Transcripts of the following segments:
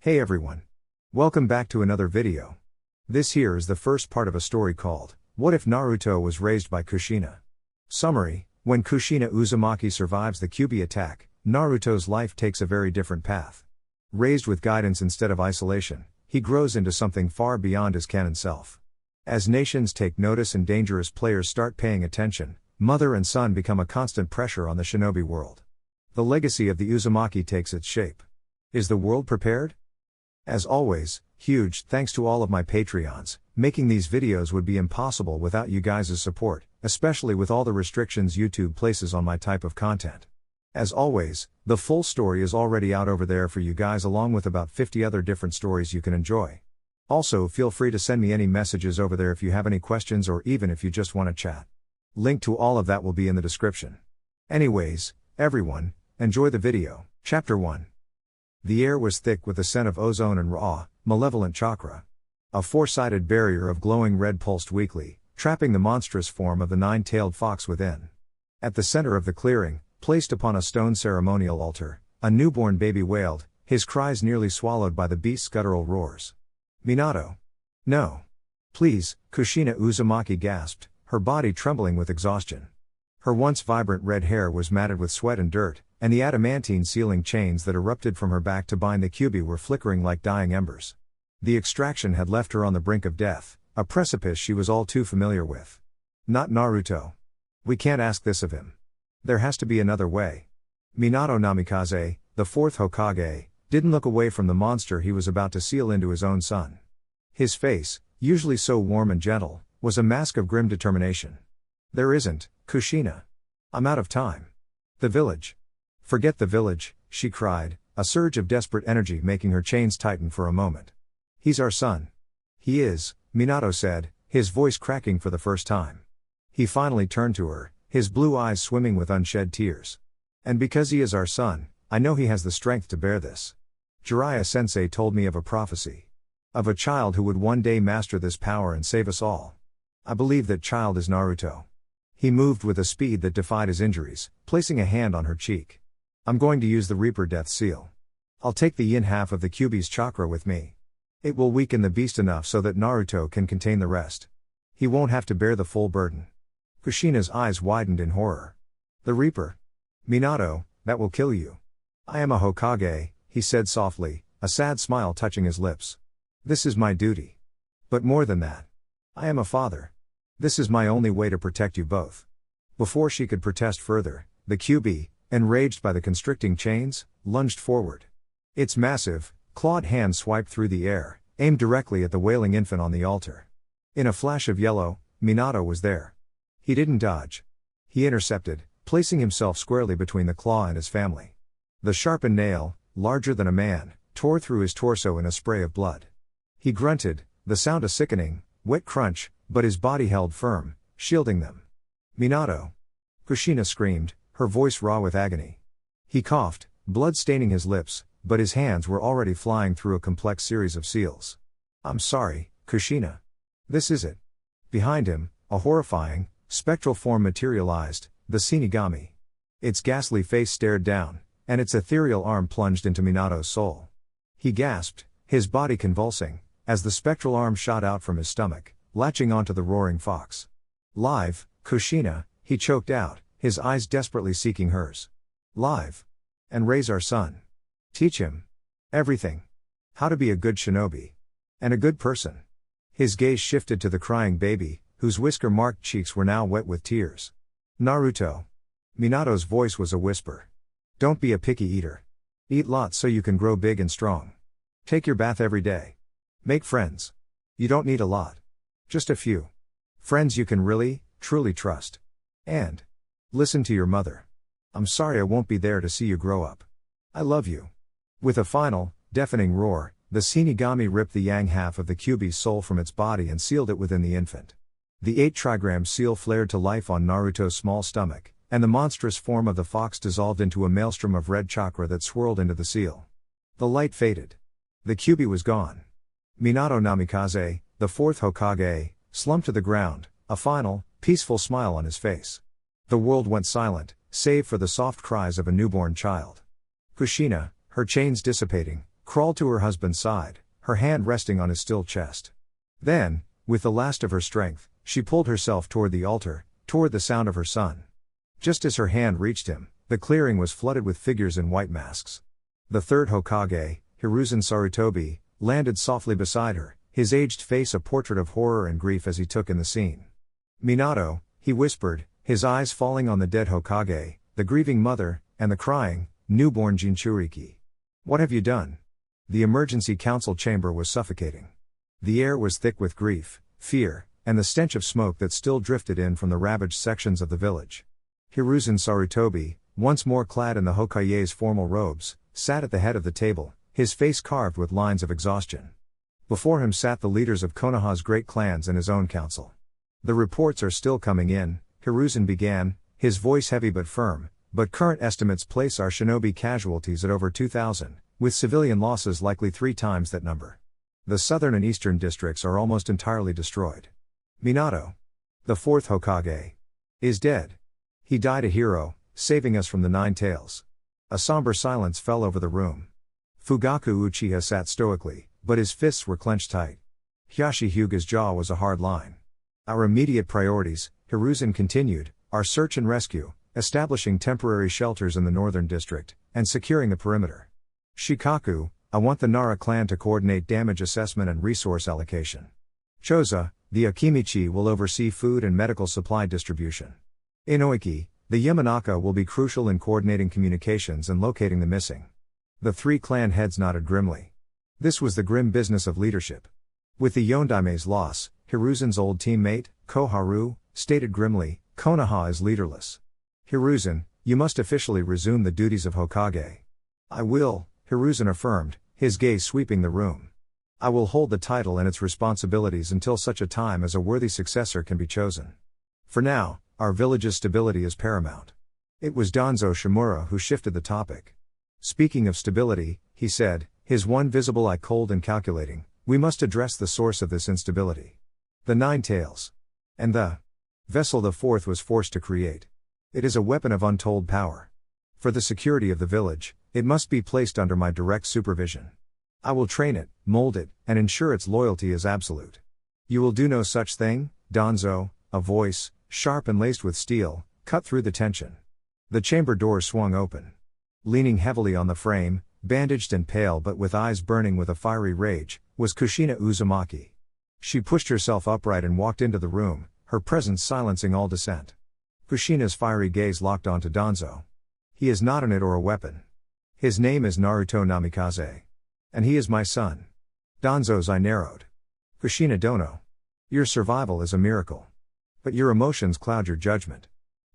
Hey everyone. Welcome back to another video. This here is the first part of a story called, What If Naruto Was Raised by Kushina? Summary: when Kushina Uzumaki survives the Kyūbi attack, Naruto's life takes a very different path. Raised with guidance instead of isolation, he grows into something far beyond his canon self. As nations take notice and dangerous players start paying attention, mother and son become a constant pressure on the shinobi world. The legacy of the Uzumaki takes its shape. Is the world prepared? As always, huge thanks to all of my Patreons. Making these videos would be impossible without you guys' support, especially with all the restrictions YouTube places on my type of content. As always, the full story is already out over there for you guys, along with about 50 other different stories you can enjoy. Also, feel free to send me any messages over there if you have any questions or even if you just want to chat. Link to all of that will be in the description. Anyways, everyone, enjoy the video. Chapter 1. The air was thick with the scent of ozone and raw, malevolent chakra. A four-sided barrier of glowing red pulsed weakly, trapping the monstrous form of the nine-tailed fox within. At the center of the clearing, placed upon a stone ceremonial altar, a newborn baby wailed, his cries nearly swallowed by the beast's guttural roars. Minato. No. Please, Kushina Uzumaki gasped, her body trembling with exhaustion. Her once vibrant red hair was matted with sweat and dirt, and the adamantine sealing chains that erupted from her back to bind the Kyūbi were flickering like dying embers. The extraction had left her on the brink of death, a precipice she was all too familiar with. Not Naruto. We can't ask this of him. There has to be another way. Minato Namikaze, the fourth Hokage, didn't look away from the monster he was about to seal into his own son. His face, usually so warm and gentle, was a mask of grim determination. There isn't, Kushina. I'm out of time. The village. Forget the village, she cried, a surge of desperate energy making her chains tighten for a moment. He's our son. He is, Minato said, his voice cracking for the first time. He finally turned to her, his blue eyes swimming with unshed tears. And because he is our son, I know he has the strength to bear this. Jiraiya-sensei told me of a prophecy. Of a child who would one day master this power and save us all. I believe that child is Naruto. He moved with a speed that defied his injuries, placing a hand on her cheek. I'm going to use the Reaper Death Seal. I'll take the yin half of the Kyūbi's chakra with me. It will weaken the beast enough so that Naruto can contain the rest. He won't have to bear the full burden. Kushina's eyes widened in horror. The Reaper? Minato, that will kill you. I am a Hokage, he said softly, a sad smile touching his lips. This is my duty. But more than that. I am a father. This is my only way to protect you both. Before she could protest further, the Kyūbi, enraged by the constricting chains, lunged forward. Its massive, clawed hand swiped through the air, aimed directly at the wailing infant on the altar. In a flash of yellow, Minato was there. He didn't dodge. He intercepted, placing himself squarely between the claw and his family. The sharpened nail, larger than a man, tore through his torso in a spray of blood. He grunted, the sound a sickening, wet crunch, but his body held firm, shielding them. Minato! Kushina screamed, her voice raw with agony. He coughed, blood staining his lips, but his hands were already flying through a complex series of seals. I'm sorry, Kushina. This is it. Behind him, a horrifying, spectral form materialized, the Shinigami. Its ghastly face stared down, and its ethereal arm plunged into Minato's soul. He gasped, his body convulsing, as the spectral arm shot out from his stomach, latching onto the roaring fox. Live, Kushina, he choked out, his eyes desperately seeking hers. Live. And raise our son. Teach him. Everything. How to be a good shinobi. And a good person. His gaze shifted to the crying baby, whose whisker-marked cheeks were now wet with tears. Naruto. Minato's voice was a whisper. Don't be a picky eater. Eat lots so you can grow big and strong. Take your bath every day. Make friends. You don't need a lot. Just a few. Friends you can really, truly trust. And listen to your mother. I'm sorry I won't be there to see you grow up. I love you. With a final, deafening roar, the Shinigami ripped the yang half of the Kyūbi's soul from its body and sealed it within the infant. The 8 trigram seal flared to life on Naruto's small stomach, and the monstrous form of the fox dissolved into a maelstrom of red chakra that swirled into the seal. The light faded. The Kyūbi was gone. Minato Namikaze, the fourth Hokage, slumped to the ground, a final, peaceful smile on his face. The world went silent, save for the soft cries of a newborn child. Kushina, her chains dissipating, crawled to her husband's side, her hand resting on his still chest. Then, with the last of her strength, she pulled herself toward the altar, toward the sound of her son. Just as her hand reached him, the clearing was flooded with figures in white masks. The third Hokage, Hiruzen Sarutobi, landed softly beside her, his aged face a portrait of horror and grief as he took in the scene. "Minato," he whispered, his eyes falling on the dead Hokage, the grieving mother, and the crying, newborn Jinchuriki. "What have you done?" The emergency council chamber was suffocating. The air was thick with grief, fear, and the stench of smoke that still drifted in from the ravaged sections of the village. Hiruzen Sarutobi, once more clad in the Hokage's formal robes, sat at the head of the table, his face carved with lines of exhaustion. Before him sat the leaders of Konoha's great clans and his own council. "The reports are still coming in," Hiruzen began, his voice heavy but firm, "but current estimates place our shinobi casualties at over 2,000, with civilian losses likely 3 times that number. The southern and eastern districts are almost entirely destroyed. Minato, the fourth Hokage, is dead. He died a hero, saving us from the Nine Tails." A somber silence fell over the room. Fugaku Uchiha sat stoically, but his fists were clenched tight. Hiashi Hyuga's jaw was a hard line. "Our immediate priorities," Hiruzen continued, "are search and rescue, establishing temporary shelters in the northern district, and securing the perimeter. Shikaku, I want the Nara clan to coordinate damage assessment and resource allocation. Choza, the Akimichi will oversee food and medical supply distribution. Inoiki, the Yamanaka will be crucial in coordinating communications and locating the missing." The 3 clan heads nodded grimly. This was the grim business of leadership. With the Yondaime's loss, Hiruzen's old teammate, Koharu, stated grimly, "Konoha is leaderless. Hiruzen, you must officially resume the duties of Hokage." "I will," Hiruzen affirmed, his gaze sweeping the room. "I will hold the title and its responsibilities until such a time as a worthy successor can be chosen. For now, our village's stability is paramount." It was Danzo Shimura who shifted the topic. "Speaking of stability," he said, his one visible eye cold and calculating, "we must address the source of this instability. The Nine Tails. And the vessel the fourth was forced to create. It is a weapon of untold power. For the security of the village, it must be placed under my direct supervision. I will train it, mold it, and ensure its loyalty is absolute." "You will do no such thing, Danzo," a voice, sharp and laced with steel, cut through the tension. The chamber doors swung open. Leaning heavily on the frame, bandaged and pale but with eyes burning with a fiery rage, was Kushina Uzumaki. She pushed herself upright and walked into the room, her presence silencing all dissent. Kushina's fiery gaze locked onto Danzo. "He is not an it or a weapon. His name is Naruto Namikaze. And he is my son." Danzo's eye narrowed. "Kushina Dono. Your survival is a miracle. But your emotions cloud your judgment."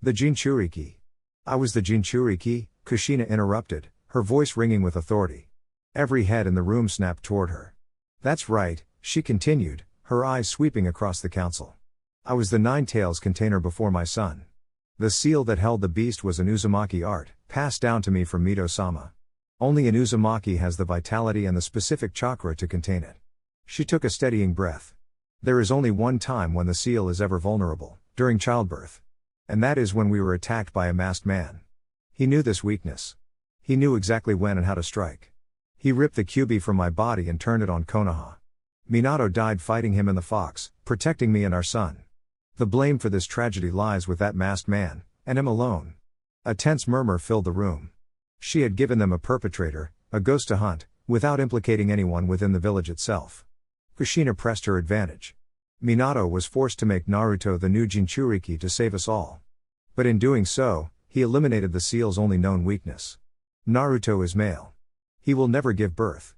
"The Jinchuriki." "I was the Jinchuriki," Kushina interrupted, her voice ringing with authority. Every head in the room snapped toward her. "That's right," she continued, her eyes sweeping across the council. "I was the Nine Tails container before my son. The seal that held the beast was an Uzumaki art, passed down to me from Mito-sama. Only an Uzumaki has the vitality and the specific chakra to contain it." She took a steadying breath. "There is only one time when the seal is ever vulnerable, during childbirth. And that is when we were attacked by a masked man. He knew this weakness. He knew exactly when and how to strike. He ripped the Kyūbi from my body and turned it on Konoha. Minato died fighting him in the Fox, protecting me and our son. The blame for this tragedy lies with that masked man, and him alone." A tense murmur filled the room. She had given them a perpetrator, a ghost to hunt, without implicating anyone within the village itself. Kushina pressed her advantage. "Minato was forced to make Naruto the new Jinchuriki to save us all. But in doing so, he eliminated the seal's only known weakness. Naruto is male. He will never give birth.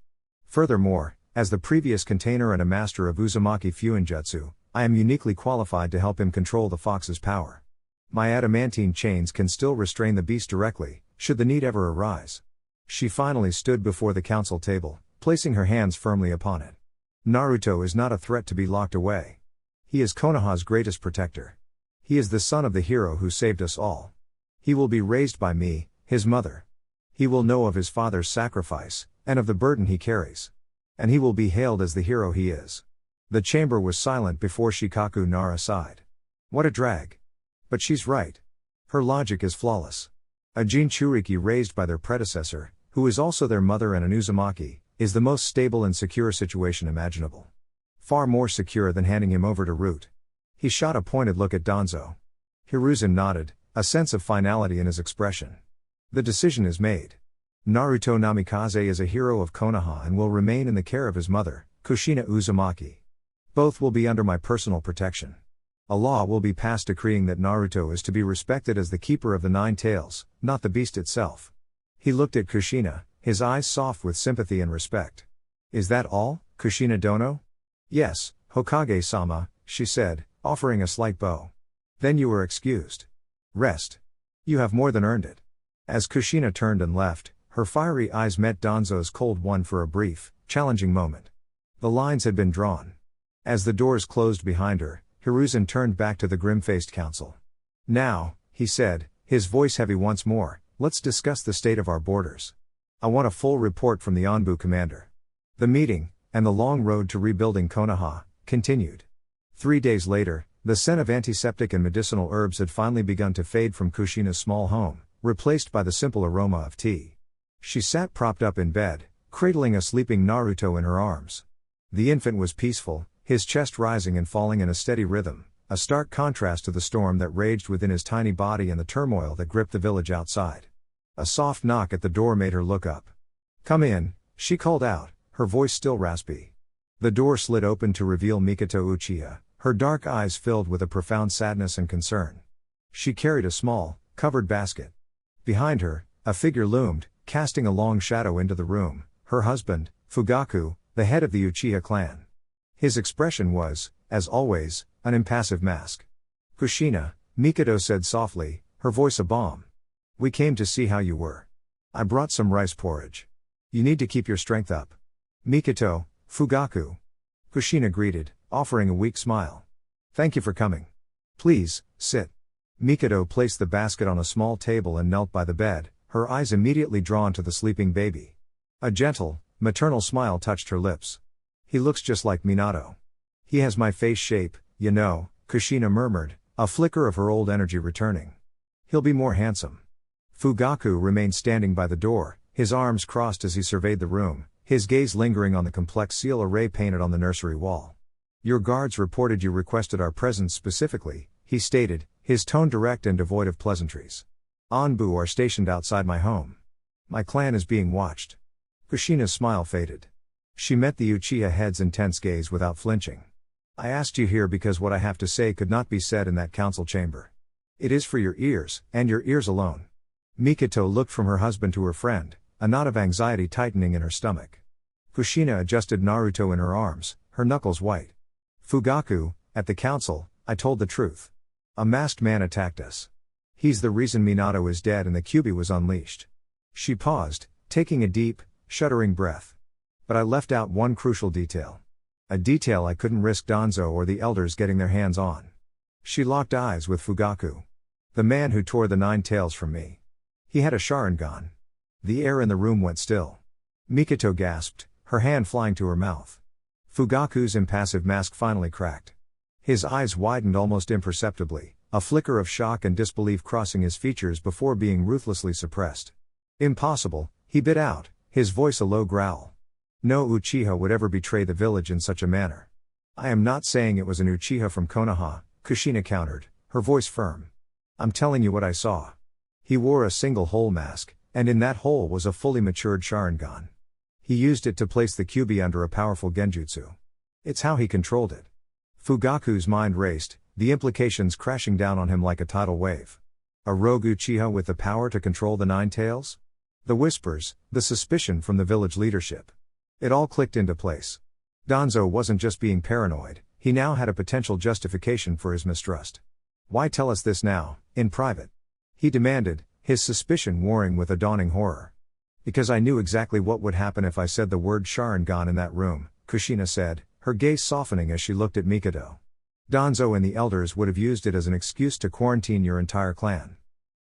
Furthermore, as the previous container and a master of Uzumaki Fuinjutsu, I am uniquely qualified to help him control the fox's power. My adamantine chains can still restrain the beast directly, should the need ever arise." She finally stood before the council table, placing her hands firmly upon it. "Naruto is not a threat to be locked away. He is Konoha's greatest protector. He is the son of the hero who saved us all. He will be raised by me, his mother. He will know of his father's sacrifice, and of the burden he carries. And he will be hailed as the hero he is." The chamber was silent before Shikaku Nara sighed. "What a drag. But she's right. Her logic is flawless. A Jinchuriki raised by their predecessor, who is also their mother and an Uzumaki, is the most stable and secure situation imaginable. Far more secure than handing him over to Root. He shot a pointed look at Danzo. Hiruzen nodded, a sense of finality in his expression. The decision is made. Naruto Namikaze is a hero of Konoha and will remain in the care of his mother, Kushina Uzumaki. Both will be under my personal protection. A law will be passed decreeing that Naruto is to be respected as the keeper of the nine tails, not the beast itself. He looked at Kushina, his eyes soft with sympathy and respect. Is that all, Kushina Dono? Yes, Hokage-sama, she said, offering a slight bow. Then you are excused. Rest. You have more than earned it. As Kushina turned and left, her fiery eyes met Danzo's cold one for a brief, challenging moment. The lines had been drawn. As the doors closed behind her, Hiruzen turned back to the grim-faced council. Now, he said, his voice heavy once more, let's discuss the state of our borders. I want a full report from the Anbu commander. The meeting, and the long road to rebuilding Konoha, continued. 3 days later, the scent of antiseptic and medicinal herbs had finally begun to fade from Kushina's small home, replaced by the simple aroma of tea. She sat propped up in bed, cradling a sleeping Naruto in her arms. The infant was peaceful, his chest rising and falling in a steady rhythm, a stark contrast to the storm that raged within his tiny body and the turmoil that gripped the village outside. A soft knock at the door made her look up. Come in, she called out, her voice still raspy. The door slid open to reveal Mikoto Uchiha, her dark eyes filled with a profound sadness and concern. She carried a small, covered basket. Behind her, a figure loomed, casting a long shadow into the room, her husband, Fugaku, the head of the Uchiha clan. His expression was, as always, an impassive mask. Kushina, Mikoto said softly, her voice a balm. We came to see how you were. I brought some rice porridge. You need to keep your strength up. Mikoto, Fugaku. Kushina greeted, offering a weak smile. Thank you for coming. Please, sit. Mikoto placed the basket on a small table and knelt by the bed, her eyes immediately drawn to the sleeping baby. A gentle, maternal smile touched her lips. He looks just like Minato. He has my face shape, you know, Kushina murmured, a flicker of her old energy returning. He'll be more handsome. Fugaku remained standing by the door, his arms crossed as he surveyed the room, his gaze lingering on the complex seal array painted on the nursery wall. Your guards reported you requested our presence specifically, he stated, his tone direct and devoid of pleasantries. Anbu are stationed outside my home. My clan is being watched. Kushina's smile faded. She met the Uchiha head's intense gaze without flinching. I asked you here because what I have to say could not be said in that council chamber. It is for your ears, and your ears alone. Mikoto looked from her husband to her friend, a knot of anxiety tightening in her stomach. Kushina adjusted Naruto in her arms, her knuckles white. Fugaku, at the council, I told the truth. A masked man attacked us. He's the reason Minato is dead and the Kyūbi was unleashed. She paused, taking a deep, shuddering breath. But I left out one crucial detail. A detail I couldn't risk Danzo or the elders getting their hands on. She locked eyes with Fugaku. The man who tore the 9 tails from me. He had a Sharingan. The air in the room went still. Mikoto gasped, her hand flying to her mouth. Fugaku's impassive mask finally cracked. His eyes widened almost imperceptibly, a flicker of shock and disbelief crossing his features before being ruthlessly suppressed. Impossible, he bit out, his voice a low growl. No Uchiha would ever betray the village in such a manner. I am not saying it was an Uchiha from Konoha, Kushina countered, her voice firm. I'm telling you what I saw. He wore a single hole mask, and in that hole was a fully matured Sharingan. He used it to place the Kyūbi under a powerful genjutsu. It's how he controlled it. Fugaku's mind raced, the implications crashing down on him like a tidal wave. A rogue Uchiha with the power to control the 9 tails? The whispers, the suspicion from the village leadership. It all clicked into place. Danzo wasn't just being paranoid, he now had a potential justification for his mistrust. Why tell us this now, in private? He demanded, his suspicion warring with a dawning horror. Because I knew exactly what would happen if I said the word Sharingan in that room, Kushina said, her gaze softening as she looked at Mikoto. Danzo and the elders would have used it as an excuse to quarantine your entire clan.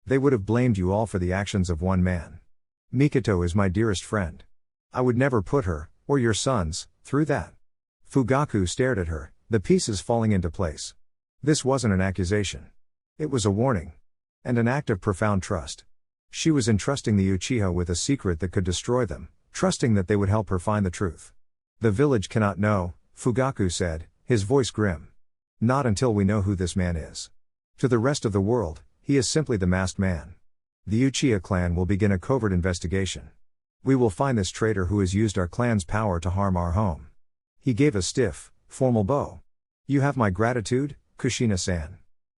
They would have blamed you all for the actions of one man. Mikoto is my dearest friend. I would never put her, or your sons, through that. Fugaku stared at her, the pieces falling into place. This wasn't an accusation. It was a warning. And an act of profound trust. She was entrusting the Uchiha with a secret that could destroy them, trusting that they would help her find the truth. The village cannot know, Fugaku said, his voice grim. Not until we know who this man is. To the rest of the world, he is simply the masked man. The Uchiha clan will begin a covert investigation. We will find this traitor who has used our clan's power to harm our home. He gave a stiff, formal bow. You have my gratitude, Kushina-san.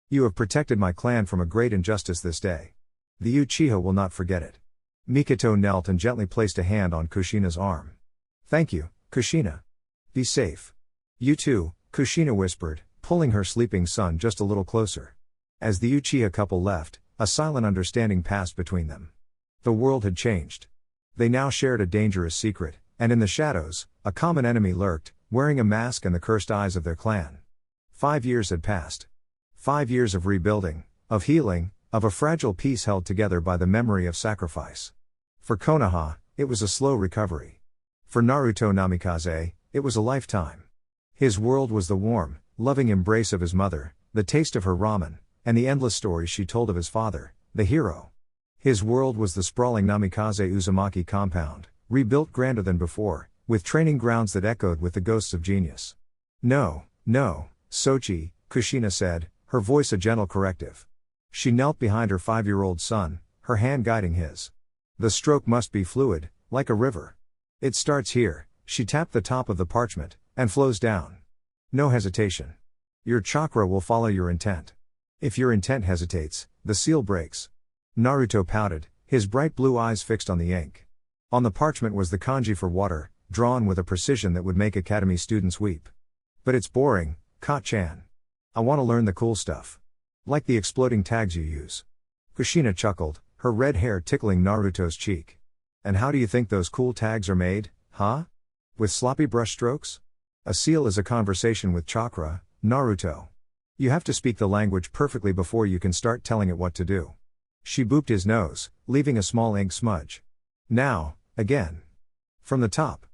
You have protected my clan from a great injustice this day. The Uchiha will not forget it. Mikoto knelt and gently placed a hand on Kushina's arm. Thank you, Kushina. Be safe. You too, Kushina whispered, pulling her sleeping son just a little closer. As the Uchiha couple left, a silent understanding passed between them. The world had changed. They now shared a dangerous secret, and in the shadows, a common enemy lurked, wearing a mask and the cursed eyes of their clan. 5 years had passed. 5 years of rebuilding, of healing, of a fragile peace held together by the memory of sacrifice. For Konoha, it was a slow recovery. For Naruto Namikaze, it was a lifetime. His world was the warm, loving embrace of his mother, the taste of her ramen, and the endless stories she told of his father, the hero. His world was the sprawling Namikaze Uzumaki compound, rebuilt grander than before, with training grounds that echoed with the ghosts of genius. No, Sochi, Kushina said, her voice a gentle corrective. She knelt behind her 5-year-old son, her hand guiding his. The stroke must be fluid, like a river. It starts here, she tapped the top of the parchment, and flows down. No hesitation. Your chakra will follow your intent. If your intent hesitates, the seal breaks. Naruto pouted, his bright blue eyes fixed on the ink. On the parchment was the kanji for water, drawn with a precision that would make academy students weep. But it's boring, Ka-chan. I want to learn the cool stuff. Like the exploding tags you use. Kushina chuckled, her red hair tickling Naruto's cheek. And how do you think those cool tags are made, huh? With sloppy brush strokes? A seal is a conversation with chakra, Naruto. You have to speak the language perfectly before you can start telling it what to do. She booped his nose, leaving a small ink smudge. Now, again. From the top.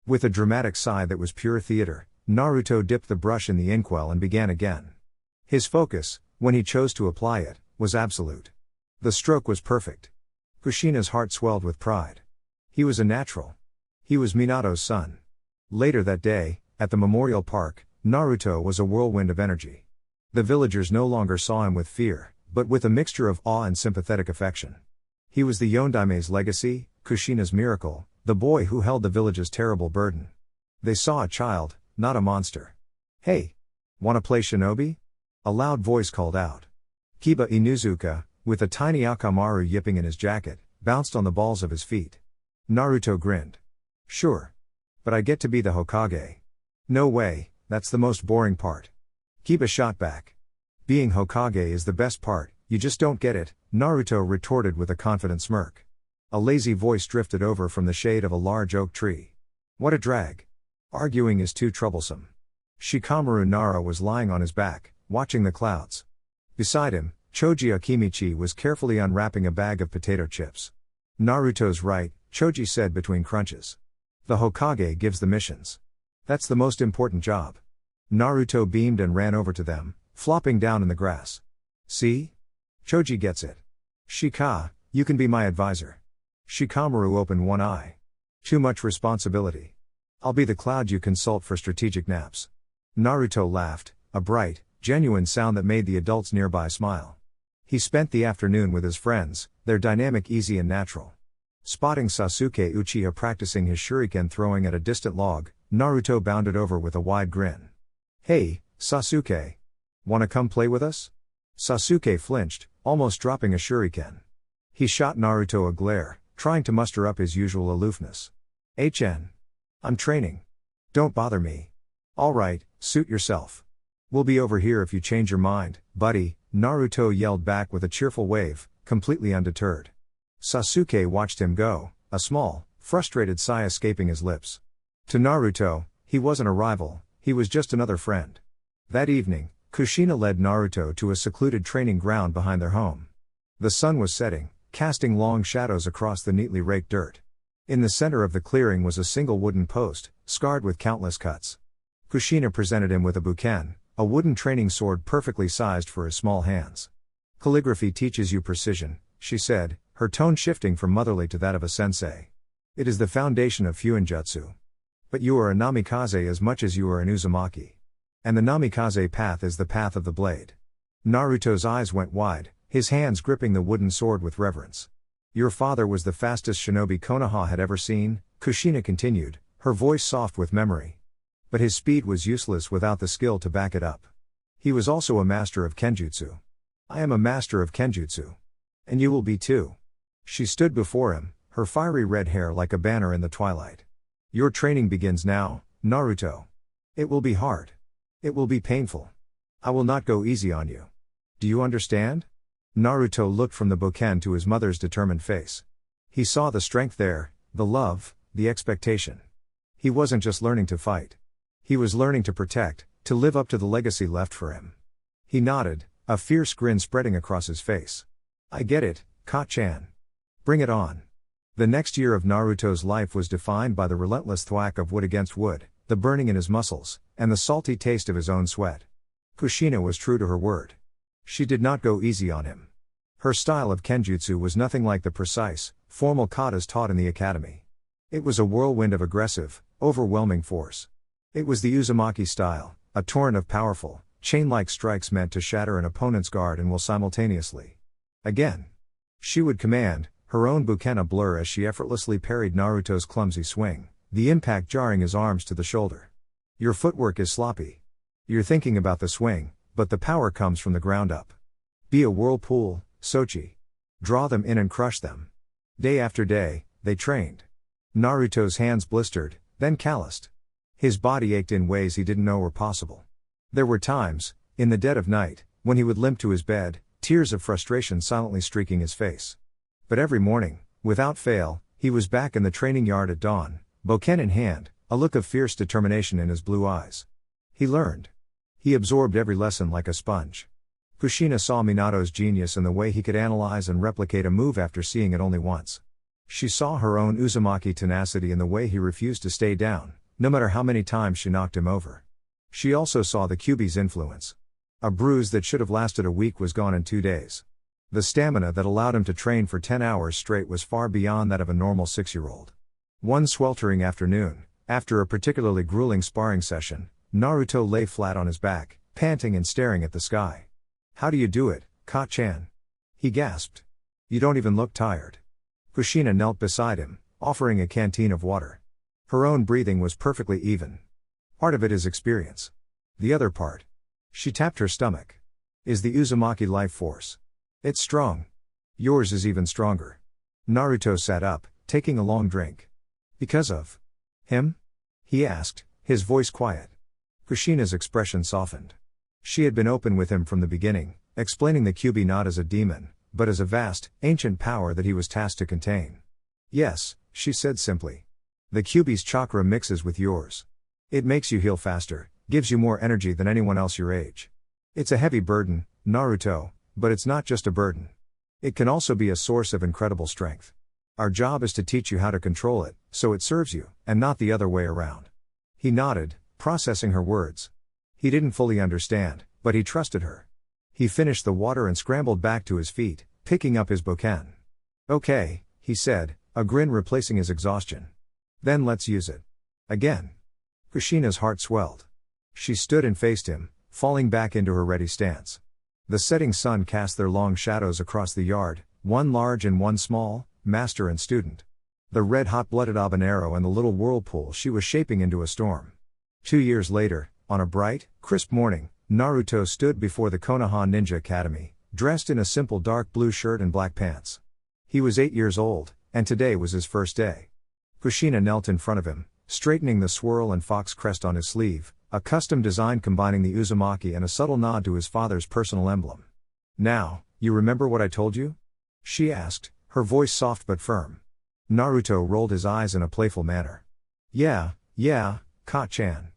With a dramatic sigh that was pure theater, Naruto dipped the brush in the inkwell and began again. His focus, when he chose to apply it, was absolute. The stroke was perfect. Kushina's heart swelled with pride. He was a natural. He was Minato's son. Later that day, at the memorial park, Naruto was a whirlwind of energy. The villagers no longer saw him with fear, but with a mixture of awe and sympathetic affection. He was the Yondame's legacy, Kushina's miracle, the boy who held the village's terrible burden. They saw a child, not a monster. Hey! Wanna play shinobi? A loud voice called out. Kiba Inuzuka, with a tiny Akamaru yipping in his jacket, bounced on the balls of his feet. Naruto grinned. Sure. But I get to be the Hokage. No way, that's the most boring part. Kiba shot back. Being Hokage is the best part, you just don't get it, Naruto retorted with a confident smirk. A lazy voice drifted over from the shade of a large oak tree. What a drag. Arguing is too troublesome. Shikamaru Nara was lying on his back, watching the clouds. Beside him, Choji Akimichi was carefully unwrapping a bag of potato chips. Naruto's right, Choji said between crunches. The Hokage gives the missions. That's the most important job. Naruto beamed and ran over to them, flopping down in the grass. See? Choji gets it. Shika, you can be my advisor. Shikamaru opened one eye. Too much responsibility. I'll be the cloud you consult for strategic naps. Naruto laughed, a bright, genuine sound that made the adults nearby smile. He spent the afternoon with his friends, their dynamic easy and natural. Spotting Sasuke Uchiha practicing his shuriken throwing at a distant log, Naruto bounded over with a wide grin. Hey, Sasuke. Wanna come play with us? Sasuke flinched, almost dropping a shuriken. He shot Naruto a glare, trying to muster up his usual aloofness. HN. I'm training. Don't bother me. Alright, suit yourself. We'll be over here if you change your mind, buddy, Naruto yelled back with a cheerful wave, completely undeterred. Sasuke watched him go, a small, frustrated sigh escaping his lips. To Naruto, he wasn't a rival, he was just another friend. That evening, Kushina led Naruto to a secluded training ground behind their home. The sun was setting, casting long shadows across the neatly raked dirt. In the center of the clearing was a single wooden post, scarred with countless cuts. Kushina presented him with a buken, a wooden training sword perfectly sized for his small hands. Calligraphy teaches you precision, she said, her tone shifting from motherly to that of a sensei. It is the foundation of Fuinjutsu. But you are a namikaze as much as you are an Uzumaki. And the namikaze path is the path of the blade. Naruto's eyes went wide, his hands gripping the wooden sword with reverence. Your father was the fastest shinobi Konoha had ever seen, Kushina continued, her voice soft with memory. But his speed was useless without the skill to back it up. He was also a master of kenjutsu. I am a master of kenjutsu. And you will be too. She stood before him, her fiery red hair like a banner in the twilight. Your training begins now, Naruto. It will be hard. It will be painful. I will not go easy on you. Do you understand? Naruto looked from the bokken to his mother's determined face. He saw the strength there, the love, the expectation. He wasn't just learning to fight. He was learning to protect, to live up to the legacy left for him. He nodded, a fierce grin spreading across his face. I get it, Ka-chan. Bring it on. The next year of Naruto's life was defined by the relentless thwack of wood against wood, the burning in his muscles, and the salty taste of his own sweat. Kushina was true to her word. She did not go easy on him. Her style of kenjutsu was nothing like the precise, formal katas taught in the academy. It was a whirlwind of aggressive, overwhelming force. It was the Uzumaki style, a torrent of powerful, chain-like strikes meant to shatter an opponent's guard and will simultaneously. Again. She would command, her own buken a blur as she effortlessly parried Naruto's clumsy swing, the impact jarring his arms to the shoulder. Your footwork is sloppy. You're thinking about the swing, but the power comes from the ground up. Be a whirlpool, Sochi. Draw them in and crush them. Day after day, they trained. Naruto's hands blistered, then calloused. His body ached in ways he didn't know were possible. There were times, in the dead of night, when he would limp to his bed, tears of frustration silently streaking his face. But every morning, without fail, he was back in the training yard at dawn, bokken in hand, a look of fierce determination in his blue eyes. He learned. He absorbed every lesson like a sponge. Kushina saw Minato's genius in the way he could analyze and replicate a move after seeing it only once. She saw her own Uzumaki tenacity in the way he refused to stay down, no matter how many times she knocked him over. She also saw the Kyūbi's influence. A bruise that should have lasted a week was gone in 2 days. The stamina that allowed him to train for 10 hours straight was far beyond that of a normal 6-year-old. One sweltering afternoon, after a particularly grueling sparring session, Naruto lay flat on his back, panting and staring at the sky. How do you do it, Ka-chan? He gasped. You don't even look tired. Kushina knelt beside him, offering a canteen of water. Her own breathing was perfectly even. Part of it is experience. The other part. She tapped her stomach. Is the Uzumaki life force. It's strong. Yours is even stronger. Naruto sat up, taking a long drink. Because of him? He asked, his voice quiet. Kushina's expression softened. She had been open with him from the beginning, explaining the Kyūbi not as a demon, but as a vast, ancient power that he was tasked to contain. Yes, she said simply. The Kyūbi's chakra mixes with yours. It makes you heal faster, gives you more energy than anyone else your age. It's a heavy burden, Naruto, but it's not just a burden. It can also be a source of incredible strength. Our job is to teach you how to control it, so it serves you, and not the other way around. He nodded, processing her words. He didn't fully understand, but he trusted her. He finished the water and scrambled back to his feet, picking up his bokken. Okay, he said, a grin replacing his exhaustion. Then let's use it. Again. Kushina's heart swelled. She stood and faced him, falling back into her ready stance. The setting sun cast their long shadows across the yard, one large and one small, master and student. The red hot-blooded habanero and the little whirlpool she was shaping into a storm. 2 years later, on a bright, crisp morning, Naruto stood before the Konoha Ninja Academy, dressed in a simple dark blue shirt and black pants. He was 8 years old, and today was his first day. Kushina knelt in front of him, straightening the swirl and fox crest on his sleeve, a custom design combining the Uzumaki and a subtle nod to his father's personal emblem. Now, you remember what I told you? She asked, her voice soft but firm. Naruto rolled his eyes in a playful manner. Yeah, Ka-chan.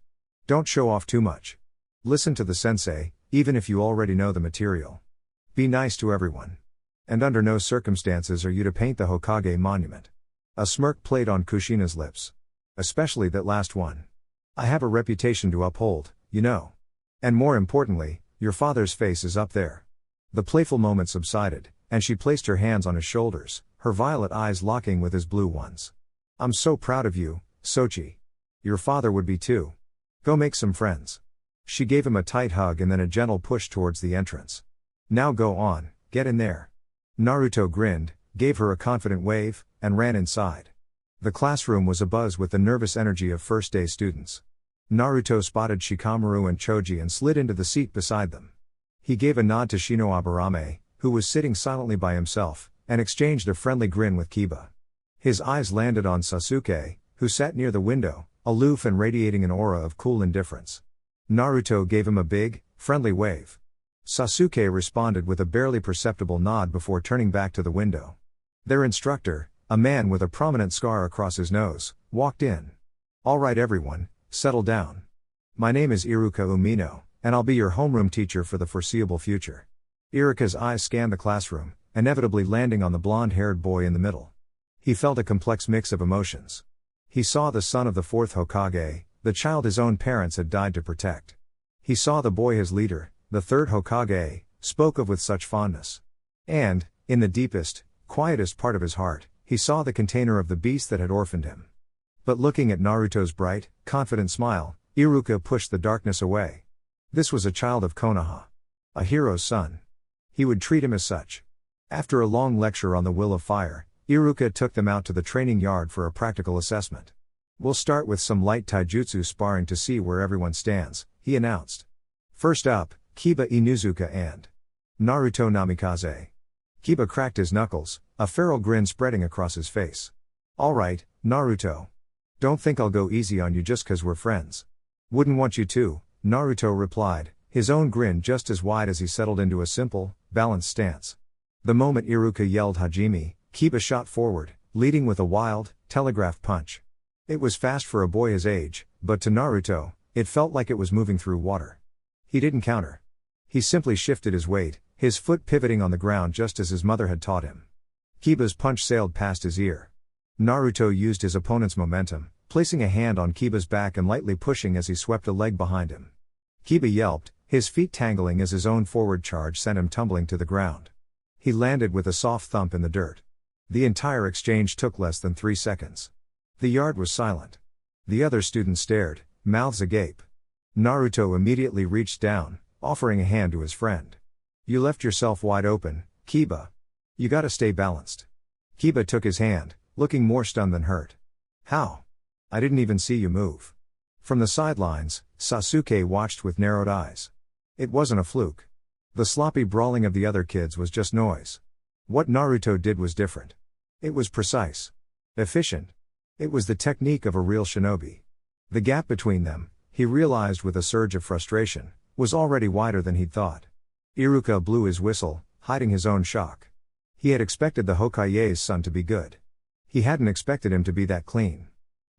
Don't show off too much. Listen to the sensei, even if you already know the material. Be nice to everyone. And under no circumstances are you to paint the Hokage monument. A smirk played on Kushina's lips. Especially that last one. I have a reputation to uphold, you know. And more importantly, your father's face is up there. The playful moment subsided, and she placed her hands on his shoulders, her violet eyes locking with his blue ones. I'm so proud of you, Sochi. Your father would be too. Go make some friends. She gave him a tight hug and then a gentle push towards the entrance. Now go on, get in there. Naruto grinned, gave her a confident wave, and ran inside. The classroom was abuzz with the nervous energy of first-day students. Naruto spotted Shikamaru and Choji and slid into the seat beside them. He gave a nod to Shinoabarame, who was sitting silently by himself, and exchanged a friendly grin with Kiba. His eyes landed on Sasuke, who sat near the window, aloof and radiating an aura of cool indifference. Naruto gave him a big, friendly wave. Sasuke responded with a barely perceptible nod before turning back to the window. Their instructor, a man with a prominent scar across his nose, walked in. All right everyone, settle down. My name is Iruka Umino, and I'll be your homeroom teacher for the foreseeable future. Iruka's eyes scanned the classroom, inevitably landing on the blonde-haired boy in the middle. He felt a complex mix of emotions. He saw the son of the fourth Hokage, the child his own parents had died to protect. He saw the boy his leader, the third Hokage, spoke of with such fondness. And, in the deepest, quietest part of his heart, he saw the container of the beast that had orphaned him. But looking at Naruto's bright, confident smile, Iruka pushed the darkness away. This was a child of Konoha. A hero's son. He would treat him as such. After a long lecture on the will of fire, Iruka took them out to the training yard for a practical assessment. We'll start with some light taijutsu sparring to see where everyone stands, he announced. First up, Kiba Inuzuka and Naruto Namikaze. Kiba cracked his knuckles, a feral grin spreading across his face. Alright, Naruto. Don't think I'll go easy on you just 'cause we're friends. Wouldn't want you to, Naruto replied, his own grin just as wide as he settled into a simple, balanced stance. The moment Iruka yelled Hajime, Kiba shot forward, leading with a wild, telegraph punch. It was fast for a boy his age, but to Naruto, it felt like it was moving through water. He didn't counter. He simply shifted his weight, his foot pivoting on the ground just as his mother had taught him. Kiba's punch sailed past his ear. Naruto used his opponent's momentum, placing a hand on Kiba's back and lightly pushing as he swept a leg behind him. Kiba yelped, his feet tangling as his own forward charge sent him tumbling to the ground. He landed with a soft thump in the dirt. The entire exchange took less than 3 seconds. The yard was silent. The other students stared, mouths agape. Naruto immediately reached down, offering a hand to his friend. You left yourself wide open, Kiba. You gotta stay balanced. Kiba took his hand, looking more stunned than hurt. How? I didn't even see you move. From the sidelines, Sasuke watched with narrowed eyes. It wasn't a fluke. The sloppy brawling of the other kids was just noise. What Naruto did was different. It was precise. Efficient. It was the technique of a real shinobi. The gap between them, he realized with a surge of frustration, was already wider than he'd thought. Iruka blew his whistle, hiding his own shock. He had expected the Hokage's son to be good. He hadn't expected him to be that clean.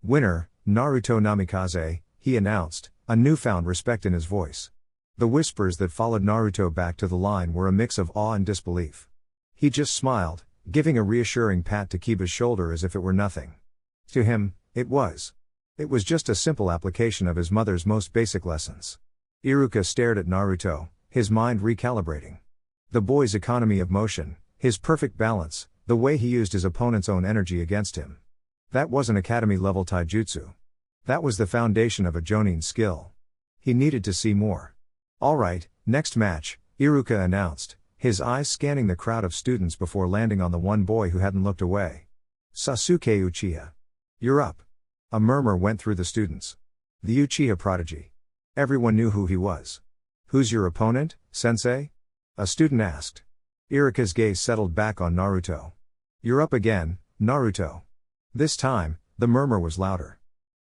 Winner, Naruto Namikaze, he announced, a newfound respect in his voice. The whispers that followed Naruto back to the line were a mix of awe and disbelief. He just smiled, giving a reassuring pat to Kiba's shoulder as if it were nothing. To him, it was. It was just a simple application of his mother's most basic lessons. Iruka stared at Naruto, his mind recalibrating. The boy's economy of motion, his perfect balance, the way he used his opponent's own energy against him. That wasn't academy-level taijutsu. That was the foundation of a jonin skill. He needed to see more. Alright, next match, Iruka announced, his eyes scanning the crowd of students before landing on the one boy who hadn't looked away. Sasuke Uchiha. You're up. A murmur went through the students. The Uchiha prodigy. Everyone knew who he was. Who's your opponent, sensei? A student asked. Iruka's gaze settled back on Naruto. You're up again, Naruto. This time, the murmur was louder.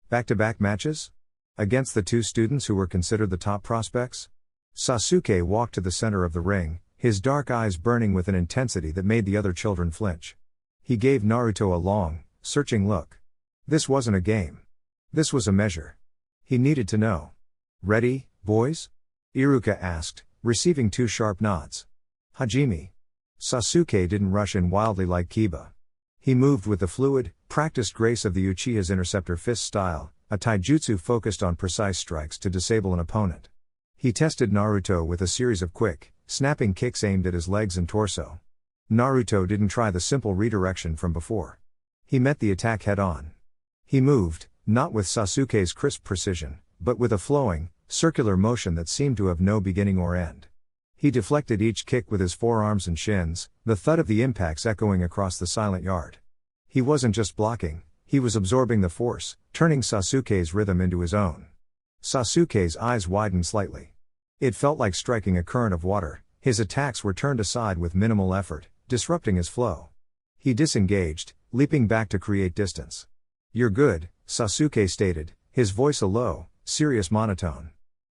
Back-to-back matches? Against the two students who were considered the top prospects? Sasuke walked to the center of the ring, his dark eyes burning with an intensity that made the other children flinch. He gave Naruto a long, searching look. This wasn't a game. This was a measure. He needed to know. Ready, boys? Iruka asked, receiving 2 sharp nods. Hajime. Sasuke didn't rush in wildly like Kiba. He moved with the fluid, practiced grace of the Uchiha's interceptor fist style, a taijutsu focused on precise strikes to disable an opponent. He tested Naruto with a series of quick, snapping kicks aimed at his legs and torso. Naruto didn't try the simple redirection from before. He met the attack head-on. He moved, not with Sasuke's crisp precision, but with a flowing, circular motion that seemed to have no beginning or end. He deflected each kick with his forearms and shins, the thud of the impacts echoing across the silent yard. He wasn't just blocking, he was absorbing the force, turning Sasuke's rhythm into his own. Sasuke's eyes widened slightly. It felt like striking a current of water. His attacks were turned aside with minimal effort, disrupting his flow. He disengaged, leaping back to create distance. "You're good," Sasuke stated, his voice a low, serious monotone.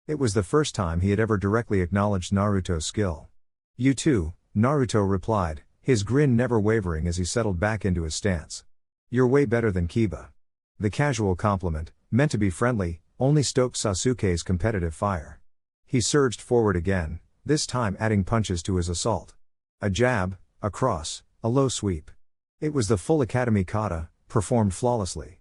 It was the first time he had ever directly acknowledged Naruto's skill. "You too," Naruto replied, his grin never wavering as he settled back into his stance. "You're way better than Kiba." The casual compliment, meant to be friendly, only stoked Sasuke's competitive fire. He surged forward again, this time adding punches to his assault. A jab, a cross, a low sweep. It was the full Academy kata, performed flawlessly.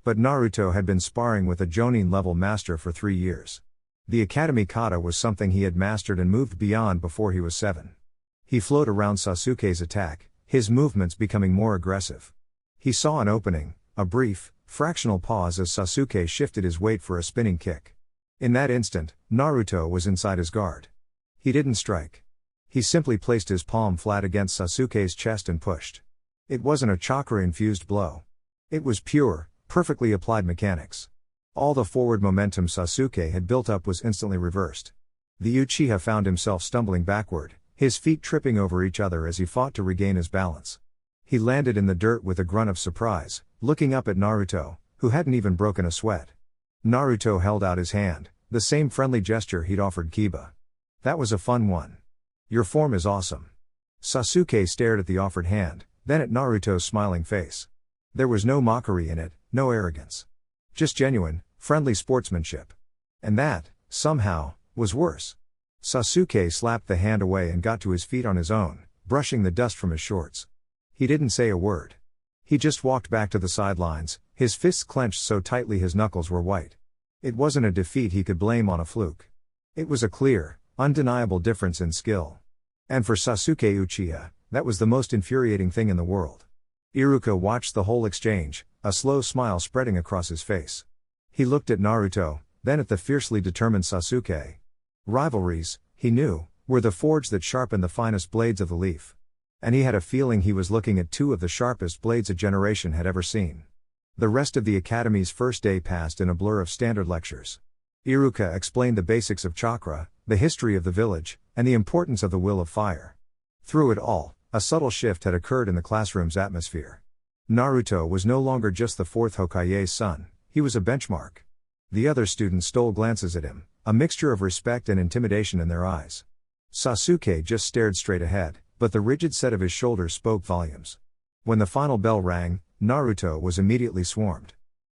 But Naruto had been sparring with a Jonin-level master for 3 years. The Academy kata was something he had mastered and moved beyond before he was 7. He flowed around Sasuke's attack, his movements becoming more aggressive. He saw an opening, a brief, fractional pause as Sasuke shifted his weight for a spinning kick. In that instant, Naruto was inside his guard. He didn't strike. He simply placed his palm flat against Sasuke's chest and pushed. It wasn't a chakra-infused blow. It was pure, perfectly applied mechanics. All the forward momentum Sasuke had built up was instantly reversed. The Uchiha found himself stumbling backward, his feet tripping over each other as he fought to regain his balance. He landed in the dirt with a grunt of surprise, looking up at Naruto, who hadn't even broken a sweat. Naruto held out his hand, the same friendly gesture he'd offered Kiba. "That was a fun one. Your form is awesome." Sasuke stared at the offered hand, then at Naruto's smiling face. There was no mockery in it, no arrogance. Just genuine, friendly sportsmanship. And that, somehow, was worse. Sasuke slapped the hand away and got to his feet on his own, brushing the dust from his shorts. He didn't say a word. He just walked back to the sidelines, his fists clenched so tightly his knuckles were white. It wasn't a defeat he could blame on a fluke. It was a clear, undeniable difference in skill. And for Sasuke Uchiha, that was the most infuriating thing in the world. Iruka watched the whole exchange, a slow smile spreading across his face. He looked at Naruto, then at the fiercely determined Sasuke. Rivalries, he knew, were the forge that sharpened the finest blades of the leaf. And he had a feeling he was looking at 2 of the sharpest blades a generation had ever seen. The rest of the Academy's first day passed in a blur of standard lectures. Iruka explained the basics of chakra, the history of the village, and the importance of the will of fire. Through it all, a subtle shift had occurred in the classroom's atmosphere. Naruto was no longer just the 4th Hokage's son, he was a benchmark. The other students stole glances at him, a mixture of respect and intimidation in their eyes. Sasuke just stared straight ahead, but the rigid set of his shoulders spoke volumes. When the final bell rang, Naruto was immediately swarmed.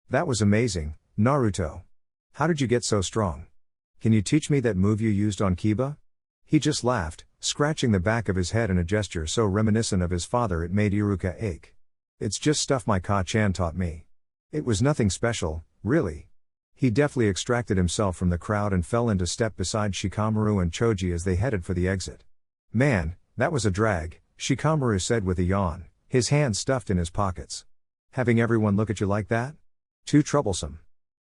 "That was amazing, Naruto. How did you get so strong? Can you teach me that move you used on Kiba?" He just laughed, scratching the back of his head in a gesture so reminiscent of his father it made Iruka ache. "It's just stuff my Ka-chan taught me. It was nothing special, really." He deftly extracted himself from the crowd and fell into step beside Shikamaru and Choji as they headed for the exit. "Man, that was a drag," Shikamaru said with a yawn, his hands stuffed in his pockets. "Having everyone look at you like that? Too troublesome."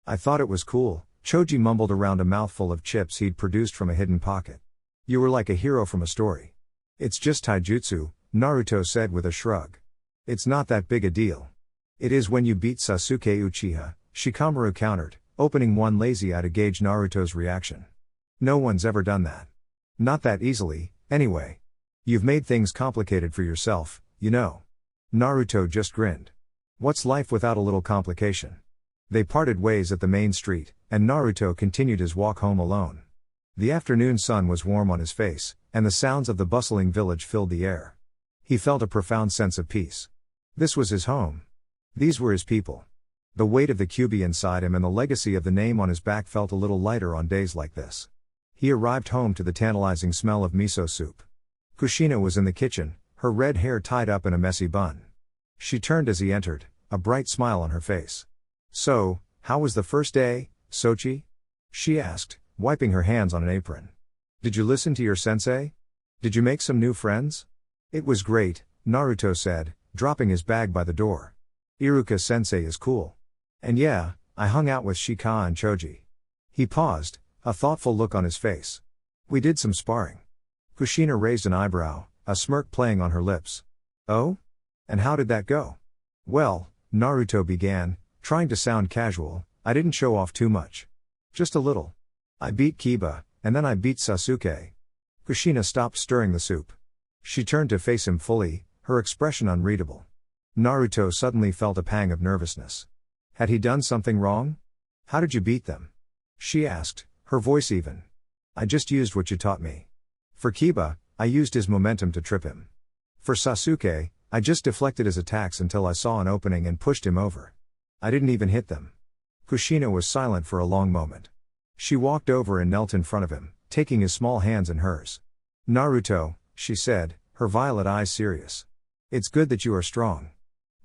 "I thought it was cool," Choji mumbled around a mouthful of chips he'd produced from a hidden pocket. "You were like a hero from a story." "It's just taijutsu," Naruto said with a shrug. "It's not that big a deal." "It is when you beat Sasuke Uchiha," Shikamaru countered, opening one lazy eye to gauge Naruto's reaction. "No one's ever done that. Not that easily, anyway. You've made things complicated for yourself, you know." Naruto just grinned. What's life without a little complication? They parted ways at the main street, and Naruto continued his walk home alone. The afternoon sun was warm on his face, and the sounds of the bustling village filled the air. He felt a profound sense of peace. This was his home. These were his people. The weight of the Kyūbi inside him and the legacy of the name on his back felt a little lighter on days like this. He arrived home to the tantalizing smell of miso soup. Kushina was in the kitchen, her red hair tied up in a messy bun. She turned as he entered, a bright smile on her face. "So, how was the first day, Sochi?" she asked, wiping her hands on an apron. "Did you listen to your sensei? Did you make some new friends?" "It was great," Naruto said, dropping his bag by the door. "Iruka sensei is cool. And yeah, I hung out with Shika and Choji. He paused, a thoughtful look on his face. We did some sparring. Kushina raised an eyebrow, a smirk playing on her lips. Oh? And how did that go? Well, Naruto began, trying to sound casual, I didn't show off too much. Just a little. I beat Kiba, and then I beat Sasuke. Kushina stopped stirring the soup. She turned to face him fully, her expression unreadable. Naruto suddenly felt a pang of nervousness. Had he done something wrong? How did you beat them? She asked, her voice even. I just used what you taught me. For Kiba, I used his momentum to trip him. For Sasuke, I just deflected his attacks until I saw an opening and pushed him over. I didn't even hit them. Kushina was silent for a long moment. She walked over and knelt in front of him, taking his small hands in hers. Naruto, she said, her violet eyes serious. It's good that you are strong.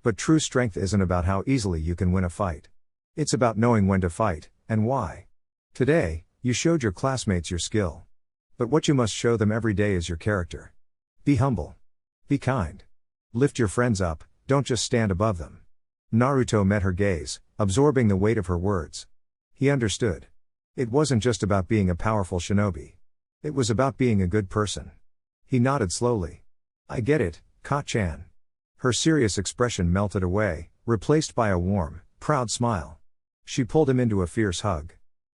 But true strength isn't about how easily you can win a fight. It's about knowing when to fight, and why. Today, you showed your classmates your skill. But what you must show them every day is your character. Be humble. Be kind. Lift your friends up, don't just stand above them. Naruto met her gaze, absorbing the weight of her words. He understood. It wasn't just about being a powerful shinobi. It was about being a good person. He nodded slowly. I get it, Ka-chan. Her serious expression melted away, replaced by a warm, proud smile. She pulled him into a fierce hug.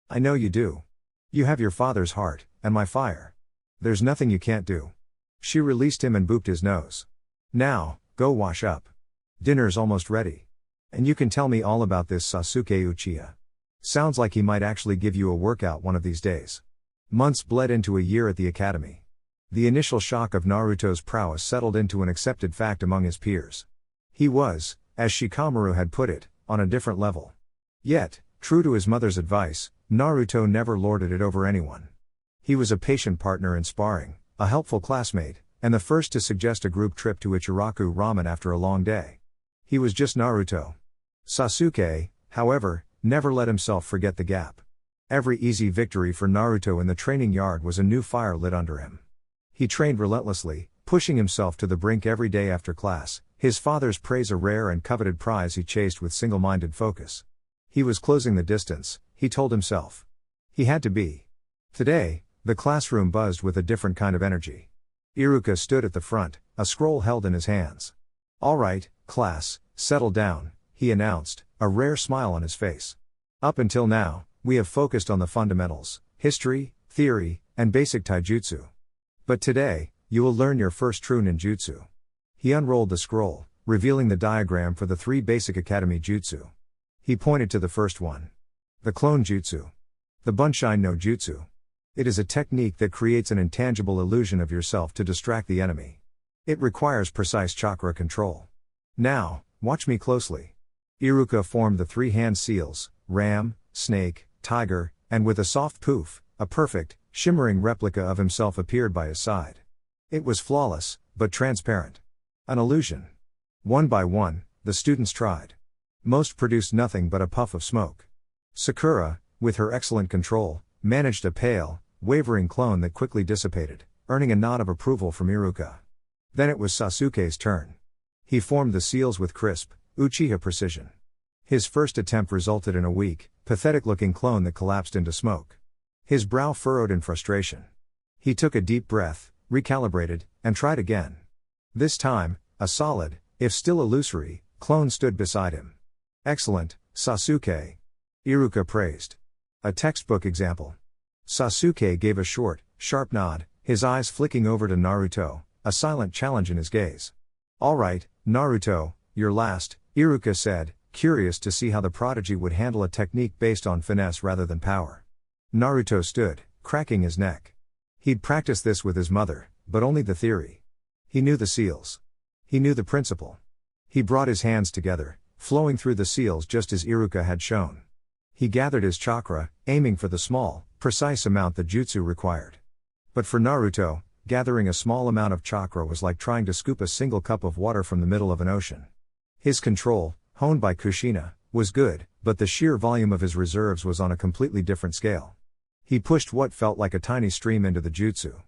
I know you do. You have your father's heart, and my fire. There's nothing you can't do. She released him and booped his nose. Now, go wash up. Dinner's almost ready. And you can tell me all about this Sasuke Uchiha. Sounds like he might actually give you a workout one of these days. Months bled into a year at the academy. The initial shock of Naruto's prowess settled into an accepted fact among his peers. He was, as Shikamaru had put it, on a different level. Yet, true to his mother's advice, Naruto never lorded it over anyone. He was a patient partner in sparring, a helpful classmate, and the first to suggest a group trip to Ichiraku Ramen after a long day. He was just Naruto. Sasuke, however, never let himself forget the gap. Every easy victory for Naruto in the training yard was a new fire lit under him. He trained relentlessly, pushing himself to the brink every day after class, his father's praise a rare and coveted prize he chased with single-minded focus. He was closing the distance, he told himself. He had to be. Today, the classroom buzzed with a different kind of energy. Iruka stood at the front, a scroll held in his hands. All right, class, settle down, he announced, a rare smile on his face. Up until now, we have focused on the fundamentals, history, theory, and basic taijutsu. But today, you will learn your first true ninjutsu. He unrolled the scroll, revealing the diagram for the 3 basic academy jutsu. He pointed to the first one. The clone jutsu. The Bunshin no jutsu. It is a technique that creates an intangible illusion of yourself to distract the enemy. It requires precise chakra control. Now, watch me closely. Iruka formed the 3 hand seals, ram, snake, tiger, and with a soft poof, a perfect, shimmering replica of himself appeared by his side. It was flawless, but transparent. An illusion. One by one, the students tried. Most produced nothing but a puff of smoke. Sakura, with her excellent control, managed a pale, wavering clone that quickly dissipated, earning a nod of approval from Iruka. Then it was Sasuke's turn. He formed the seals with crisp, Uchiha precision. His first attempt resulted in a weak, pathetic-looking clone that collapsed into smoke. His brow furrowed in frustration. He took a deep breath, recalibrated, and tried again. This time, a solid, if still illusory, clone stood beside him. Excellent, Sasuke. Iruka praised. A textbook example. Sasuke gave a short, sharp nod, his eyes flicking over to Naruto, a silent challenge in his gaze. All right, Naruto, you're last, Iruka said, curious to see how the prodigy would handle a technique based on finesse rather than power. Naruto stood, cracking his neck. He'd practiced this with his mother, but only the theory. He knew the seals. He knew the principle. He brought his hands together, flowing through the seals just as Iruka had shown. He gathered his chakra, aiming for the small, precise amount the jutsu required. But for Naruto, gathering a small amount of chakra was like trying to scoop a single cup of water from the middle of an ocean. His control, honed by Kushina, was good, but the sheer volume of his reserves was on a completely different scale. He pushed what felt like a tiny stream into the jutsu.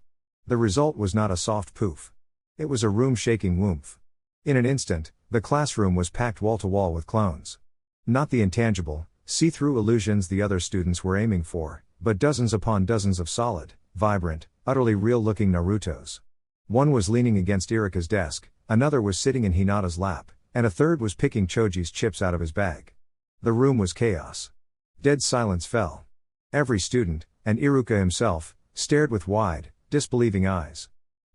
The result was not a soft poof. It was a room-shaking whoomph. In an instant, the classroom was packed wall-to-wall with clones. Not the intangible, see-through illusions the other students were aiming for, but dozens upon dozens of solid, vibrant, utterly real-looking Narutos. One was leaning against Iruka's desk, another was sitting in Hinata's lap, and a third was picking Choji's chips out of his bag. The room was chaos. Dead silence fell. Every student, and Iruka himself, stared with wide, disbelieving eyes.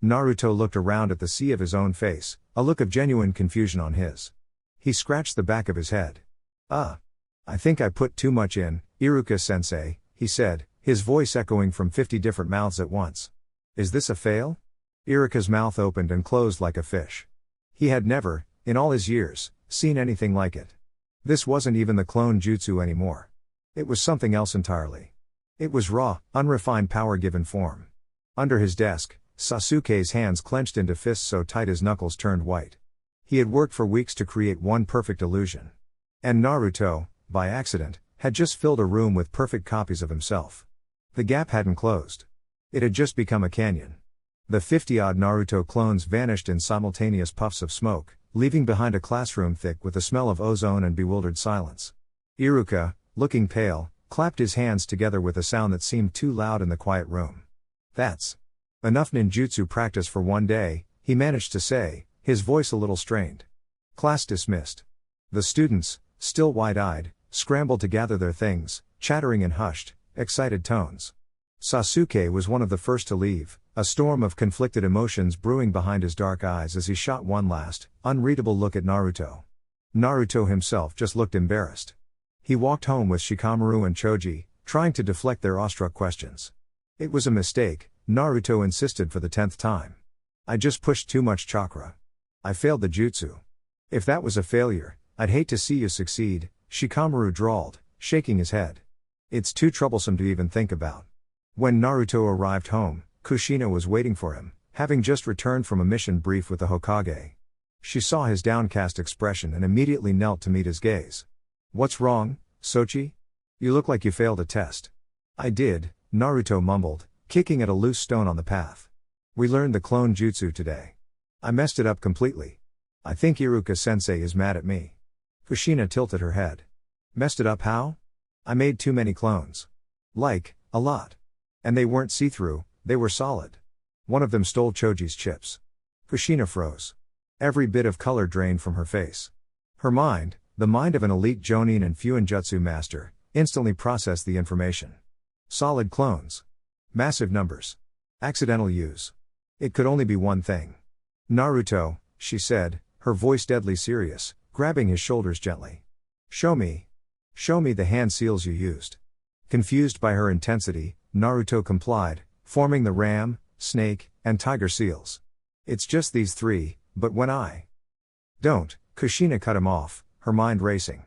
Naruto looked around at the sea of his own face, a look of genuine confusion on his. He scratched the back of his head. I think I put too much in, Iruka-sensei, he said, his voice echoing from 50 different mouths at once. Is this a fail? Iruka's mouth opened and closed like a fish. He had never, in all his years, seen anything like it. This wasn't even the clone jutsu anymore. It was something else entirely. It was raw, unrefined power-given form. Under his desk, Sasuke's hands clenched into fists so tight his knuckles turned white. He had worked for weeks to create one perfect illusion. And Naruto, by accident, had just filled a room with perfect copies of himself. The gap hadn't closed. It had just become a canyon. The 50-odd Naruto clones vanished in simultaneous puffs of smoke, leaving behind a classroom thick with the smell of ozone and bewildered silence. Iruka, looking pale, clapped his hands together with a sound that seemed too loud in the quiet room. That's enough ninjutsu practice for one day, he managed to say, his voice a little strained. Class dismissed. The students, still wide-eyed, scrambled to gather their things, chattering in hushed, excited tones. Sasuke was one of the first to leave, a storm of conflicted emotions brewing behind his dark eyes as he shot one last, unreadable look at Naruto. Naruto himself just looked embarrassed. He walked home with Shikamaru and Choji, trying to deflect their awestruck questions. It was a mistake, Naruto insisted for the 10th time. I just pushed too much chakra. I failed the jutsu. If that was a failure, I'd hate to see you succeed, Shikamaru drawled, shaking his head. It's too troublesome to even think about. When Naruto arrived home, Kushina was waiting for him, having just returned from a mission brief with the Hokage. She saw his downcast expression and immediately knelt to meet his gaze. What's wrong, Sochi? You look like you failed a test. I did, Naruto mumbled, kicking at a loose stone on the path. We learned the clone jutsu today. I messed it up completely. I think Iruka-sensei is mad at me. Kushina tilted her head. Messed it up how? I made too many clones. Like, a lot. And they weren't see-through, they were solid. One of them stole Choji's chips. Kushina froze. Every bit of color drained from her face. Her mind, the mind of an elite Jonin and Fuinjutsu master, instantly processed the information. Solid clones. Massive numbers. Accidental use. It could only be one thing. Naruto, she said, her voice deadly serious, grabbing his shoulders gently. Show me. Show me the hand seals you used. Confused by her intensity, Naruto complied, forming the ram, snake, and tiger seals. It's just these three, but when I... Don't, Kushina cut him off, her mind racing.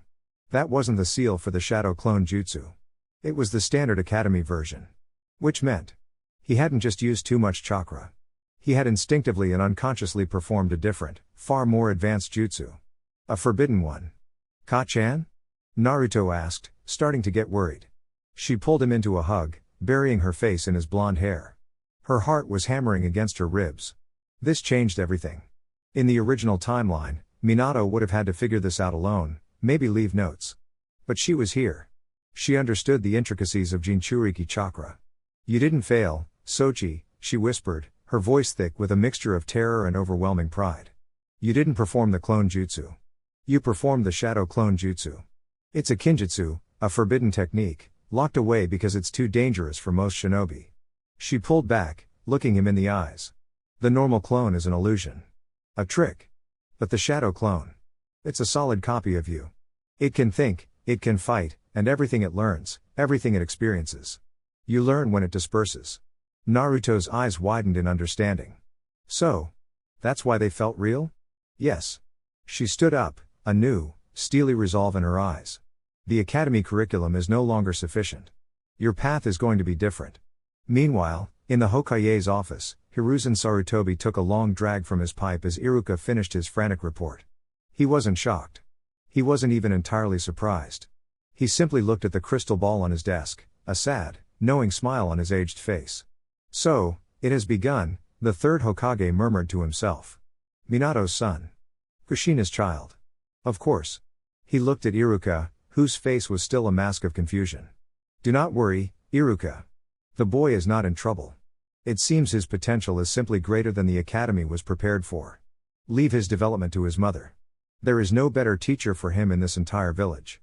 That wasn't the seal for the shadow clone jutsu. It was the standard academy version. Which meant, he hadn't just used too much chakra. He had instinctively and unconsciously performed a different, far more advanced jutsu. A forbidden one. Ka-chan? Naruto asked, starting to get worried. She pulled him into a hug, burying her face in his blonde hair. Her heart was hammering against her ribs. This changed everything. In the original timeline, Minato would have had to figure this out alone, maybe leave notes. But she was here. She understood the intricacies of Jinchuriki chakra. You didn't fail, Sochi, she whispered, her voice thick with a mixture of terror and overwhelming pride. You didn't perform the clone jutsu. You performed the shadow clone jutsu. It's a kinjutsu, a forbidden technique, locked away because it's too dangerous for most shinobi. She pulled back, looking him in the eyes. The normal clone is an illusion. A trick. But the shadow clone. It's a solid copy of you. It can think, it can fight, and everything it learns, everything it experiences. You learn when it disperses. Naruto's eyes widened in understanding. So, that's why they felt real? Yes. She stood up, a new, steely resolve in her eyes. The academy curriculum is no longer sufficient. Your path is going to be different. Meanwhile, in the Hokage's office, Hiruzen Sarutobi took a long drag from his pipe as Iruka finished his frantic report. He wasn't shocked. He wasn't even entirely surprised. He simply looked at the crystal ball on his desk, a sad, knowing smile on his aged face. So, it has begun, the third Hokage murmured to himself. Minato's son. Kushina's child. Of course. He looked at Iruka, whose face was still a mask of confusion. Do not worry, Iruka. The boy is not in trouble. It seems his potential is simply greater than the academy was prepared for. Leave his development to his mother. There is no better teacher for him in this entire village.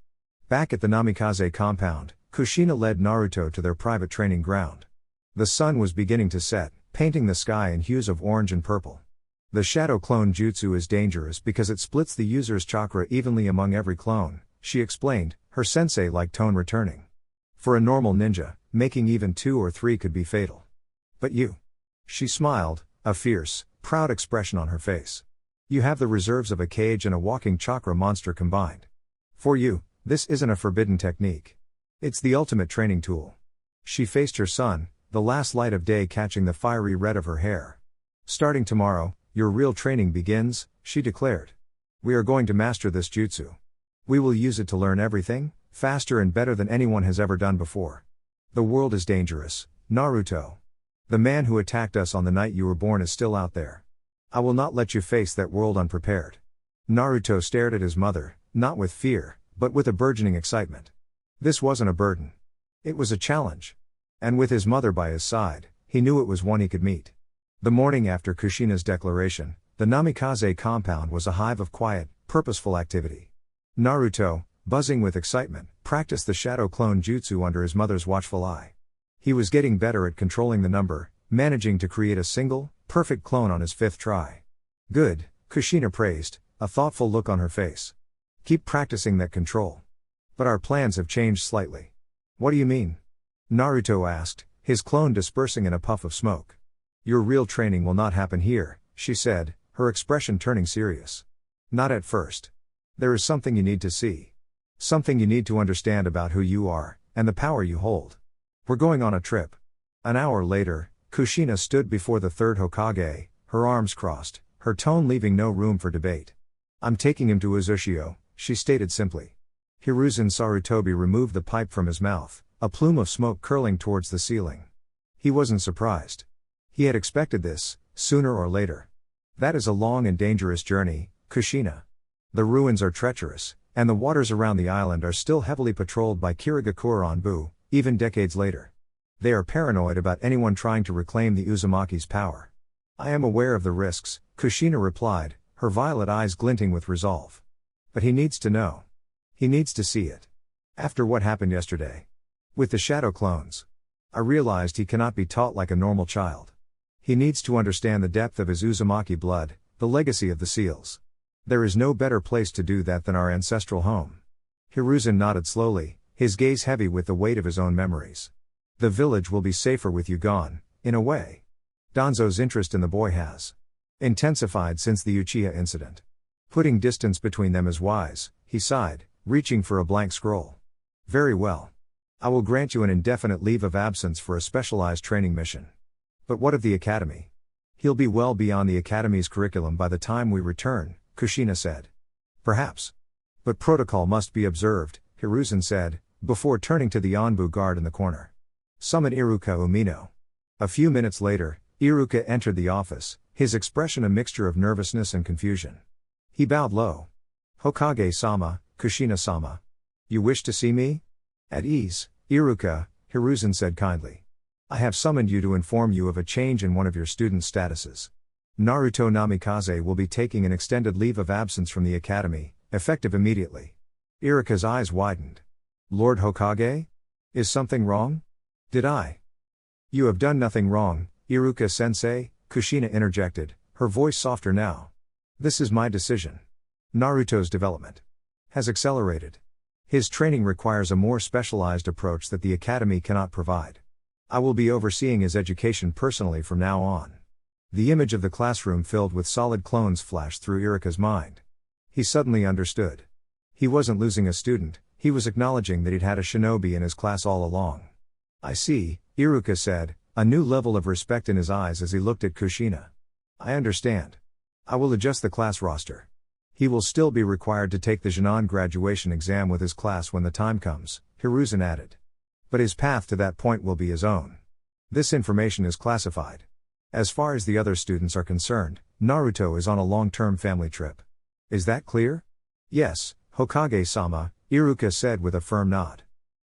Back at the Namikaze compound, Kushina led Naruto to their private training ground. The sun was beginning to set, painting the sky in hues of orange and purple. The shadow clone jutsu is dangerous because it splits the user's chakra evenly among every clone, she explained, her sensei-like tone returning. For a normal ninja, making even 2 or 3 could be fatal. But you. She smiled, a fierce, proud expression on her face. You have the reserves of a cage and a walking chakra monster combined. For you, this isn't a forbidden technique. It's the ultimate training tool. She faced her son, the last light of day catching the fiery red of her hair. Starting tomorrow, your real training begins, she declared. We are going to master this jutsu. We will use it to learn everything, faster and better than anyone has ever done before. The world is dangerous, Naruto. The man who attacked us on the night you were born is still out there. I will not let you face that world unprepared. Naruto stared at his mother, not with fear, but with a burgeoning excitement. This wasn't a burden. It was a challenge. And with his mother by his side, he knew it was one he could meet. The morning after Kushina's declaration, the Namikaze compound was a hive of quiet, purposeful activity. Naruto, buzzing with excitement, practiced the shadow clone jutsu under his mother's watchful eye. He was getting better at controlling the number, managing to create a single, perfect clone on his 5th try. Good, Kushina praised, a thoughtful look on her face. Keep practicing that control. But our plans have changed slightly. What do you mean? Naruto asked, his clone dispersing in a puff of smoke. Your real training will not happen here, she said, her expression turning serious. Not at first. There is something you need to see. Something you need to understand about who you are, and the power you hold. We're going on a trip. An hour later, Kushina stood before the 3rd Hokage, her arms crossed, her tone leaving no room for debate. I'm taking him to Uzushio, she stated simply. Hiruzen Sarutobi removed the pipe from his mouth, a plume of smoke curling towards the ceiling. He wasn't surprised. He had expected this, sooner or later. That is a long and dangerous journey, Kushina. The ruins are treacherous, and the waters around the island are still heavily patrolled by Kirigakura Anbu, even decades later. They are paranoid about anyone trying to reclaim the Uzumaki's power. I am aware of the risks, Kushina replied, her violet eyes glinting with resolve. But he needs to know. He needs to see it. After what happened yesterday. With the shadow clones. I realized he cannot be taught like a normal child. He needs to understand the depth of his Uzumaki blood, the legacy of the seals. There is no better place to do that than our ancestral home. Hiruzen nodded slowly, his gaze heavy with the weight of his own memories. The village will be safer with you gone, in a way. Danzo's interest in the boy has intensified since the Uchiha incident. Putting distance between them is wise, he sighed, reaching for a blank scroll. Very well. I will grant you an indefinite leave of absence for a specialized training mission. But what of the academy? He'll be well beyond the academy's curriculum by the time we return, Kushina said. Perhaps. But protocol must be observed, Hiruzen said, before turning to the Anbu guard in the corner. Summon Iruka Umino. A few minutes later, Iruka entered the office, his expression a mixture of nervousness and confusion. He bowed low. Hokage-sama, Kushina-sama. You wish to see me? At ease, Iruka, Hiruzen said kindly. I have summoned you to inform you of a change in one of your students' statuses. Naruto Namikaze will be taking an extended leave of absence from the academy, effective immediately. Iruka's eyes widened. Lord Hokage? Is something wrong? Did I? You have done nothing wrong, Iruka-sensei, Kushina interjected, her voice softer now. This is my decision. Naruto's development has accelerated. His training requires a more specialized approach that the academy cannot provide. I will be overseeing his education personally from now on. The image of the classroom filled with solid clones flashed through Iruka's mind. He suddenly understood. He wasn't losing a student, he was acknowledging that he'd had a shinobi in his class all along. I see, Iruka said, a new level of respect in his eyes as he looked at Kushina. I understand. I will adjust the class roster. He will still be required to take the Jinan graduation exam with his class when the time comes, Hiruzen added. But his path to that point will be his own. This information is classified. As far as the other students are concerned, Naruto is on a long-term family trip. Is that clear? Yes, Hokage-sama, Iruka said with a firm nod.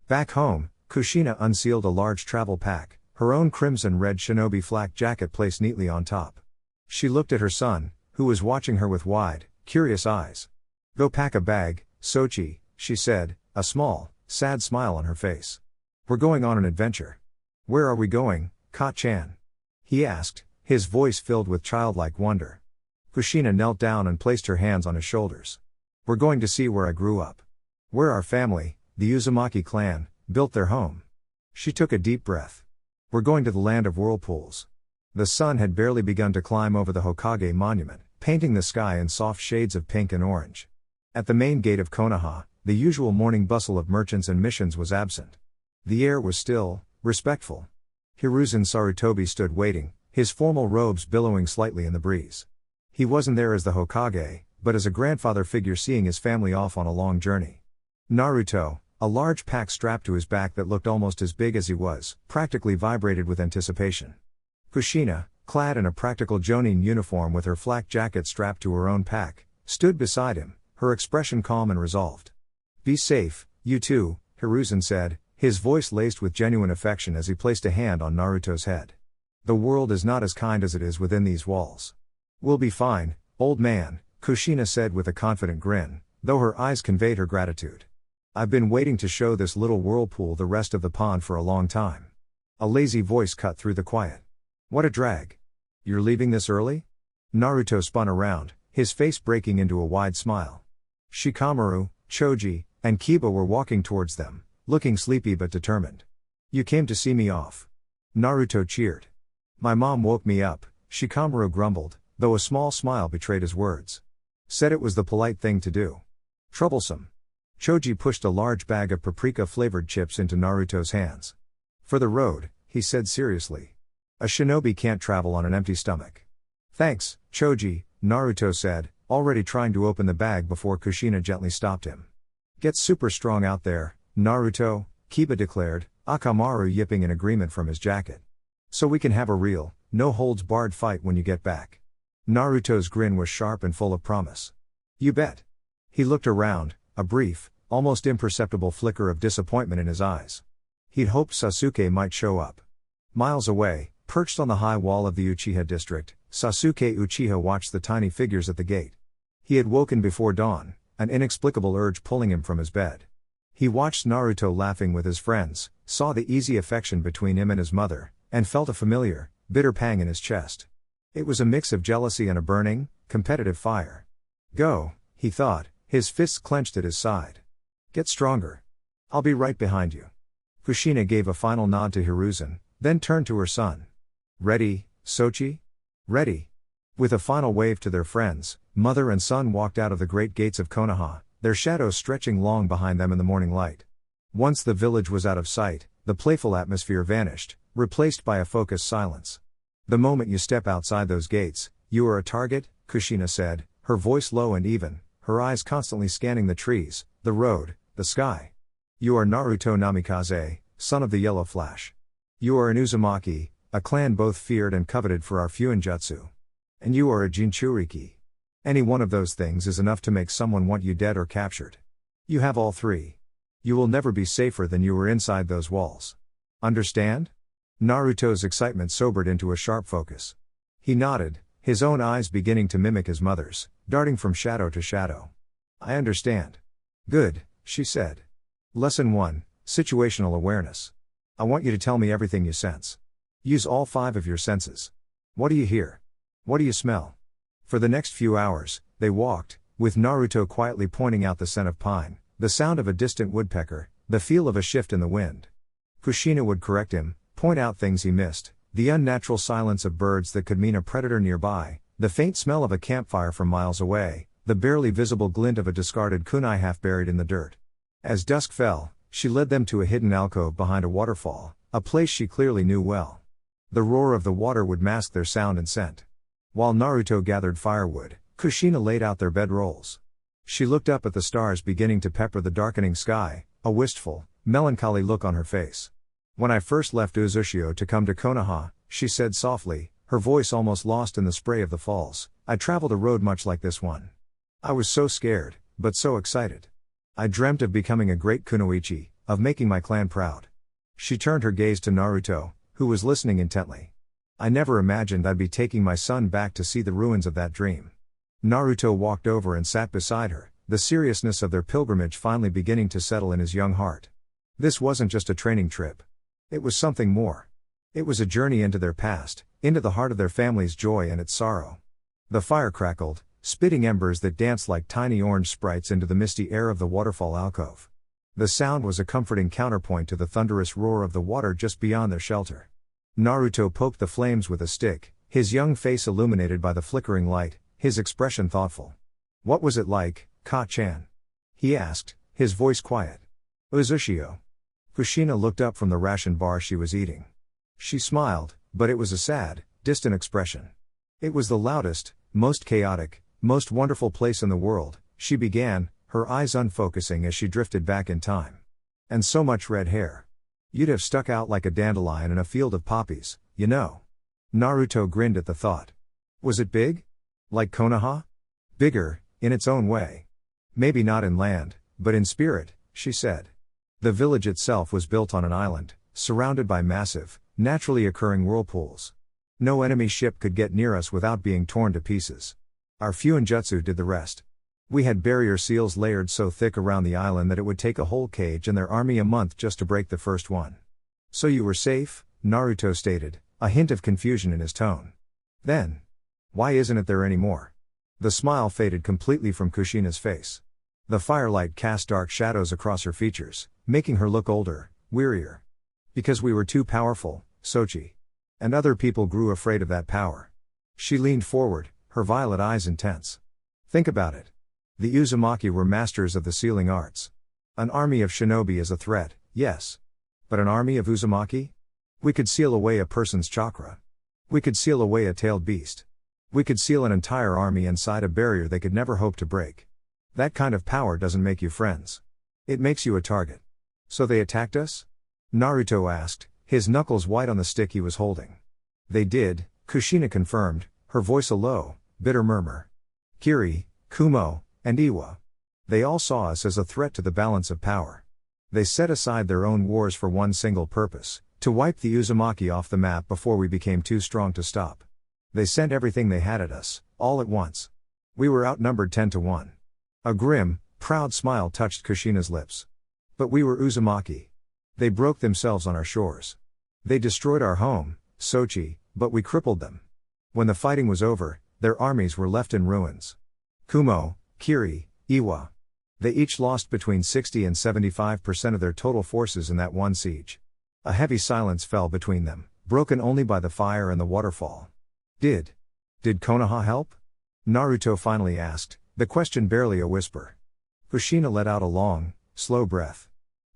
Back home, Kushina unsealed a large travel pack, her own crimson-red shinobi flak jacket placed neatly on top. She looked at her son, who was watching her with wide, curious eyes. Go pack a bag, Sochi, she said, a small, sad smile on her face. We're going on an adventure. Where are we going, Ka-chan? He asked, his voice filled with childlike wonder. Kushina knelt down and placed her hands on his shoulders. We're going to see where I grew up. Where our family, the Uzumaki clan, built their home. She took a deep breath. We're going to the land of whirlpools. The sun had barely begun to climb over the Hokage monument, painting the sky in soft shades of pink and orange. At the main gate of Konoha, the usual morning bustle of merchants and missions was absent. The air was still, respectful. Hiruzen Sarutobi stood waiting, his formal robes billowing slightly in the breeze. He wasn't there as the Hokage, but as a grandfather figure seeing his family off on a long journey. Naruto, a large pack strapped to his back that looked almost as big as he was, practically vibrated with anticipation. Kushina, clad in a practical Jonin uniform with her flak jacket strapped to her own pack, stood beside him, her expression calm and resolved. Be safe, you two, Hiruzen said, his voice laced with genuine affection as he placed a hand on Naruto's head. The world is not as kind as it is within these walls. We'll be fine, old man, Kushina said with a confident grin, though her eyes conveyed her gratitude. I've been waiting to show this little whirlpool the rest of the pond for a long time. A lazy voice cut through the quiet. What a drag. You're leaving this early? Naruto spun around, his face breaking into a wide smile. Shikamaru, Choji, and Kiba were walking towards them, looking sleepy but determined. You came to see me off. Naruto cheered. My mom woke me up, Shikamaru grumbled, though a small smile betrayed his words. Said it was the polite thing to do. Troublesome. Choji pushed a large bag of paprika-flavored chips into Naruto's hands. For the road, he said seriously. A shinobi can't travel on an empty stomach. Thanks, Choji, Naruto said, already trying to open the bag before Kushina gently stopped him. Get super strong out there, Naruto, Kiba declared, Akamaru yipping in agreement from his jacket. So we can have a real, no-holds-barred fight when you get back. Naruto's grin was sharp and full of promise. You bet. He looked around, a brief, almost imperceptible flicker of disappointment in his eyes. He'd hoped Sasuke might show up. Miles away, perched on the high wall of the Uchiha district, Sasuke Uchiha watched the tiny figures at the gate. He had woken before dawn, an inexplicable urge pulling him from his bed. He watched Naruto laughing with his friends, saw the easy affection between him and his mother, and felt a familiar, bitter pang in his chest. It was a mix of jealousy and a burning, competitive fire. Go, he thought, his fists clenched at his side. Get stronger. I'll be right behind you. Kushina gave a final nod to Hiruzen, then turned to her son. Ready, Sochi? Ready. With a final wave to their friends, mother and son walked out of the great gates of Konoha, their shadows stretching long behind them in the morning light. Once the village was out of sight, the playful atmosphere vanished, replaced by a focused silence. The moment you step outside those gates, you are a target, Kushina said, her voice low and even, her eyes constantly scanning the trees, the road, the sky. You are Naruto Namikaze, son of the Yellow Flash. You are an Uzumaki, a clan both feared and coveted for our Fuinjutsu. And you are a Jinchuriki. Any one of those things is enough to make someone want you dead or captured. You have all three. You will never be safer than you were inside those walls. Understand? Naruto's excitement sobered into a sharp focus. He nodded, his own eyes beginning to mimic his mother's, darting from shadow to shadow. I understand. Good, she said. Lesson 1, Situational Awareness. I want you to tell me everything you sense. Use all 5 of your senses. What do you hear? What do you smell? For the next few hours, they walked, with Naruto quietly pointing out the scent of pine, the sound of a distant woodpecker, the feel of a shift in the wind. Kushina would correct him, point out things he missed, the unnatural silence of birds that could mean a predator nearby, the faint smell of a campfire from miles away, the barely visible glint of a discarded kunai half buried in the dirt. As dusk fell, she led them to a hidden alcove behind a waterfall, a place she clearly knew well. The roar of the water would mask their sound and scent. While Naruto gathered firewood, Kushina laid out their bedrolls. She looked up at the stars beginning to pepper the darkening sky, a wistful, melancholy look on her face. When I first left Uzushio to come to Konoha, she said softly, her voice almost lost in the spray of the falls, I traveled a road much like this one. I was so scared, but so excited. I dreamt of becoming a great kunoichi, of making my clan proud. She turned her gaze to Naruto, who was listening intently. I never imagined I'd be taking my son back to see the ruins of that dream. Naruto walked over and sat beside her, the seriousness of their pilgrimage finally beginning to settle in his young heart. This wasn't just a training trip. It was something more. It was a journey into their past, into the heart of their family's joy and its sorrow. The fire crackled, spitting embers that danced like tiny orange sprites into the misty air of the waterfall alcove. The sound was a comforting counterpoint to the thunderous roar of the water just beyond their shelter. Naruto poked the flames with a stick, his young face illuminated by the flickering light, his expression thoughtful. "What was it like, Ka-chan?" he asked, his voice quiet. "Uzushio." Kushina looked up from the ration bar she was eating. She smiled, but it was a sad, distant expression. "It was the loudest, most chaotic, most wonderful place in the world," she began, her eyes unfocusing as she drifted back in time. "And so much red hair. You'd have stuck out like a dandelion in a field of poppies, you know." Naruto grinned at the thought. "Was it big? Like Konoha?" "Bigger, in its own way. Maybe not in land, but in spirit," she said. The village itself was built on an island, surrounded by massive, naturally occurring whirlpools. No enemy ship could get near us without being torn to pieces. Our Fuinjutsu did the rest. We had barrier seals layered so thick around the island that it would take a whole cage and their army a month just to break the first one. "So you were safe?" Naruto stated, a hint of confusion in his tone. "Then. Why isn't it there anymore?" The smile faded completely from Kushina's face. The firelight cast dark shadows across her features, making her look older, wearier. "Because we were too powerful, Sochi. And other people grew afraid of that power." She leaned forward, her violet eyes intense. "Think about it. The Uzumaki were masters of the sealing arts. An army of shinobi is a threat, yes. But an army of Uzumaki? We could seal away a person's chakra. We could seal away a tailed beast. We could seal an entire army inside a barrier they could never hope to break. That kind of power doesn't make you friends. It makes you a target." "So they attacked us?" Naruto asked, his knuckles white on the stick he was holding. "They did," Kushina confirmed, her voice a low, bitter murmur. "Kiri, Kumo, and Iwa. They all saw us as a threat to the balance of power. They set aside their own wars for one single purpose, to wipe the Uzumaki off the map before we became too strong to stop. They sent everything they had at us, all at once. We were outnumbered 10-1. A grim, proud smile touched Kushina's lips. "But we were Uzumaki. They broke themselves on our shores. They destroyed our home, Sochi, but we crippled them. When the fighting was over, their armies were left in ruins. Kumo, Kiri, Iwa. They each lost between 60 and 75% of their total forces in that one siege." A heavy silence fell between them, broken only by the fire and the waterfall. Did Konoha help?" Naruto finally asked, the question barely a whisper. Kushina let out a long, slow breath.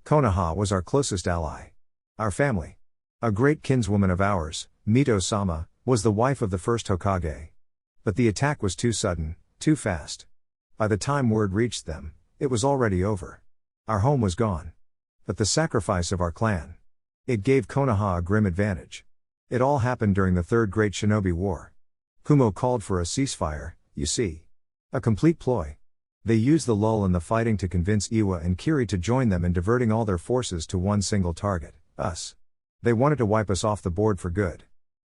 "Konoha was our closest ally. Our family. A great kinswoman of ours, Mito-sama, was the wife of the first Hokage. But the attack was too sudden, too fast. By the time word reached them, it was already over. Our home was gone. But the sacrifice of our clan. It gave Konoha a grim advantage. It all happened during the Third Great Shinobi War. Kumo called for a ceasefire, you see. A complete ploy. They used the lull in the fighting to convince Iwa and Kiri to join them in diverting all their forces to one single target, us. They wanted to wipe us off the board for good.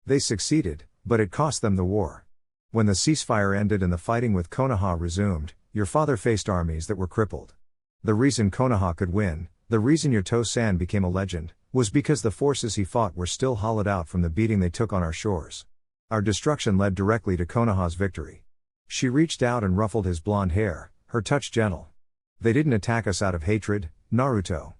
They succeeded, but it cost them the war. When the ceasefire ended and the fighting with Konoha resumed, your father faced armies that were crippled. The reason Konoha could win, the reason your Tosan became a legend, was because the forces he fought were still hollowed out from the beating they took on our shores. Our destruction led directly to Konoha's victory." She reached out and ruffled his blonde hair, her touch gentle. "They didn't attack us out of hatred, Naruto.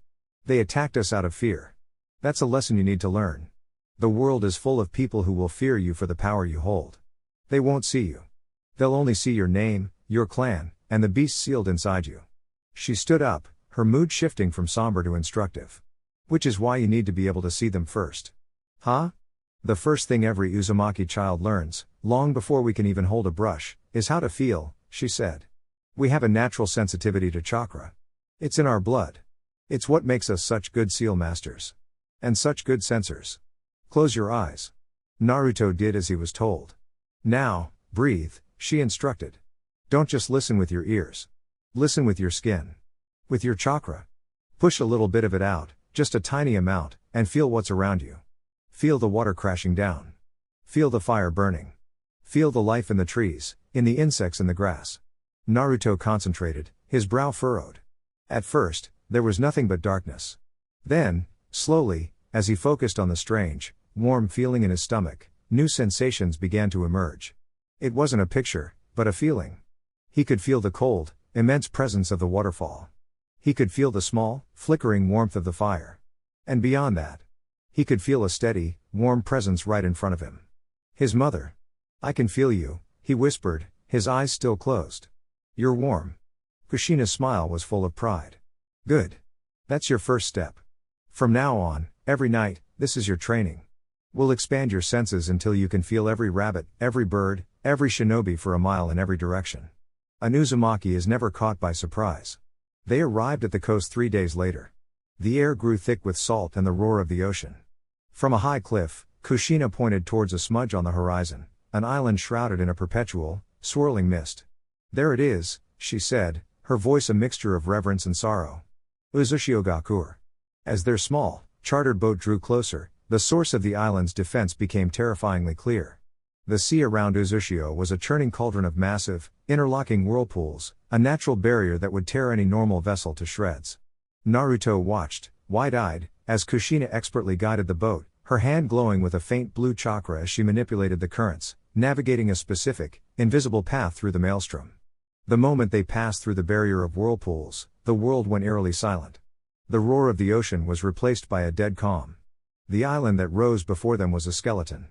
They attacked us out of fear. That's a lesson you need to learn. The world is full of people who will fear you for the power you hold. They won't see you. They'll only see your name, your clan, and the beast sealed inside you." She stood up, her mood shifting from somber to instructive. "Which is why you need to be able to see them first." "Huh? The first thing every Uzumaki child learns, long before we can even hold a brush, is how to feel," she said. "We have a natural sensitivity to chakra. It's in our blood. It's what makes us such good seal masters. And such good sensors. Close your eyes." Naruto did as he was told. "Now, breathe," she instructed. "Don't just listen with your ears. Listen with your skin." With your chakra. Push a little bit of it out, just a tiny amount, and feel what's around you. Feel the water crashing down. Feel the fire burning. Feel the life in the trees, in the insects in the grass. Naruto concentrated, his brow furrowed. At first, there was nothing but darkness. Then, slowly, as he focused on the strange, warm feeling in his stomach, new sensations began to emerge. It wasn't a picture, but a feeling. He could feel the cold, immense presence of the waterfall. He could feel the small, flickering warmth of the fire. And beyond that, he could feel a steady, warm presence right in front of him. His mother. "I can feel you," he whispered, his eyes still closed. "You're warm." Kushina's smile was full of pride. "Good. That's your first step. From now on, every night, this is your training. We'll expand your senses until you can feel every rabbit, every bird, every shinobi for a mile in every direction." An Uzumaki is never caught by surprise. They arrived at the coast 3 days later. The air grew thick with salt and the roar of the ocean. From a high cliff, Kushina pointed towards a smudge on the horizon, an island shrouded in a perpetual, swirling mist. "There it is," she said, her voice a mixture of reverence and sorrow. Uzushio Gakur. As their small, chartered boat drew closer, the source of the island's defense became terrifyingly clear. The sea around Uzushio was a churning cauldron of massive, interlocking whirlpools, a natural barrier that would tear any normal vessel to shreds. Naruto watched, wide-eyed, as Kushina expertly guided the boat, her hand glowing with a faint blue chakra as she manipulated the currents, navigating a specific, invisible path through the maelstrom. The moment they passed through the barrier of whirlpools, the world went eerily silent. The roar of the ocean was replaced by a dead calm. The island that rose before them was a skeleton.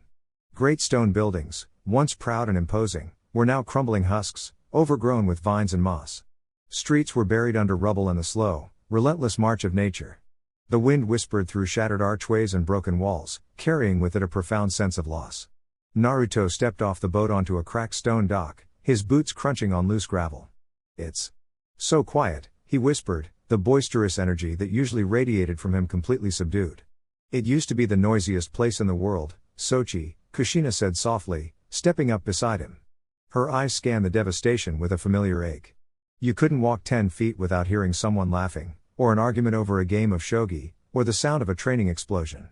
Great stone buildings, once proud and imposing, were now crumbling husks, overgrown with vines and moss. Streets were buried under rubble and the slow, relentless march of nature. The wind whispered through shattered archways and broken walls, carrying with it a profound sense of loss. Naruto stepped off the boat onto a cracked stone dock, his boots crunching on loose gravel. "It's so quiet," he whispered, the boisterous energy that usually radiated from him completely subdued. "It used to be the noisiest place in the world, Sochi," Kushina said softly, stepping up beside him. Her eyes scanned the devastation with a familiar ache. You couldn't walk 10 feet without hearing someone laughing, or an argument over a game of shogi, or the sound of a training explosion.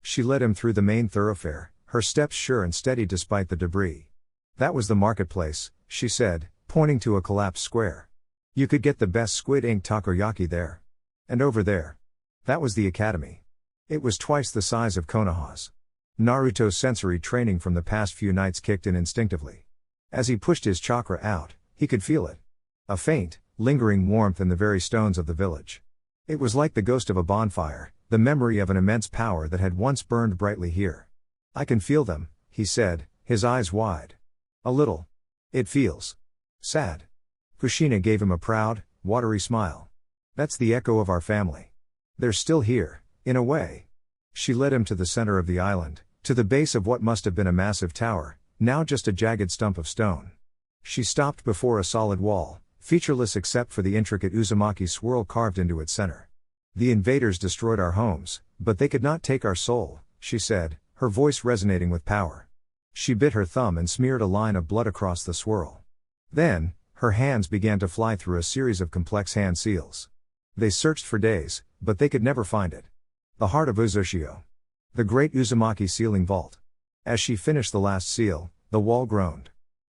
She led him through the main thoroughfare, her steps sure and steady despite the debris. "That was the marketplace," she said, pointing to a collapsed square. "You could get the best squid ink takoyaki there. And over there. That was the academy. It was twice the size of Konoha's." Naruto's sensory training from the past few nights kicked in instinctively. As he pushed his chakra out, he could feel it. A faint, lingering warmth in the very stones of the village. It was like the ghost of a bonfire, the memory of an immense power that had once burned brightly here. "I can feel them," he said, his eyes wide. "A little. It feels sad." Kushina gave him a proud, watery smile. "That's the echo of our family. They're still here, in a way." She led him to the center of the island, to the base of what must have been a massive tower, now just a jagged stump of stone. She stopped before a solid wall, featureless except for the intricate Uzumaki swirl carved into its center. "The invaders destroyed our homes, but they could not take our soul," she said, her voice resonating with power. She bit her thumb and smeared a line of blood across the swirl. Then, her hands began to fly through a series of complex hand seals. They searched for days, but they could never find it. The heart of Uzushio. The great Uzumaki sealing vault. As she finished the last seal, the wall groaned.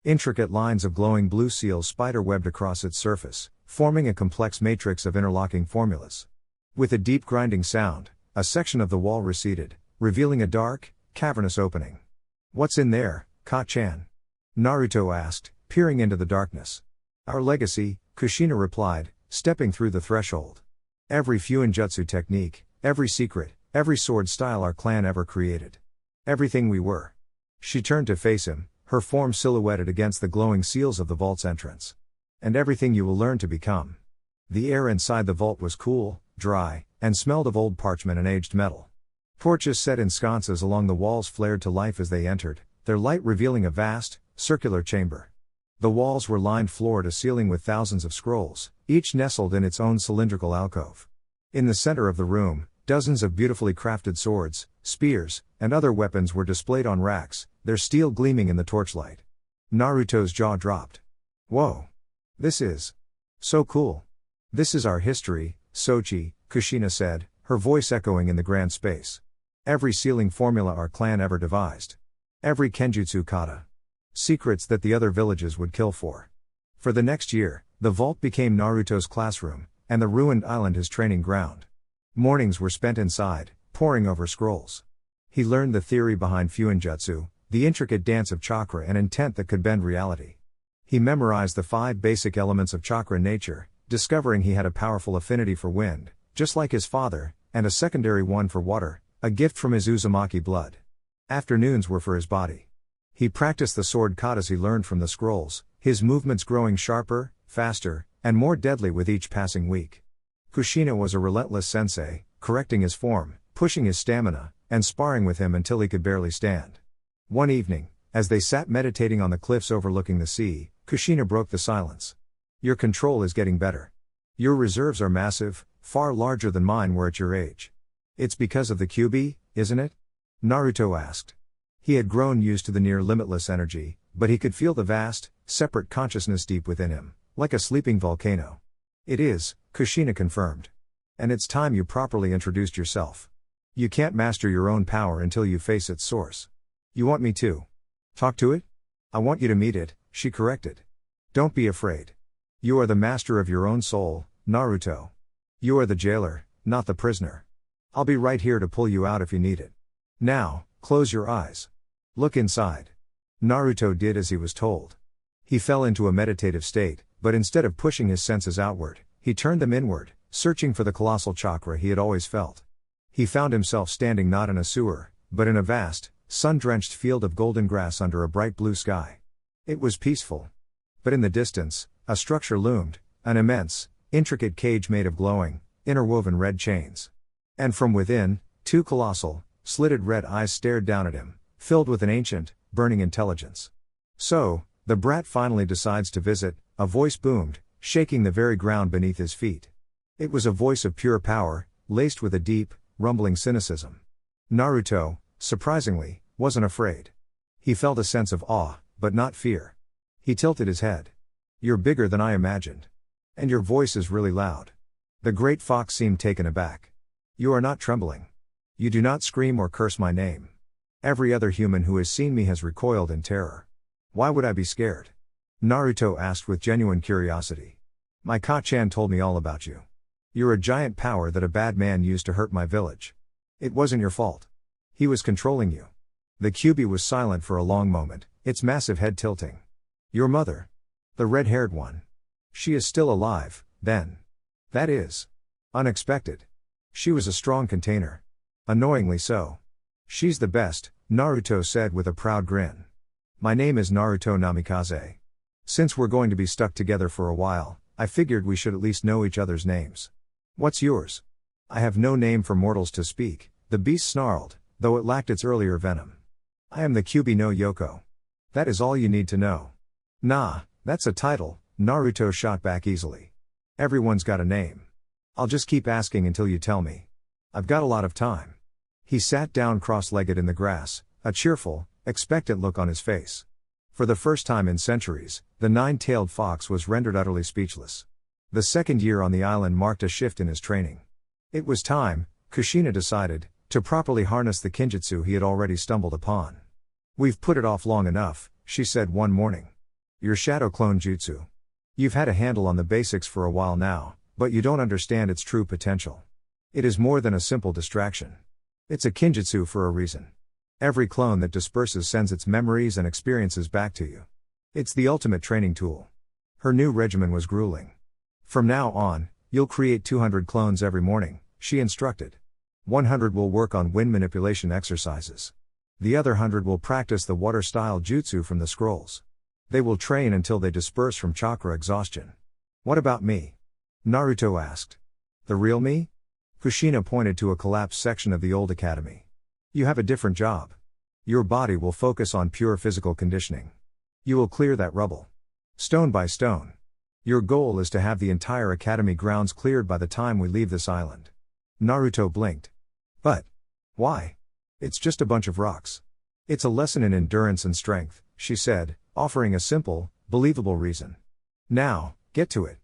Intricate lines of glowing blue seals spider-webbed across its surface, forming a complex matrix of interlocking formulas. With a deep grinding sound, a section of the wall receded, revealing a dark, cavernous opening. "What's in there, Ka-chan?" Naruto asked, peering into the darkness. "Our legacy," Kushina replied, stepping through the threshold. "Every Fuinjutsu technique, every secret, every sword style our clan ever created. Everything we were." She turned to face him, her form silhouetted against the glowing seals of the vault's entrance. "And everything you will learn to become." The air inside the vault was cool, dry, and smelled of old parchment and aged metal. Torches set in sconces along the walls flared to life as they entered, their light revealing a vast, circular chamber. The walls were lined floor to ceiling with thousands of scrolls, each nestled in its own cylindrical alcove. In the center of the room, dozens of beautifully crafted swords, spears, and other weapons were displayed on racks, their steel gleaming in the torchlight. Naruto's jaw dropped. "Whoa! This is so cool." This is our history, Sochi, Kushina said, her voice echoing in the grand space. Every sealing formula our clan ever devised. Every kenjutsu kata. Secrets that the other villages would kill for. For the next year, the vault became Naruto's classroom, and the ruined island his training ground. Mornings were spent inside, poring over scrolls. He learned the theory behind Fuinjutsu, the intricate dance of chakra and intent that could bend reality. He memorized the 5 basic elements of chakra nature, discovering he had a powerful affinity for wind, just like his father, and a secondary one for water, a gift from his Uzumaki blood. Afternoons were for his body. He practiced the sword katas he learned from the scrolls, his movements growing sharper, faster, and more deadly with each passing week. Kushina was a relentless sensei, correcting his form, pushing his stamina, and sparring with him until he could barely stand. One evening, as they sat meditating on the cliffs overlooking the sea, Kushina broke the silence. Your control is getting better. Your reserves are massive, far larger than mine were at your age. It's because of the Kyūbi, isn't it? Naruto asked. He had grown used to the near limitless energy, but he could feel the vast, separate consciousness deep within him, like a sleeping volcano. It is, Kushina confirmed. And it's time you properly introduced yourself. You can't master your own power until you face its source. You want me to talk to it? I want you to meet it, she corrected. Don't be afraid. You are the master of your own soul, Naruto. You are the jailer, not the prisoner. I'll be right here to pull you out if you need it. Now, close your eyes. Look inside. Naruto did as he was told. He fell into a meditative state, but instead of pushing his senses outward, he turned them inward, searching for the colossal chakra he had always felt. He found himself standing not in a sewer, but in a vast, sun-drenched field of golden grass under a bright blue sky. It was peaceful. But in the distance, a structure loomed, an immense, intricate cage made of glowing, interwoven red chains. And from within, 2 colossal, slitted red eyes stared down at him, filled with an ancient, burning intelligence. So, the brat finally decides to visit, a voice boomed, shaking the very ground beneath his feet. It was a voice of pure power, laced with a deep, rumbling cynicism. Naruto, surprisingly, wasn't afraid. He felt a sense of awe, but not fear. He tilted his head. You're bigger than I imagined. And your voice is really loud. The great fox seemed taken aback. You are not trembling. You do not scream or curse my name. Every other human who has seen me has recoiled in terror. Why would I be scared? Naruto asked with genuine curiosity. My Ka-chan told me all about you. You're a giant power that a bad man used to hurt my village. It wasn't your fault. He was controlling you. The Kyūbi was silent for a long moment, its massive head tilting. Your mother. The red-haired one. She is still alive, then. That is unexpected. She was a strong container. Annoyingly so. She's the best, Naruto said with a proud grin. My name is Naruto Namikaze. Since we're going to be stuck together for a while, I figured we should at least know each other's names. What's yours? I have no name for mortals to speak, the beast snarled, though it lacked its earlier venom. I am the Kyūbi no Yoko. That is all you need to know. Nah, that's a title, Naruto shot back easily. Everyone's got a name. I'll just keep asking until you tell me. I've got a lot of time. He sat down cross-legged in the grass, a cheerful, expectant look on his face. For the first time in centuries, the 9-tailed fox was rendered utterly speechless. The second year on the island marked a shift in his training. It was time, Kushina decided, to properly harness the kinjutsu he had already stumbled upon. We've put it off long enough, she said one morning. Your shadow clone jutsu. You've had a handle on the basics for a while now, but you don't understand its true potential. It is more than a simple distraction. It's a kinjutsu for a reason. Every clone that disperses sends its memories and experiences back to you. It's the ultimate training tool. Her new regimen was grueling. From now on, you'll create 200 clones every morning, she instructed. 100 will work on wind manipulation exercises. The other 100 will practice the water-style jutsu from the scrolls. They will train until they disperse from chakra exhaustion. What about me? Naruto asked. The real me? Kushina pointed to a collapsed section of the old academy. You have a different job. Your body will focus on pure physical conditioning. You will clear that rubble. Stone by stone. Your goal is to have the entire academy grounds cleared by the time we leave this island. Naruto blinked. But why? It's just a bunch of rocks. It's a lesson in endurance and strength, she said, offering a simple, believable reason. Now, get to it.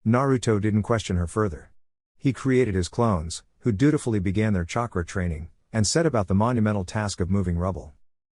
Naruto didn't question her further. He created his clones, who dutifully began their chakra training, and set about the monumental task of moving rubble.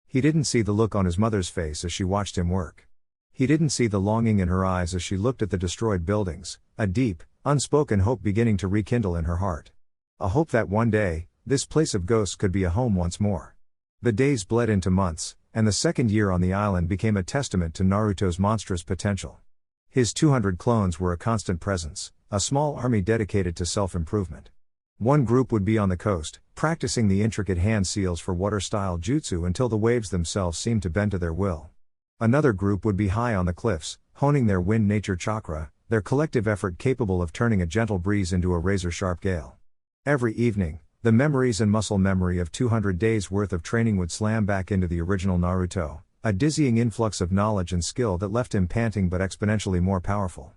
He didn't see the look on his mother's face as she watched him work. He didn't see the longing in her eyes as she looked at the destroyed buildings, a deep, unspoken hope beginning to rekindle in her heart. A hope that one day, this place of ghosts could be a home once more. The days bled into months, and the second year on the island became a testament to Naruto's monstrous potential. His 200 clones were a constant presence, a small army dedicated to self-improvement. One group would be on the coast, practicing the intricate hand seals for water-style jutsu until the waves themselves seemed to bend to their will. Another group would be high on the cliffs, honing their wind nature chakra, their collective effort capable of turning a gentle breeze into a razor-sharp gale. Every evening, the memories and muscle memory of 200 days' worth of training would slam back into the original Naruto, a dizzying influx of knowledge and skill that left him panting but exponentially more powerful.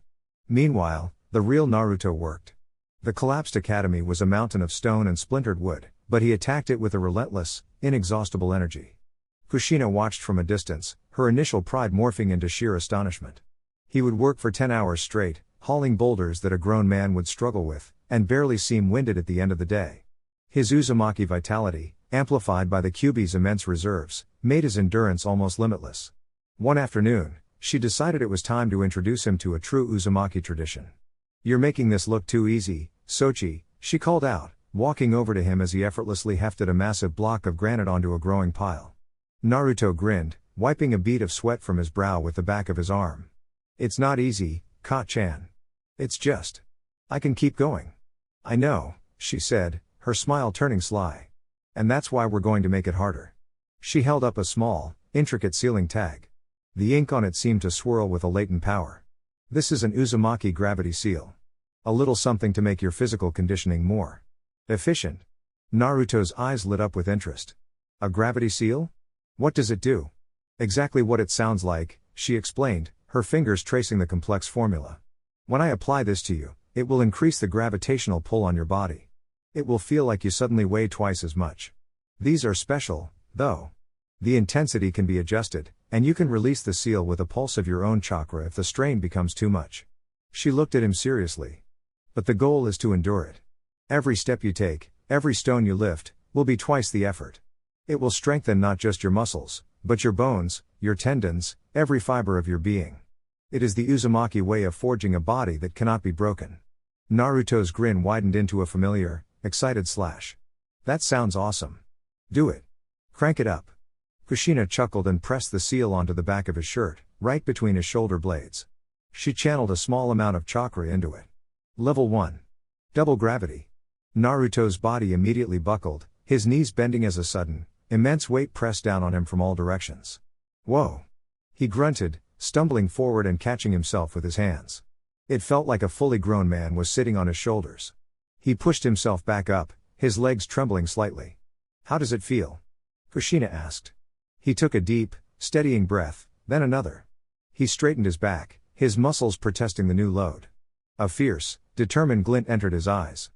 Meanwhile, the real Naruto worked. The collapsed academy was a mountain of stone and splintered wood, but he attacked it with a relentless, inexhaustible energy. Kushina watched from a distance, her initial pride morphing into sheer astonishment. He would work for 10 hours straight, hauling boulders that a grown man would struggle with, and barely seem winded at the end of the day. His Uzumaki vitality, amplified by the Kyūbi's immense reserves, made his endurance almost limitless. One afternoon, she decided it was time to introduce him to a true Uzumaki tradition. "You're making this look too easy, Sochi," she called out, walking over to him as he effortlessly hefted a massive block of granite onto a growing pile. Naruto grinned, wiping a bead of sweat from his brow with the back of his arm. "It's not easy, Ka-chan. It's just. I can keep going." "I know," she said, her smile turning sly. "And that's why we're going to make it harder." She held up a small, intricate sealing tag. The ink on it seemed to swirl with a latent power. "This is an Uzumaki gravity seal. A little something to make your physical conditioning more efficient." Naruto's eyes lit up with interest. "A gravity seal? What does it do?" "Exactly what it sounds like," she explained, her fingers tracing the complex formula. "When I apply this to you, it will increase the gravitational pull on your body. It will feel like you suddenly weigh twice as much. These are special, though. The intensity can be adjusted, and you can release the seal with a pulse of your own chakra if the strain becomes too much." She looked at him seriously. "But the goal is to endure it. Every step you take, every stone you lift, will be twice the effort. It will strengthen not just your muscles, but your bones, your tendons, every fiber of your being. It is the Uzumaki way of forging a body that cannot be broken." Naruto's grin widened into a familiar, excited slash. "That sounds awesome. Do it. Crank it up." Kushina chuckled and pressed the seal onto the back of his shirt, right between his shoulder blades. She channeled a small amount of chakra into it. Level 1. Double gravity. Naruto's body immediately buckled, his knees bending as a sudden, immense weight pressed down on him from all directions. "Whoa!" He grunted, stumbling forward and catching himself with his hands. It felt like a fully grown man was sitting on his shoulders. He pushed himself back up, his legs trembling slightly. "How does it feel?" Kushina asked. He took a deep, steadying breath, then another. He straightened his back, his muscles protesting the new load. A fierce, determined glint entered his eyes.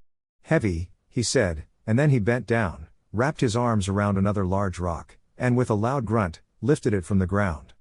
"Heavy," he said, and then he bent down, wrapped his arms around another large rock, and with a loud grunt, lifted it from the ground.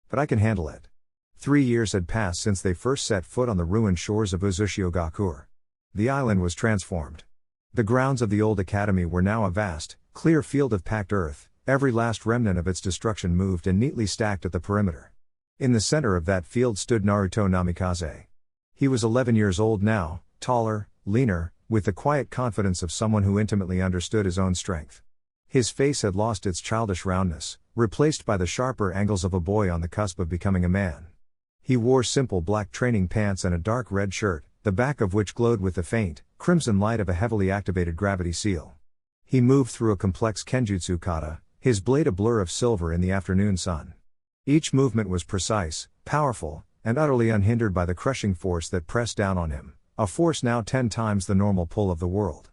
"But I can handle it." 3 years had passed since they first set foot on the ruined shores of Uzushio Gakure. The island was transformed. The grounds of the old academy were now a vast, clear field of packed earth, every last remnant of its destruction moved and neatly stacked at the perimeter. In the center of that field stood Naruto Namikaze. He was 11 years old now, taller, leaner, with the quiet confidence of someone who intimately understood his own strength. His face had lost its childish roundness, replaced by the sharper angles of a boy on the cusp of becoming a man. He wore simple black training pants and a dark red shirt, the back of which glowed with the faint, crimson light of a heavily activated gravity seal. He moved through a complex kenjutsu kata, his blade a blur of silver in the afternoon sun. Each movement was precise, powerful, and utterly unhindered by the crushing force that pressed down on him, a force now 10 times the normal pull of the world.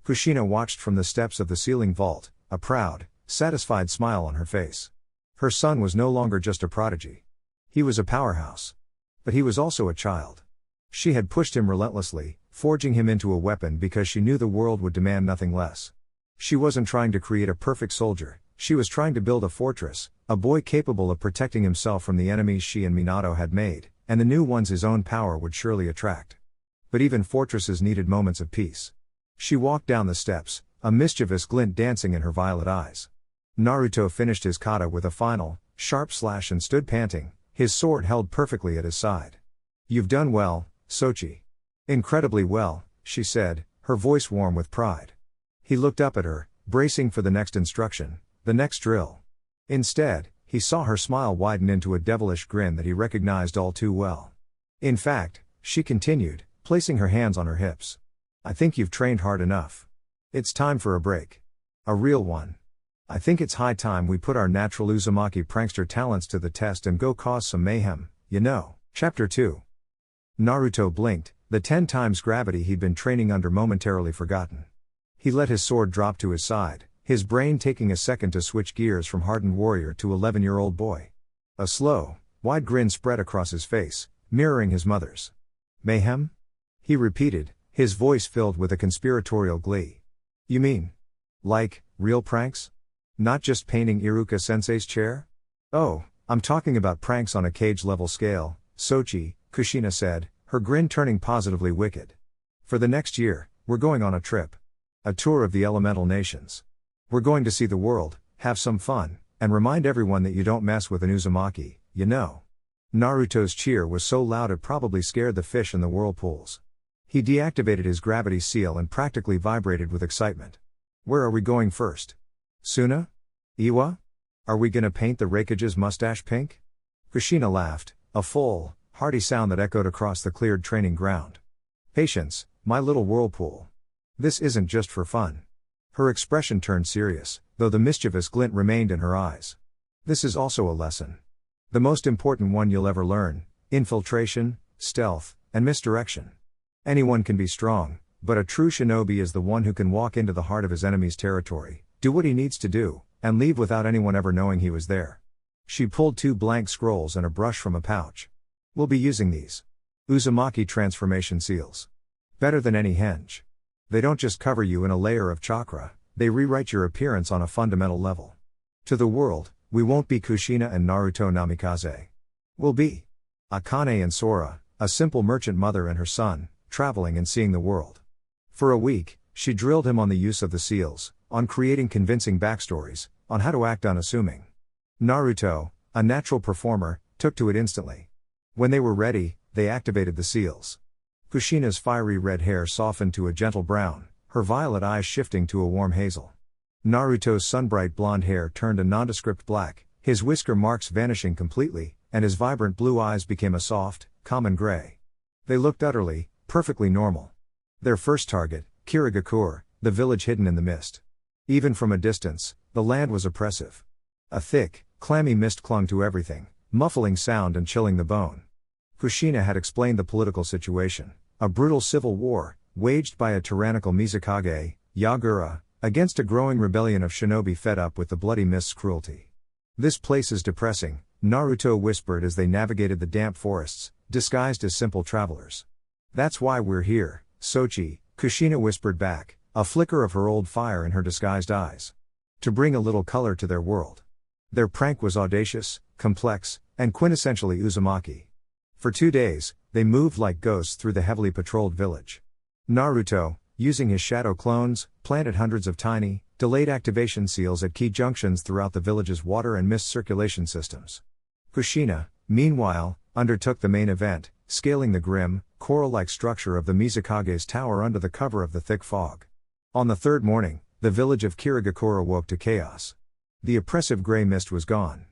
Kushina watched from the steps of the ceiling vault, a proud, satisfied smile on her face. Her son was no longer just a prodigy. He was a powerhouse. But he was also a child. She had pushed him relentlessly, forging him into a weapon because she knew the world would demand nothing less. She wasn't trying to create a perfect soldier, she was trying to build a fortress, a boy capable of protecting himself from the enemies she and Minato had made, and the new ones his own power would surely attract. But even fortresses needed moments of peace. She walked down the steps, a mischievous glint dancing in her violet eyes. Naruto finished his kata with a final, sharp slash and stood panting, his sword held perfectly at his side. "You've done well, Sochi." "Incredibly well," she said, her voice warm with pride. He looked up at her, bracing for the next instruction, the next drill. Instead, he saw her smile widen into a devilish grin that he recognized all too well. "In fact," she continued, placing her hands on her hips, "I think you've trained hard enough. It's time for a break. A real one. I think it's high time we put our natural Uzumaki prankster talents to the test and go cause some mayhem, you know." Chapter 2. Naruto blinked, the 10 times gravity he'd been training under momentarily forgotten. He let his sword drop to his side, his brain taking a second to switch gears from hardened warrior to 11-year-old boy. A slow, wide grin spread across his face, mirroring his mother's. "Mayhem?" he repeated, his voice filled with a conspiratorial glee. "You mean? Like, real pranks? Not just painting Iruka-sensei's chair?" "Oh, I'm talking about pranks on a cage-level scale, Sochi," Kushina said, her grin turning positively wicked. "For the next year, we're going on a trip. A tour of the elemental nations. We're going to see the world, have some fun, and remind everyone that you don't mess with an Uzumaki, you know." Naruto's cheer was so loud it probably scared the fish in the whirlpools. He deactivated his gravity seal and practically vibrated with excitement. "Where are we going first? Suna? Iwa? Are we gonna paint the Raikage's mustache pink?" Kushina laughed, a full, hearty sound that echoed across the cleared training ground. "Patience, my little whirlpool. This isn't just for fun." Her expression turned serious, though the mischievous glint remained in her eyes. "This is also a lesson. The most important one you'll ever learn: infiltration, stealth, and misdirection. Anyone can be strong, but a true shinobi is the one who can walk into the heart of his enemy's territory, do what he needs to do, and leave without anyone ever knowing he was there." She pulled 2 blank scrolls and a brush from a pouch. "We'll be using these Uzumaki transformation seals. Better than any henge. They don't just cover you in a layer of chakra, they rewrite your appearance on a fundamental level. To the world, we won't be Kushina and Naruto Namikaze. We'll be Akane and Sora, a simple merchant mother and her son, traveling and seeing the world." For a week, she drilled him on the use of the seals, on creating convincing backstories, on how to act unassuming. Naruto, a natural performer, took to it instantly. When they were ready, they activated the seals. Kushina's fiery red hair softened to a gentle brown, her violet eyes shifting to a warm hazel. Naruto's sunbright blonde hair turned a nondescript black, his whisker marks vanishing completely, and his vibrant blue eyes became a soft, common gray. They looked utterly, perfectly normal. Their first target, Kirigakure, the village hidden in the mist. Even from a distance, the land was oppressive. A thick, clammy mist clung to everything, muffling sound and chilling the bone. Kushina had explained the political situation, a brutal civil war, waged by a tyrannical Mizukage, Yagura, against a growing rebellion of shinobi fed up with the bloody mist's cruelty. "This place is depressing," Naruto whispered as they navigated the damp forests, disguised as simple travelers. "That's why we're here, Sochi," Kushina whispered back, a flicker of her old fire in her disguised eyes. "To bring a little color to their world." Their prank was audacious, complex, and quintessentially Uzumaki. For 2 days, they moved like ghosts through the heavily patrolled village. Naruto, using his shadow clones, planted hundreds of tiny, delayed activation seals at key junctions throughout the village's water and mist circulation systems. Kushina, meanwhile, undertook the main event, scaling the grim, coral-like structure of the Mizukage's tower under the cover of the thick fog. On the 3rd morning, the village of Kirigakure woke to chaos. The oppressive gray mist was gone.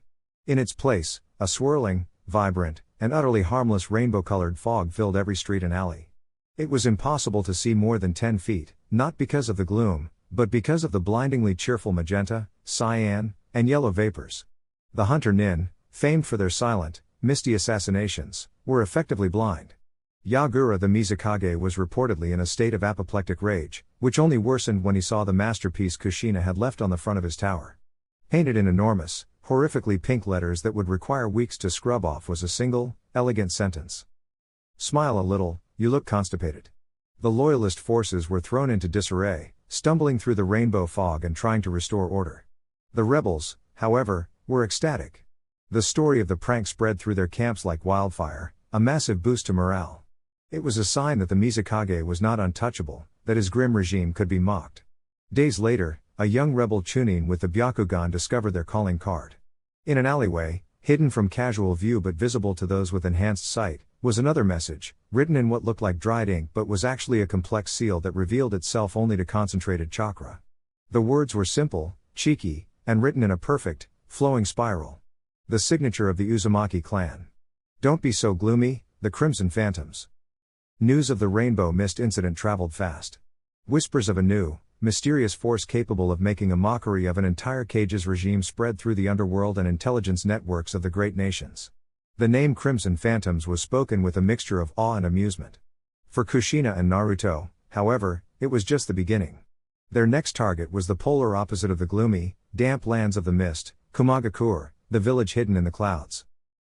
In its place, a swirling, vibrant, and utterly harmless rainbow-colored fog filled every street and alley. It was impossible to see more than 10 feet, not because of the gloom, but because of the blindingly cheerful magenta, cyan, and yellow vapors. The hunter nin, famed for their silent, misty assassinations, were effectively blind. Yagura the Mizukage was reportedly in a state of apoplectic rage, which only worsened when he saw the masterpiece Kushina had left on the front of his tower. Painted in enormous, horrifically pink letters that would require weeks to scrub off was a single, elegant sentence. "Smile a little, you look constipated." The loyalist forces were thrown into disarray, stumbling through the rainbow fog and trying to restore order. The rebels, however, were ecstatic. The story of the prank spread through their camps like wildfire, a massive boost to morale. It was a sign that the Mizukage was not untouchable, that his grim regime could be mocked. Days later, a young rebel Chunin with the Byakugan discovered their calling card. In an alleyway, hidden from casual view but visible to those with enhanced sight, was another message, written in what looked like dried ink but was actually a complex seal that revealed itself only to concentrated chakra. The words were simple, cheeky, and written in a perfect, flowing spiral. The signature of the Uzumaki clan. Don't be so gloomy, the Crimson Phantoms. News of the Rainbow Mist incident traveled fast. Whispers of a new, mysterious force capable of making a mockery of an entire Cage's regime spread through the underworld and intelligence networks of the great nations. The name Crimson Phantoms was spoken with a mixture of awe and amusement. For Kushina and Naruto, however, it was just the beginning. Their next target was the polar opposite of the gloomy, damp lands of the mist, Kumagakure, the village hidden in the clouds.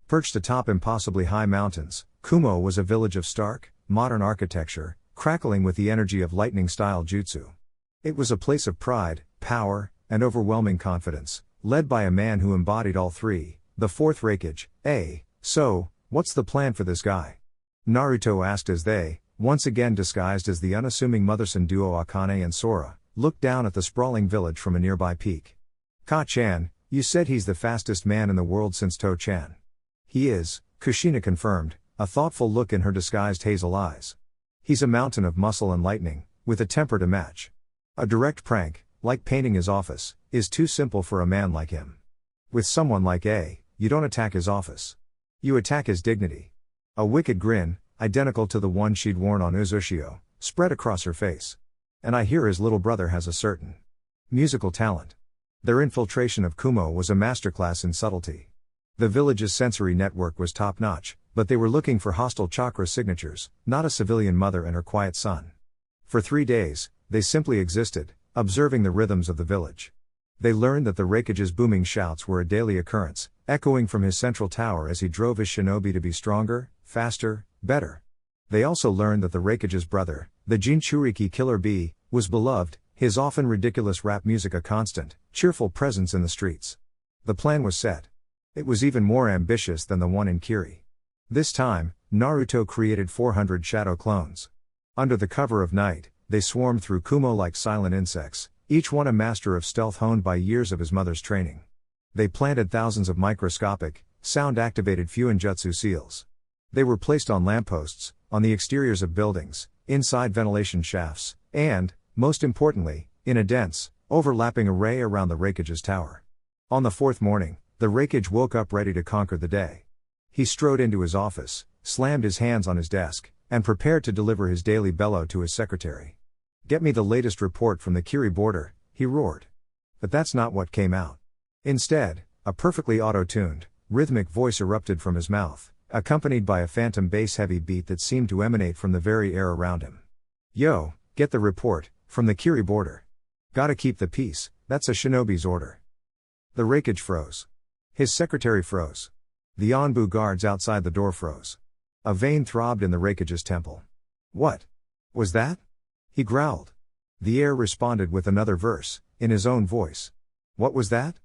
Perched atop impossibly high mountains, Kumo was a village of stark, modern architecture, crackling with the energy of lightning-style jutsu. It was a place of pride, power, and overwhelming confidence, led by a man who embodied all three, the fourth Raikage. So, what's the plan for this guy? Naruto asked as they, once again disguised as the unassuming motherson duo Akane and Sora, looked down at the sprawling village from a nearby peak. Ka-chan, you said he's the fastest man in the world since To-chan. He is, Kushina confirmed, a thoughtful look in her disguised hazel eyes. He's a mountain of muscle and lightning, with a temper to match. A direct prank, like painting his office, is too simple for a man like him. With someone like you don't attack his office. You attack his dignity. A wicked grin, identical to the one she'd worn on Uzushio, spread across her face. And I hear his little brother has a certain musical talent. Their infiltration of Kumo was a masterclass in subtlety. The village's sensory network was top-notch, but they were looking for hostile chakra signatures, not a civilian mother and her quiet son. For 3 days, they simply existed, observing the rhythms of the village. They learned that the Raikage's booming shouts were a daily occurrence, echoing from his central tower as he drove his shinobi to be stronger, faster, better. They also learned that the Raikage's brother, the Jinchuriki Killer Bee, was beloved, his often ridiculous rap music a constant, cheerful presence in the streets. The plan was set. It was even more ambitious than the one in Kiri. This time, Naruto created 400 shadow clones. Under the cover of night, they swarmed through Kumo like silent insects, each one a master of stealth honed by years of his mother's training. They planted thousands of microscopic, sound-activated Fuinjutsu seals. They were placed on lampposts, on the exteriors of buildings, inside ventilation shafts, and, most importantly, in a dense, overlapping array around the Raikage's tower. On the 4th morning, the Raikage woke up ready to conquer the day. He strode into his office, slammed his hands on his desk, and prepared to deliver his daily bellow to his secretary. "Get me the latest report from the Kiri border," he roared. But that's not what came out. Instead, a perfectly auto-tuned, rhythmic voice erupted from his mouth, accompanied by a phantom bass-heavy beat that seemed to emanate from the very air around him. "Yo, get the report, from the Kiri border. Gotta keep the peace, that's a shinobi's order." The Raikage froze. His secretary froze. The Onbu guards outside the door froze. A vein throbbed in the Raikage's temple. "What was that?" he growled. The air responded with another verse, in his own voice. "What was that?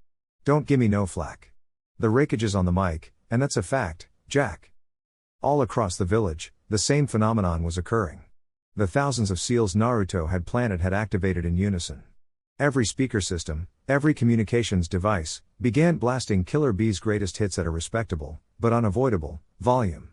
Don't gimme no flack. The Raikage is on the mic, and that's a fact, Jack." All across the village, the same phenomenon was occurring. The thousands of seals Naruto had planted had activated in unison. Every speaker system, every communications device, began blasting Killer Bee's greatest hits at a respectable, but unavoidable, volume.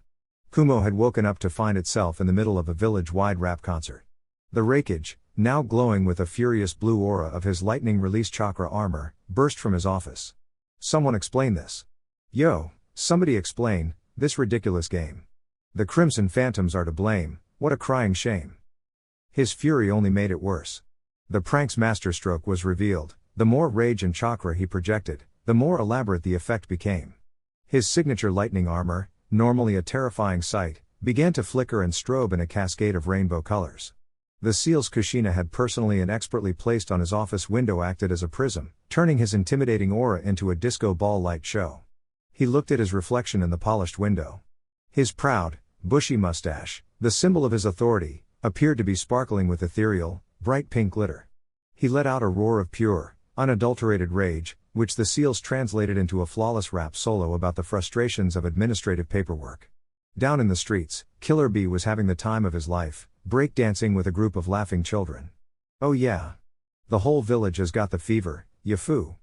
Kumo had woken up to find itself in the middle of a village-wide rap concert. The Raikage, now glowing with a furious blue aura of his lightning-release chakra armor, burst from his office. "Someone explain this. Yo, somebody explain this ridiculous game. The Crimson Phantoms are to blame, what a crying shame." His fury only made it worse. The prank's masterstroke was revealed. The more rage and chakra he projected, the more elaborate the effect became. His signature lightning armor, normally a terrifying sight, began to flicker and strobe in a cascade of rainbow colors. The seals Kushina had personally and expertly placed on his office window acted as a prism, turning his intimidating aura into a disco ball light show. He looked at his reflection in the polished window. His proud, bushy mustache, the symbol of his authority, appeared to be sparkling with ethereal, bright pink glitter. He let out a roar of pure, unadulterated rage, which the seals translated into a flawless rap solo about the frustrations of administrative paperwork. Down in the streets, Killer B was having the time of his life, breakdancing with a group of laughing children. Oh yeah. The whole village has got the fever, yafu.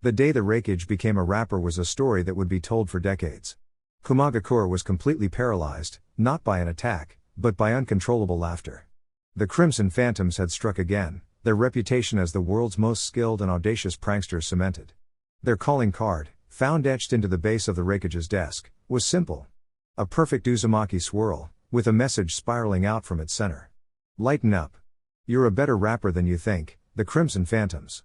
The day the Raikage became a rapper was a story that would be told for decades. Kumagakure was completely paralyzed, not by an attack, but by uncontrollable laughter. The Crimson Phantoms had struck again, their reputation as the world's most skilled and audacious pranksters cemented. Their calling card, found etched into the base of the Raikage's desk, was simple. A perfect Uzumaki swirl, with a message spiraling out from its center. Lighten up. You're a better rapper than you think, the Crimson Phantoms.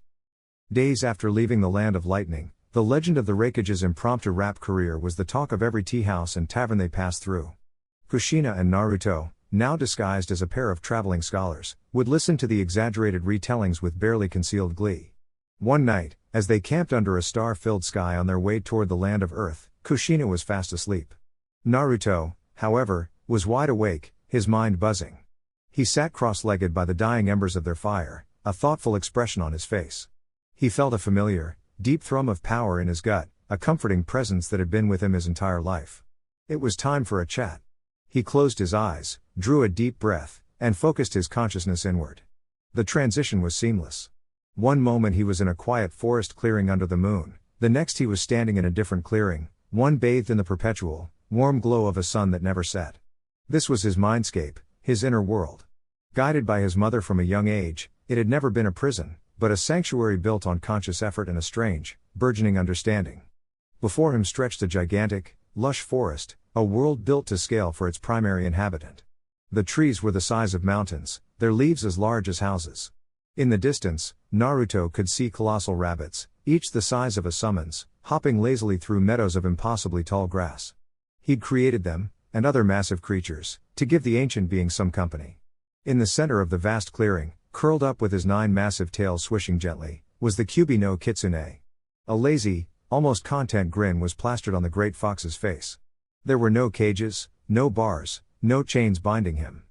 Days after leaving the Land of Lightning, the legend of the Raikage's impromptu rap career was the talk of every tea house and tavern they passed through. Kushina and Naruto, now disguised as a pair of traveling scholars, would listen to the exaggerated retellings with barely concealed glee. One night, as they camped under a star-filled sky on their way toward the land of Earth, Kushina was fast asleep. Naruto, however, was wide awake, his mind buzzing. He sat cross-legged by the dying embers of their fire, a thoughtful expression on his face. He felt a familiar, deep thrum of power in his gut, a comforting presence that had been with him his entire life. It was time for a chat. He closed his eyes, drew a deep breath, and focused his consciousness inward. The transition was seamless. One moment he was in a quiet forest clearing under the moon, the next he was standing in a different clearing, one bathed in the perpetual, warm glow of a sun that never set. This was his mindscape, his inner world. Guided by his mother from a young age, it had never been a prison, but a sanctuary built on conscious effort and a strange, burgeoning understanding. Before him stretched a gigantic, lush forest, a world built to scale for its primary inhabitant. The trees were the size of mountains, their leaves as large as houses. In the distance, Naruto could see colossal rabbits, each the size of a summons, hopping lazily through meadows of impossibly tall grass. He'd created them, and other massive creatures, to give the ancient being some company. In the center of the vast clearing, curled up with his 9 massive tails swishing gently, was the Kyūbi no Kitsune. A lazy, almost content grin was plastered on the great fox's face. There were no cages, no bars, no chains binding him.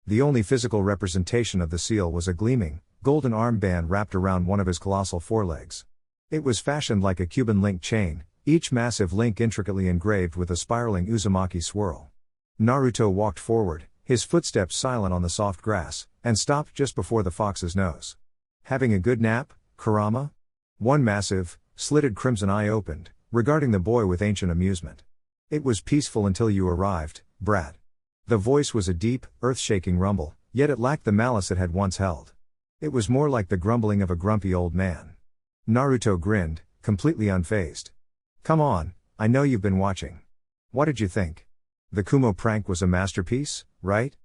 The only physical representation of the seal was a gleaming, golden armband wrapped around one of his colossal forelegs. It was fashioned like a Cuban link chain, each massive link intricately engraved with a spiraling Uzumaki swirl. Naruto walked forward, his footsteps silent on the soft grass, and stopped just before the fox's nose. Having a good nap, Kurama? One massive, slitted crimson eye opened, regarding the boy with ancient amusement. It was peaceful until you arrived, brat. The voice was a deep, earth-shaking rumble, yet it lacked the malice it had once held. It was more like the grumbling of a grumpy old man. Naruto grinned, completely unfazed. Come on, I know you've been watching. What did you think? The Kumo prank was a masterpiece, right?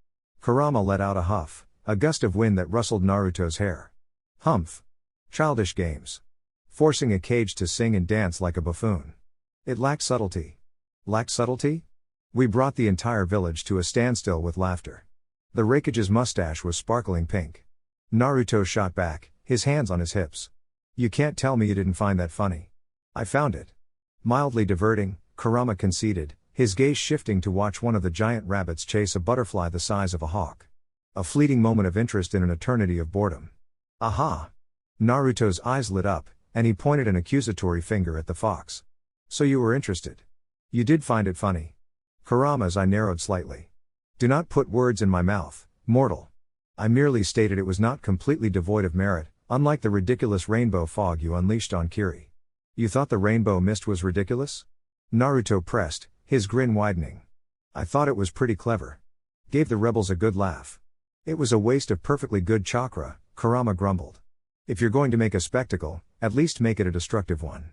Kurama let out a huff, a gust of wind that rustled Naruto's hair. Humph. Childish games. Forcing a cage to sing and dance like a buffoon. It lacked subtlety. Lacked subtlety? We brought the entire village to a standstill with laughter. The Raikage's mustache was sparkling pink. Naruto shot back, his hands on his hips. You can't tell me you didn't find that funny. I found it. Mildly diverting, Kurama conceded, his gaze shifting to watch one of the giant rabbits chase a butterfly the size of a hawk. A fleeting moment of interest in an eternity of boredom. Aha! Naruto's eyes lit up, and he pointed an accusatory finger at the fox. So you were interested. You did find it funny. Kurama's eye narrowed slightly. Do not put words in my mouth, mortal. I merely stated it was not completely devoid of merit, unlike the ridiculous rainbow fog you unleashed on Kiri. You thought the rainbow mist was ridiculous? Naruto pressed, his grin widening. I thought it was pretty clever. Gave the rebels a good laugh. It was a waste of perfectly good chakra, Kurama grumbled. If you're going to make a spectacle, at least make it a destructive one.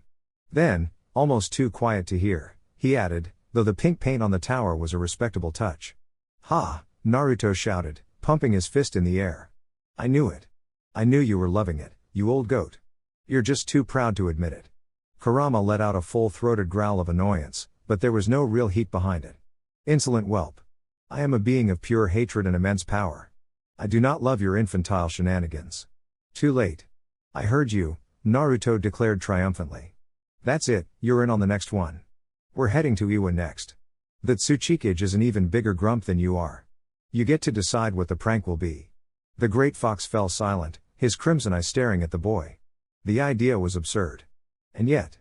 Then, almost too quiet to hear, he added, though the pink paint on the tower was a respectable touch. Ha! Naruto shouted, pumping his fist in the air. I knew it. I knew you were loving it, you old goat. You're just too proud to admit it. Kurama let out a full-throated growl of annoyance, but there was no real heat behind it. Insolent whelp. I am a being of pure hatred and immense power. I do not love your infantile shenanigans. Too late. I heard you, Naruto declared triumphantly. That's it, you're in on the next one. We're heading to Iwa next. The Tsuchikage is an even bigger grump than you are. You get to decide what the prank will be. The great fox fell silent, his crimson eye staring at the boy. The idea was absurd. And yet,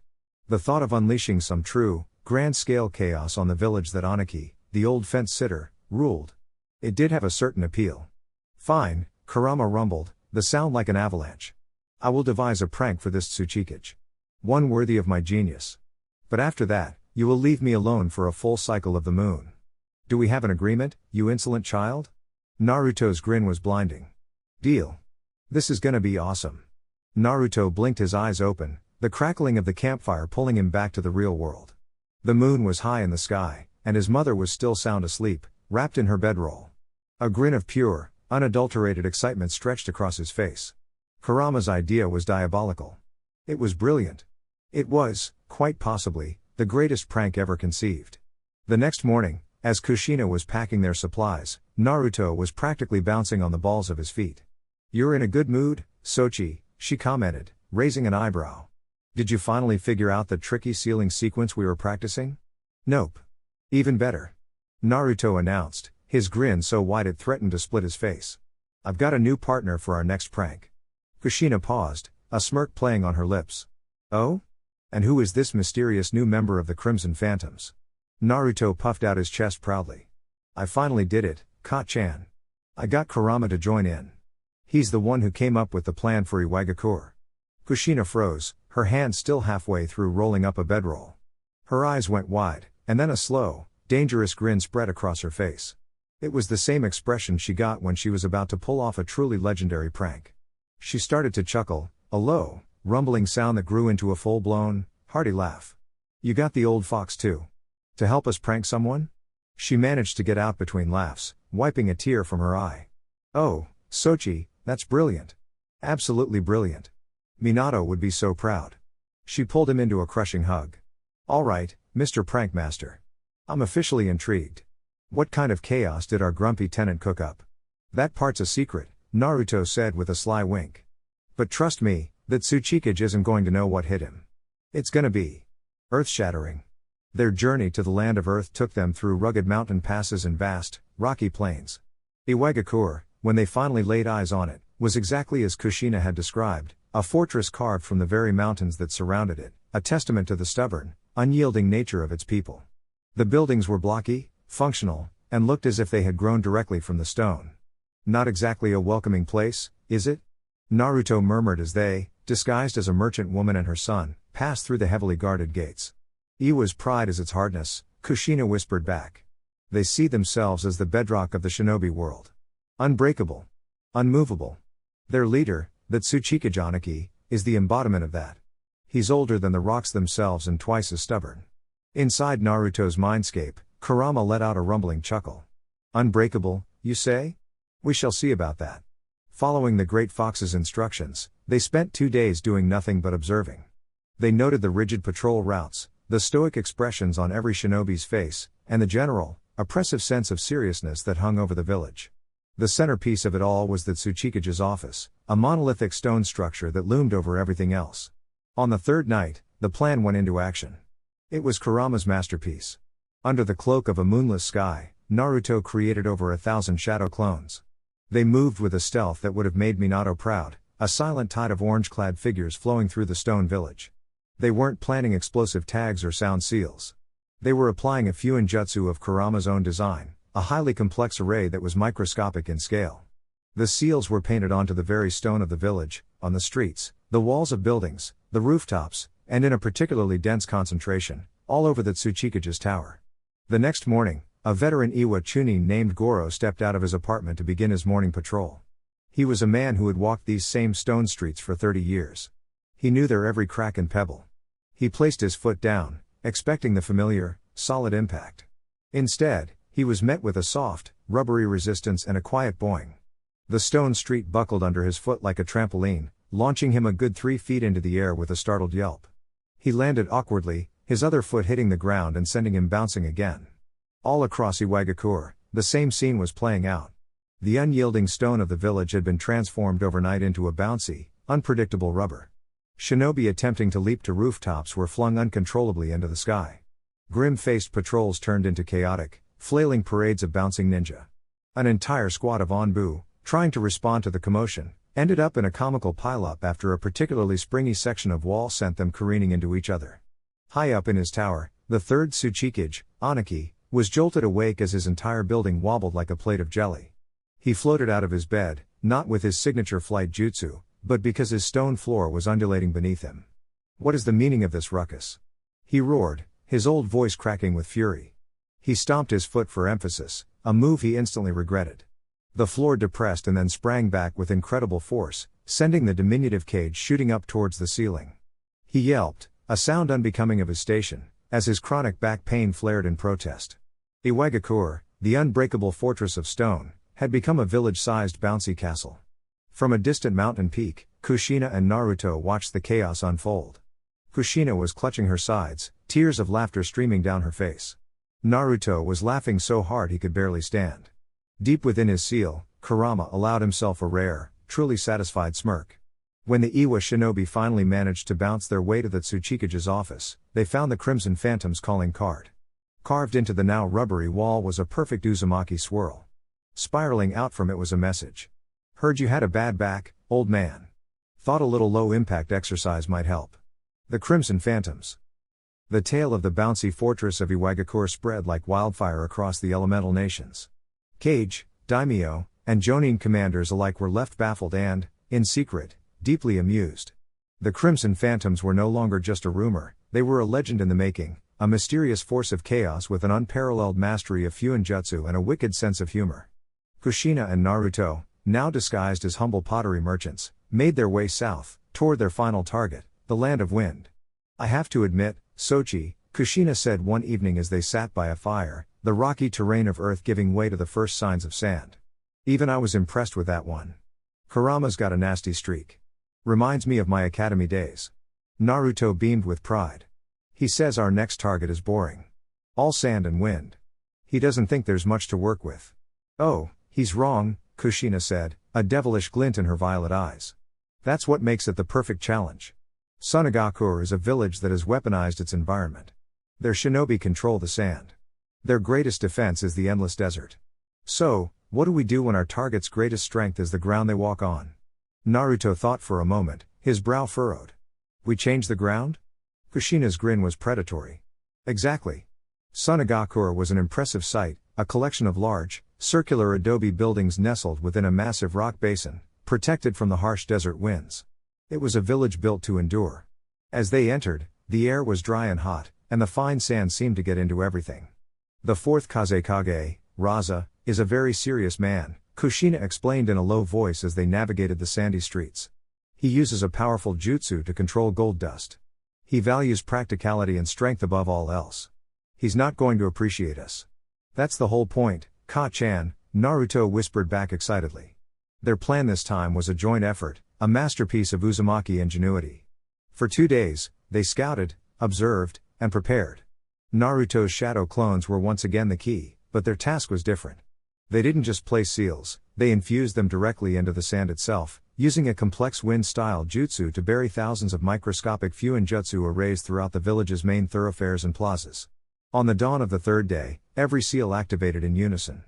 the thought of unleashing some true, grand-scale chaos on the village that Aniki, the old fence-sitter, ruled. It did have a certain appeal. Fine, Kurama rumbled, the sound like an avalanche. I will devise a prank for this Tsuchikage. One worthy of my genius. But after that, you will leave me alone for a full cycle of the moon. Do we have an agreement, you insolent child? Naruto's grin was blinding. Deal. This is gonna be awesome. Naruto blinked his eyes open, the crackling of the campfire pulling him back to the real world. The moon was high in the sky, and his mother was still sound asleep, wrapped in her bedroll. A grin of pure, unadulterated excitement stretched across his face. Kurama's idea was diabolical. It was brilliant. It was, quite possibly, the greatest prank ever conceived. The next morning, as Kushina was packing their supplies, Naruto was practically bouncing on the balls of his feet. You're in a good mood, Sochi, she commented, raising an eyebrow. Did you finally figure out the tricky ceiling sequence we were practicing? Nope. Even better. Naruto announced, his grin so wide it threatened to split his face. I've got a new partner for our next prank. Kushina paused, a smirk playing on her lips. Oh? And who is this mysterious new member of the Crimson Phantoms? Naruto puffed out his chest proudly. I finally did it, Ka-chan. I got Kurama to join in. He's the one who came up with the plan for Iwagakure. Kushina froze, her hand still halfway through rolling up a bedroll. Her eyes went wide, and then a slow, dangerous grin spread across her face. It was the same expression she got when she was about to pull off a truly legendary prank. She started to chuckle, a low, rumbling sound that grew into a full-blown, hearty laugh. You got the old fox too? To help us prank someone? She managed to get out between laughs, wiping a tear from her eye. Oh, Sochi, that's brilliant. Absolutely brilliant. Minato would be so proud. She pulled him into a crushing hug. All right, Mr. Prankmaster. I'm officially intrigued. What kind of chaos did our grumpy tenant cook up? That part's a secret, Naruto said with a sly wink. But trust me, that Tsuchikage isn't going to know what hit him. It's gonna be earth-shattering. Their journey to the land of Earth took them through rugged mountain passes and vast, rocky plains. Iwagakure, when they finally laid eyes on it, was exactly as Kushina had described, a fortress carved from the very mountains that surrounded it, a testament to the stubborn, unyielding nature of its people. The buildings were blocky, functional, and looked as if they had grown directly from the stone. Not exactly a welcoming place, is it? Naruto murmured as they, disguised as a merchant woman and her son, passed through the heavily guarded gates. Iwa's pride is its hardness, Kushina whispered back. They see themselves as the bedrock of the shinobi world. Unbreakable. Unmovable. Their leader, the Tsuchikage Aniki, is the embodiment of that. He's older than the rocks themselves and twice as stubborn. Inside Naruto's mindscape, Kurama let out a rumbling chuckle. Unbreakable, you say? We shall see about that. Following the Great Fox's instructions, they spent 2 days doing nothing but observing. They noted the rigid patrol routes, the stoic expressions on every shinobi's face, and the general, oppressive sense of seriousness that hung over the village. The centerpiece of it all was the Tsuchikage's office, a monolithic stone structure that loomed over everything else. On the third night, the plan went into action. It was Kurama's masterpiece. Under the cloak of a moonless sky, Naruto created over 1,000 shadow clones. They moved with a stealth that would have made Minato proud, a silent tide of orange-clad figures flowing through the stone village. They weren't planning explosive tags or sound seals. They were applying a fuinjutsu of Kurama's own design, a highly complex array that was microscopic in scale. The seals were painted onto the very stone of the village, on the streets, the walls of buildings, the rooftops, and in a particularly dense concentration, all over the Tsuchikage's tower. The next morning, a veteran Iwa Chunin named Goro stepped out of his apartment to begin his morning patrol. He was a man who had walked these same stone streets for 30 years. He knew their every crack and pebble. He placed his foot down, expecting the familiar, solid impact. Instead, he was met with a soft, rubbery resistance and a quiet boing. The stone street buckled under his foot like a trampoline, launching him a good 3 feet into the air with a startled yelp. He landed awkwardly, his other foot hitting the ground and sending him bouncing again. All across Iwagakure, the same scene was playing out. The unyielding stone of the village had been transformed overnight into a bouncy, unpredictable rubber. Shinobi attempting to leap to rooftops were flung uncontrollably into the sky. Grim-faced patrols turned into chaotic, flailing parades of bouncing ninja. An entire squad of Onbu, trying to respond to the commotion, ended up in a comical pileup after a particularly springy section of wall sent them careening into each other. High up in his tower, the third Tsuchikage, Aniki, was jolted awake as his entire building wobbled like a plate of jelly. He floated out of his bed, not with his signature flight jutsu, but because his stone floor was undulating beneath him. What is the meaning of this ruckus? He roared, his old voice cracking with fury. He stomped his foot for emphasis, a move he instantly regretted. The floor depressed and then sprang back with incredible force, sending the diminutive cage shooting up towards the ceiling. He yelped, a sound unbecoming of his station, as his chronic back pain flared in protest. Iwagakure, the unbreakable fortress of stone, had become a village-sized bouncy castle. From a distant mountain peak, Kushina and Naruto watched the chaos unfold. Kushina was clutching her sides, tears of laughter streaming down her face. Naruto was laughing so hard he could barely stand. Deep within his seal, Kurama allowed himself a rare, truly satisfied smirk. When the Iwa shinobi finally managed to bounce their way to the Tsuchikage's office, they found the Crimson Phantom's calling card. Carved into the now rubbery wall was a perfect Uzumaki swirl. Spiraling out from it was a message. Heard you had a bad back, old man. Thought a little low-impact exercise might help. The Crimson Phantoms. The tale of the bouncy fortress of Iwagakure spread like wildfire across the elemental nations. Kage, daimyo, and jonin commanders alike were left baffled and, in secret, deeply amused. The Crimson Phantoms were no longer just a rumor, they were a legend in the making, a mysterious force of chaos with an unparalleled mastery of Fuinjutsu and a wicked sense of humor. Kushina and Naruto, now disguised as humble pottery merchants, made their way south, toward their final target, the Land of Wind. I have to admit, Sochi, Kushina said one evening as they sat by a fire, the rocky terrain of Earth giving way to the first signs of sand. Even I was impressed with that one. Kurama's got a nasty streak. Reminds me of my academy days. Naruto beamed with pride. He says our next target is boring. All sand and wind. He doesn't think there's much to work with. Oh, he's wrong, Kushina said, a devilish glint in her violet eyes. That's what makes it the perfect challenge. Sunagakure is a village that has weaponized its environment. Their shinobi control the sand. Their greatest defense is the endless desert. So, what do we do when our target's greatest strength is the ground they walk on? Naruto thought for a moment, his brow furrowed. We change the ground? Kushina's grin was predatory. Exactly. Sunagakure was an impressive sight, a collection of large, circular adobe buildings nestled within a massive rock basin, protected from the harsh desert winds. It was a village built to endure. As they entered, the air was dry and hot, and the fine sand seemed to get into everything. The fourth Kazekage, Raza, is a very serious man, Kushina explained in a low voice as they navigated the sandy streets. He uses a powerful jutsu to control gold dust. He values practicality and strength above all else. He's not going to appreciate us. That's the whole point, Ka-chan, Naruto whispered back excitedly. Their plan this time was a joint effort, a masterpiece of Uzumaki ingenuity. For 2 days, they scouted, observed, and prepared. Naruto's shadow clones were once again the key, but their task was different. They didn't just place seals, they infused them directly into the sand itself, using a complex wind-style jutsu to bury thousands of microscopic fuinjutsu arrays throughout the village's main thoroughfares and plazas. On the dawn of the third day, every seal activated in unison.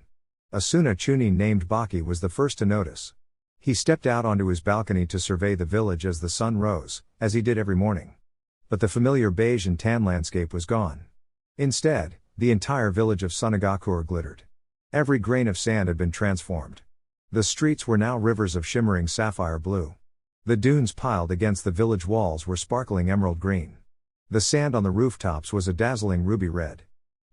Asuna Chunin named Baki was the first to notice. He stepped out onto his balcony to survey the village as the sun rose, as he did every morning. But the familiar beige and tan landscape was gone. Instead, the entire village of Sunagakure glittered. Every grain of sand had been transformed. The streets were now rivers of shimmering sapphire blue. The dunes piled against the village walls were sparkling emerald green. The sand on the rooftops was a dazzling ruby red.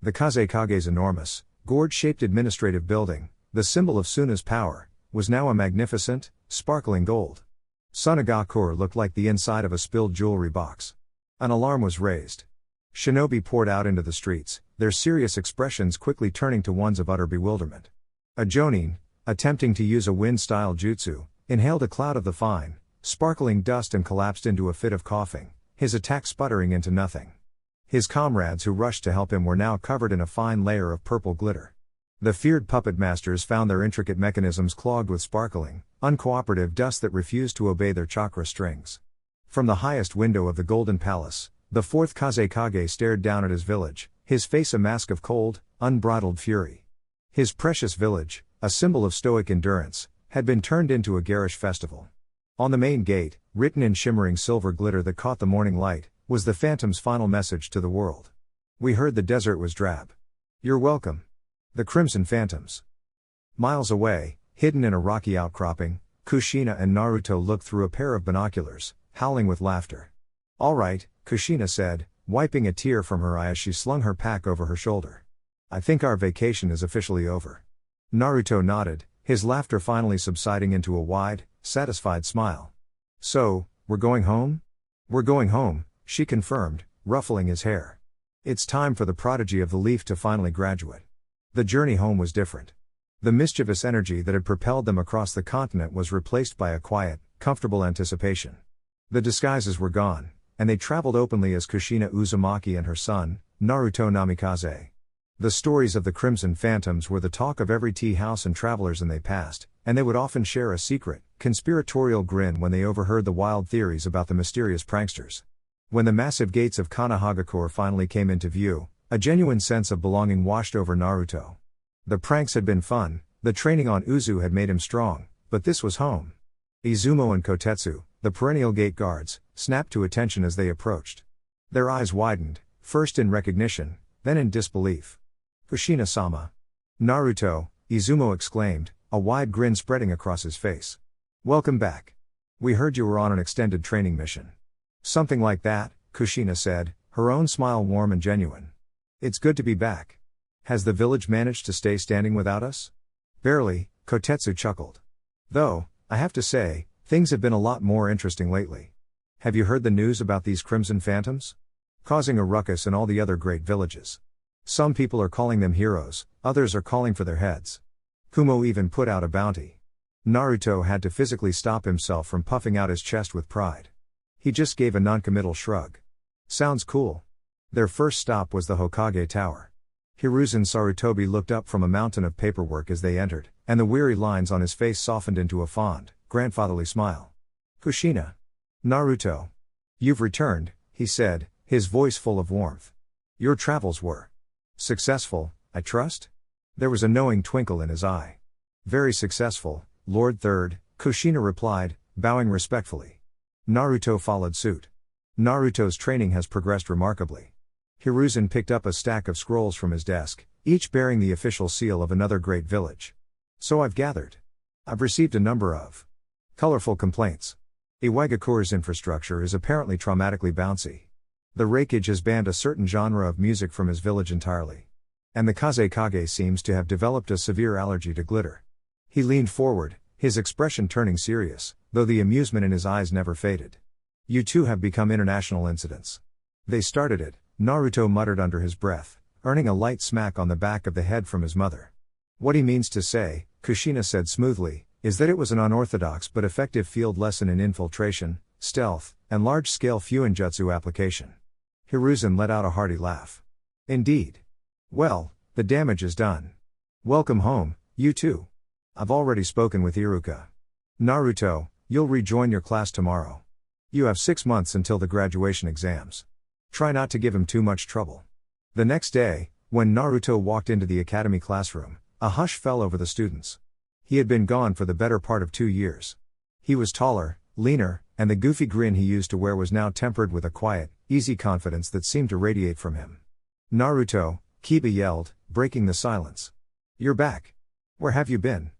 The Kazekage's enormous, gourd-shaped administrative building, the symbol of Suna's power, was now a magnificent, sparkling gold. Sunagakure looked like the inside of a spilled jewelry box. An alarm was raised. Shinobi poured out into the streets, their serious expressions quickly turning to ones of utter bewilderment. A jonin, attempting to use a wind-style jutsu, inhaled a cloud of the fine, sparkling dust and collapsed into a fit of coughing, his attack sputtering into nothing. His comrades who rushed to help him were now covered in a fine layer of purple glitter. The feared puppet masters found their intricate mechanisms clogged with sparkling, uncooperative dust that refused to obey their chakra strings. From the highest window of the Golden Palace, the fourth Kazekage stared down at his village, his face a mask of cold, unbridled fury. His precious village, a symbol of stoic endurance, had been turned into a garish festival. On the main gate, written in shimmering silver glitter that caught the morning light, was the Phantom's final message to the world. We heard the desert was drab. You're welcome. The Crimson Phantoms. Miles away, hidden in a rocky outcropping, Kushina and Naruto looked through a pair of binoculars, howling with laughter. All right, Kushina said, wiping a tear from her eye as she slung her pack over her shoulder. I think our vacation is officially over. Naruto nodded, his laughter finally subsiding into a wide, satisfied smile. So, we're going home? We're going home, she confirmed, ruffling his hair. It's time for the prodigy of the leaf to finally graduate. The journey home was different. The mischievous energy that had propelled them across the continent was replaced by a quiet, comfortable anticipation. The disguises were gone, and they traveled openly as Kushina Uzumaki and her son, Naruto Namikaze. The stories of the Crimson Phantoms were the talk of every tea house and travelers they passed, and they would often share a secret, conspiratorial grin when they overheard the wild theories about the mysterious pranksters. When the massive gates of Konohagakure finally came into view, a genuine sense of belonging washed over Naruto. The pranks had been fun, the training on Uzu had made him strong, but this was home. Izumo and Kotetsu, the perennial gate guards, snapped to attention as they approached. Their eyes widened, first in recognition, then in disbelief. Kushina-sama. Naruto, Izumo exclaimed, a wide grin spreading across his face. Welcome back. We heard you were on an extended training mission. Something like that, Kushina said, her own smile warm and genuine. It's good to be back. Has the village managed to stay standing without us? Barely, Kotetsu chuckled. Though, I have to say, things have been a lot more interesting lately. Have you heard the news about these Crimson Phantoms? Causing a ruckus in all the other great villages. Some people are calling them heroes, others are calling for their heads. Kumo even put out a bounty. Naruto had to physically stop himself from puffing out his chest with pride. He just gave a noncommittal shrug. Sounds cool. Their first stop was the Hokage Tower. Hiruzen Sarutobi looked up from a mountain of paperwork as they entered, and the weary lines on his face softened into a fond, grandfatherly smile. Kushina. Naruto. You've returned, he said, his voice full of warmth. Your travels were successful, I trust? There was a knowing twinkle in his eye. Very successful, Lord Third, Kushina replied, bowing respectfully. Naruto followed suit. Naruto's training has progressed remarkably. Hiruzen picked up a stack of scrolls from his desk, each bearing the official seal of another great village. So I've gathered. I've received a number of colorful complaints. Iwagakure's infrastructure is apparently traumatically bouncy. The Reikage has banned a certain genre of music from his village entirely. And the Kazekage seems to have developed a severe allergy to glitter. He leaned forward, his expression turning serious, though the amusement in his eyes never faded. You two have become international incidents. They started it, Naruto muttered under his breath, earning a light smack on the back of the head from his mother. What he means to say, Kushina said smoothly, is that it was an unorthodox but effective field lesson in infiltration, stealth, and large-scale Fuinjutsu application. Hiruzen let out a hearty laugh. Indeed. Well, the damage is done. Welcome home, you two. I've already spoken with Iruka. Naruto, you'll rejoin your class tomorrow. You have 6 months until the graduation exams. Try not to give him too much trouble. The next day, when Naruto walked into the academy classroom, a hush fell over the students. He had been gone for the better part of 2 years. He was taller, leaner, and the goofy grin he used to wear was now tempered with a quiet, easy confidence that seemed to radiate from him. Naruto, Kyūbi yelled, breaking the silence. You're back. Where have you been?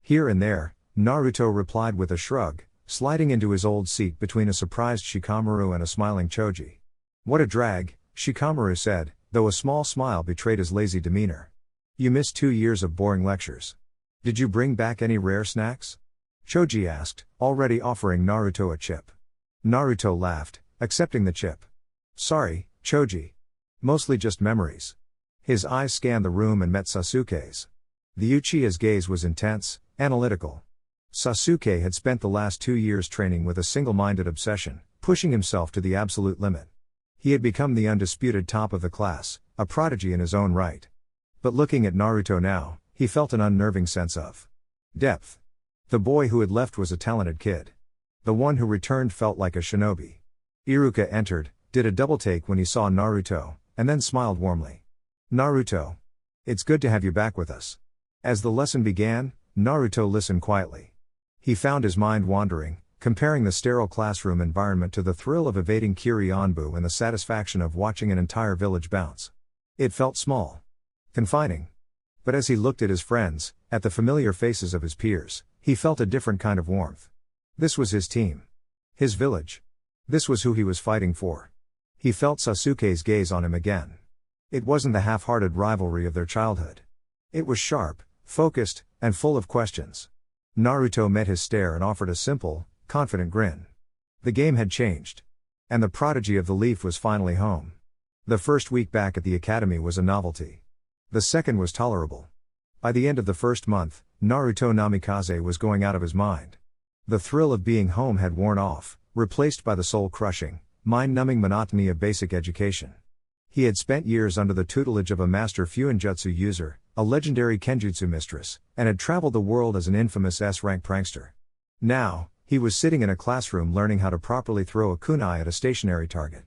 Here and there, Naruto replied with a shrug, sliding into his old seat between a surprised Shikamaru and a smiling Choji. What a drag, Shikamaru said, though a small smile betrayed his lazy demeanor. You missed 2 years of boring lectures. Did you bring back any rare snacks? Choji asked, already offering Naruto a chip. Naruto laughed, accepting the chip. Sorry, Choji. Mostly just memories. His eyes scanned the room and met Sasuke's. The Uchiha's gaze was intense, analytical. Sasuke had spent the last 2 years training with a single-minded obsession, pushing himself to the absolute limit. He had become the undisputed top of the class, a prodigy in his own right. But looking at Naruto now, he felt an unnerving sense of depth. The boy who had left was a talented kid. The one who returned felt like a shinobi. Iruka entered, did a double-take when he saw Naruto, and then smiled warmly. Naruto. It's good to have you back with us. As the lesson began, Naruto listened quietly. He found his mind wandering, comparing the sterile classroom environment to the thrill of evading Kiri Anbu and the satisfaction of watching an entire village bounce. It felt small. Confining. But as he looked at his friends, at the familiar faces of his peers, he felt a different kind of warmth. This was his team. His village. This was who he was fighting for. He felt Sasuke's gaze on him again. It wasn't the half-hearted rivalry of their childhood. It was sharp, focused, and full of questions. Naruto met his stare and offered a simple, confident grin. The game had changed. And the prodigy of the leaf was finally home. The first week back at the academy was a novelty. The second was tolerable. By the end of the first month, Naruto Namikaze was going out of his mind. The thrill of being home had worn off, replaced by the soul-crushing, mind-numbing monotony of basic education. He had spent years under the tutelage of a master Fuinjutsu user, a legendary Kenjutsu mistress, and had traveled the world as an infamous S-rank prankster. Now, he was sitting in a classroom learning how to properly throw a kunai at a stationary target.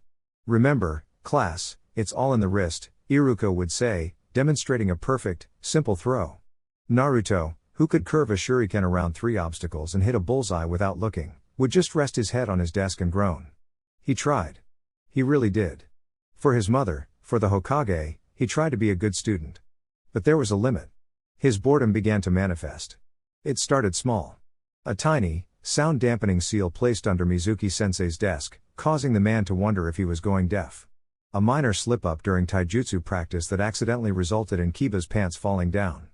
Remember, class, it's all in the wrist, Iruka would say, demonstrating a perfect, simple throw. Naruto, who could curve a shuriken around 3 obstacles and hit a bullseye without looking, would just rest his head on his desk and groan. He tried. He really did. For his mother, for the Hokage, he tried to be a good student. But there was a limit. His boredom began to manifest. It started small. A tiny, sound-dampening seal placed under Mizuki-sensei's desk, causing the man to wonder if he was going deaf. A minor slip-up during taijutsu practice that accidentally resulted in Kiba's pants falling down.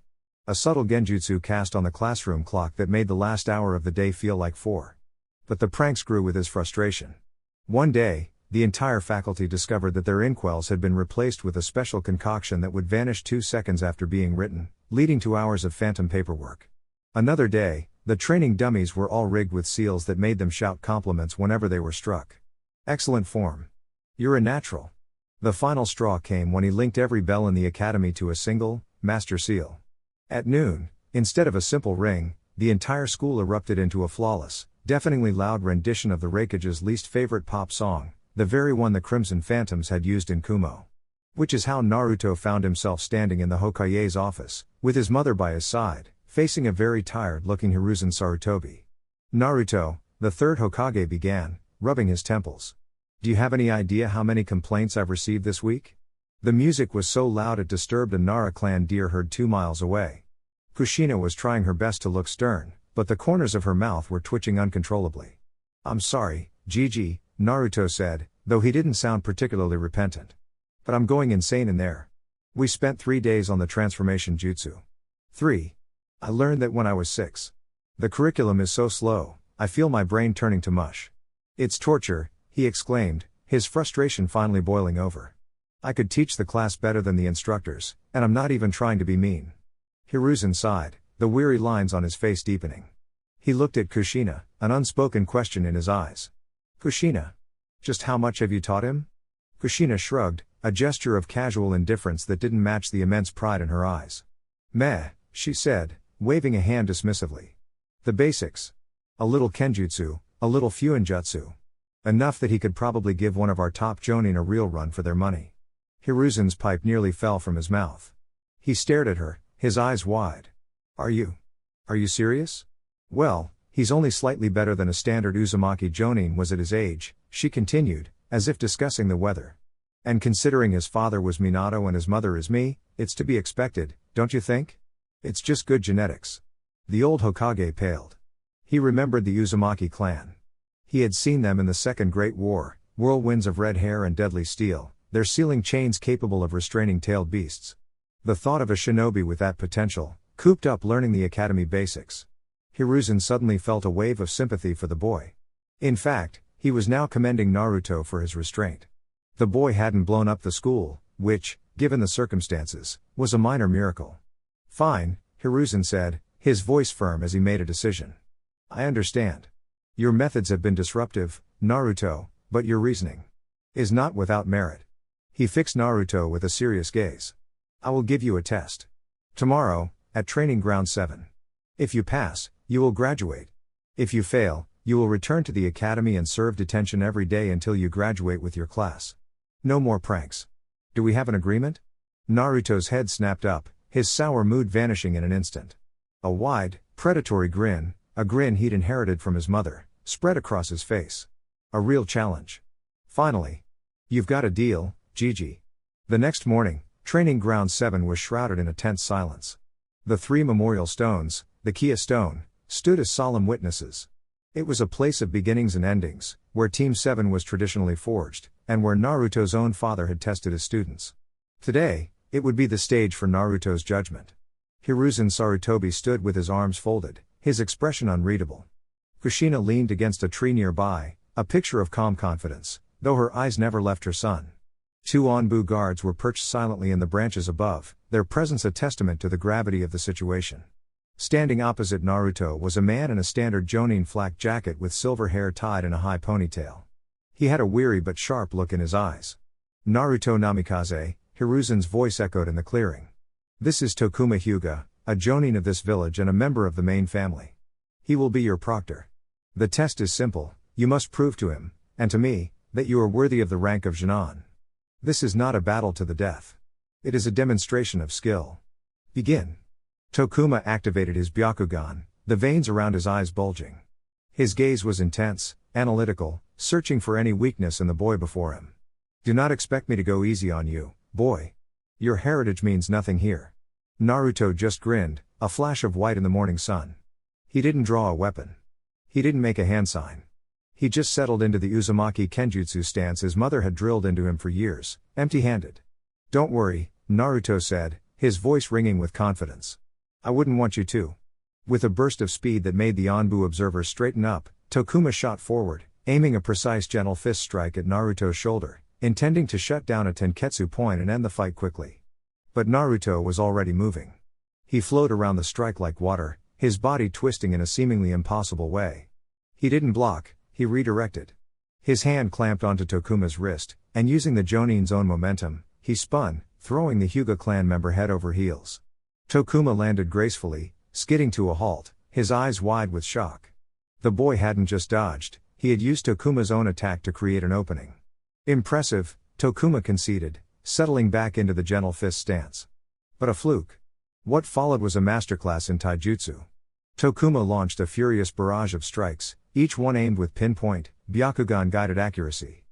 A subtle genjutsu cast on the classroom clock that made the last hour of the day feel like 4. But the pranks grew with his frustration. One day, the entire faculty discovered that their inkwells had been replaced with a special concoction that would vanish 2 seconds after being written, leading to hours of phantom paperwork. Another day, the training dummies were all rigged with seals that made them shout compliments whenever they were struck. Excellent form. You're a natural. The final straw came when he linked every bell in the academy to a single, master seal. At noon, instead of a simple ring, the entire school erupted into a flawless, deafeningly loud rendition of the Raikage's least favorite pop song, the very one the Crimson Phantoms had used in Kumo. Which is how Naruto found himself standing in the Hokage's office, with his mother by his side, facing a very tired-looking Hiruzen Sarutobi. Naruto, the third Hokage began, rubbing his temples. Do you have any idea how many complaints I've received this week? The music was so loud it disturbed a Nara clan deer herd 2 miles away. Kushina was trying her best to look stern, but the corners of her mouth were twitching uncontrollably. I'm sorry, Gigi, Naruto said, though he didn't sound particularly repentant. But I'm going insane in there. We spent 3 days on the transformation jutsu. 3. I learned that when I was 6. The curriculum is so slow, I feel my brain turning to mush. It's torture, he exclaimed, his frustration finally boiling over. I could teach the class better than the instructors, and I'm not even trying to be mean. Hiruzen sighed, the weary lines on his face deepening. He looked at Kushina, an unspoken question in his eyes. Kushina. Just how much have you taught him? Kushina shrugged, a gesture of casual indifference that didn't match the immense pride in her eyes. Meh, she said, waving a hand dismissively. The basics. A little kenjutsu, a little fuinjutsu. Enough that he could probably give one of our top jonin a real run for their money. Hiruzen's pipe nearly fell from his mouth. He stared at her, his eyes wide. Are you serious? Well, he's only slightly better than a standard Uzumaki jonin was at his age, she continued, as if discussing the weather. And considering his father was Minato and his mother is me, it's to be expected, don't you think? It's just good genetics. The old Hokage paled. He remembered the Uzumaki clan. He had seen them in the Second Great War, whirlwinds of red hair and deadly steel, their sealing chains capable of restraining tailed beasts. The thought of a shinobi with that potential, cooped up learning the academy basics. Hiruzen suddenly felt a wave of sympathy for the boy. In fact, he was now commending Naruto for his restraint. The boy hadn't blown up the school, which, given the circumstances, was a minor miracle. Fine, Hiruzen said, his voice firm as he made a decision. I understand. Your methods have been disruptive, Naruto, but your reasoning is not without merit. He fixed Naruto with a serious gaze. I will give you a test. Tomorrow, at Training Ground 7. If you pass, you will graduate. If you fail, you will return to the academy and serve detention every day until you graduate with your class. No more pranks. Do we have an agreement? Naruto's head snapped up, his sour mood vanishing in an instant. A wide, predatory grin, a grin he'd inherited from his mother, spread across his face. A real challenge. Finally. You've got a deal, Gigi. The next morning, Training Ground 7 was shrouded in a tense silence. The 3 memorial stones, the Kia stone, stood as solemn witnesses. It was a place of beginnings and endings, where Team 7 was traditionally forged, and where Naruto's own father had tested his students. Today, it would be the stage for Naruto's judgment. Hiruzen Sarutobi stood with his arms folded, his expression unreadable. Kushina leaned against a tree nearby, a picture of calm confidence, though her eyes never left her son. 2 Anbu guards were perched silently in the branches above, their presence a testament to the gravity of the situation. Standing opposite Naruto was a man in a standard Jonin flak jacket with silver hair tied in a high ponytail. He had a weary but sharp look in his eyes. "Naruto Namikaze," Hiruzen's voice echoed in the clearing. "This is Tokuma Hyuga, a Jonin of this village and a member of the main family. He will be your proctor. The test is simple, you must prove to him, and to me, that you are worthy of the rank of Genin. This is not a battle to the death. It is a demonstration of skill. Begin." Tokuma activated his Byakugan, the veins around his eyes bulging. His gaze was intense, analytical, searching for any weakness in the boy before him. "Do not expect me to go easy on you, boy. Your heritage means nothing here." Naruto just grinned, a flash of white in the morning sun. He didn't draw a weapon. He didn't make a hand sign. He just settled into the Uzumaki Kenjutsu stance his mother had drilled into him for years, empty-handed. "Don't worry," Naruto said, his voice ringing with confidence. "I wouldn't want you to." With a burst of speed that made the Anbu observers straighten up, Tokuma shot forward, aiming a precise gentle fist strike at Naruto's shoulder, intending to shut down a Tenketsu point and end the fight quickly. But Naruto was already moving. He flowed around the strike like water, his body twisting in a seemingly impossible way. He didn't block, he redirected. His hand clamped onto Tokuma's wrist, and using the Jonin's own momentum, he spun, throwing the Hyuga clan member head over heels. Tokuma landed gracefully, skidding to a halt, his eyes wide with shock. The boy hadn't just dodged, he had used Tokuma's own attack to create an opening. "Impressive," Tokuma conceded, settling back into the gentle fist stance. But a fluke. What followed was a masterclass in taijutsu. Tokuma launched a furious barrage of strikes, each one aimed with pinpoint, Byakugan-guided accuracy.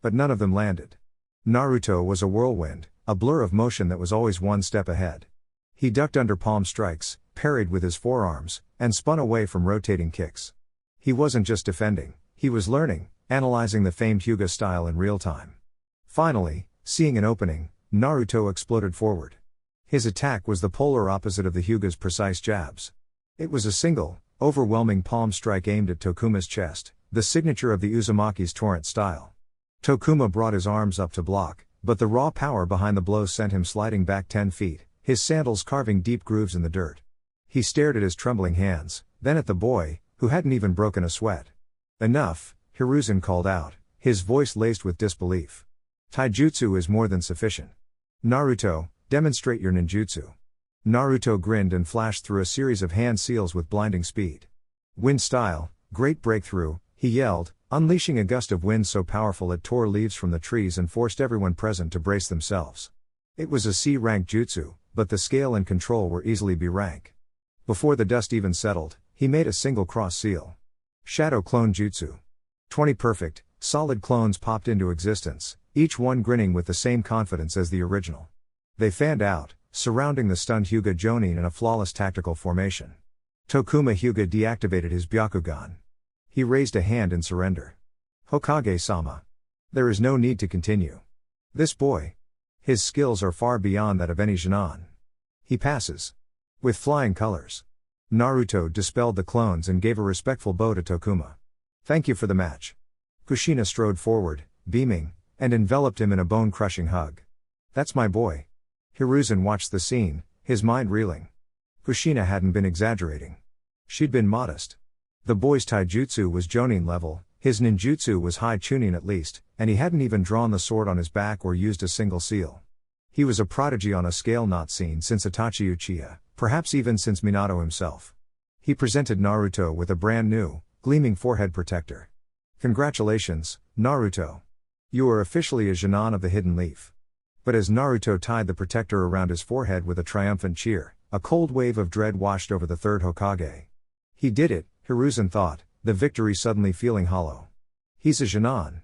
But none of them landed. Naruto was a whirlwind, a blur of motion that was always one step ahead. He ducked under palm strikes, parried with his forearms, and spun away from rotating kicks. He wasn't just defending, he was learning, analyzing the famed Hyuga style in real time. Finally, seeing an opening, Naruto exploded forward. His attack was the polar opposite of the Hyuga's precise jabs. It was a single, overwhelming palm strike aimed at Tokuma's chest, the signature of the Uzumaki's torrent style. Tokuma brought his arms up to block, but the raw power behind the blow sent him sliding back 10 feet, his sandals carving deep grooves in the dirt. He stared at his trembling hands, then at the boy, who hadn't even broken a sweat. "Enough," Hiruzen called out, his voice laced with disbelief. "Taijutsu is more than sufficient. Naruto, demonstrate your ninjutsu." Naruto grinned and flashed through a series of hand seals with blinding speed. "Wind style, great breakthrough," he yelled, unleashing a gust of wind so powerful it tore leaves from the trees and forced everyone present to brace themselves. It was a C-rank jutsu, but the scale and control were easily B-rank. Before the dust even settled, he made a single cross seal. Shadow clone jutsu. 20 perfect, solid clones popped into existence, each one grinning with the same confidence as the original. They fanned out, surrounding the stunned Hyuga Jonin in a flawless tactical formation. Tokuma Hyuga deactivated his Byakugan. He raised a hand in surrender. "Hokage-sama. There is no need to continue. This boy. His skills are far beyond that of any Genin. He passes. With flying colors." Naruto dispelled the clones and gave a respectful bow to Tokuma. "Thank you for the match." Kushina strode forward, beaming, and enveloped him in a bone-crushing hug. "That's my boy." Hiruzen watched the scene, his mind reeling. Kushina hadn't been exaggerating. She'd been modest. The boy's taijutsu was Jonin level, his ninjutsu was high chunin at least, and he hadn't even drawn the sword on his back or used a single seal. He was a prodigy on a scale not seen since Itachi Uchiha, perhaps even since Minato himself. He presented Naruto with a brand new, gleaming forehead protector. "Congratulations, Naruto. You are officially a Genin of the Hidden Leaf." But as Naruto tied the protector around his forehead with a triumphant cheer, a cold wave of dread washed over the third Hokage. He did it, Hiruzen thought, the victory suddenly feeling hollow. He's a Genin.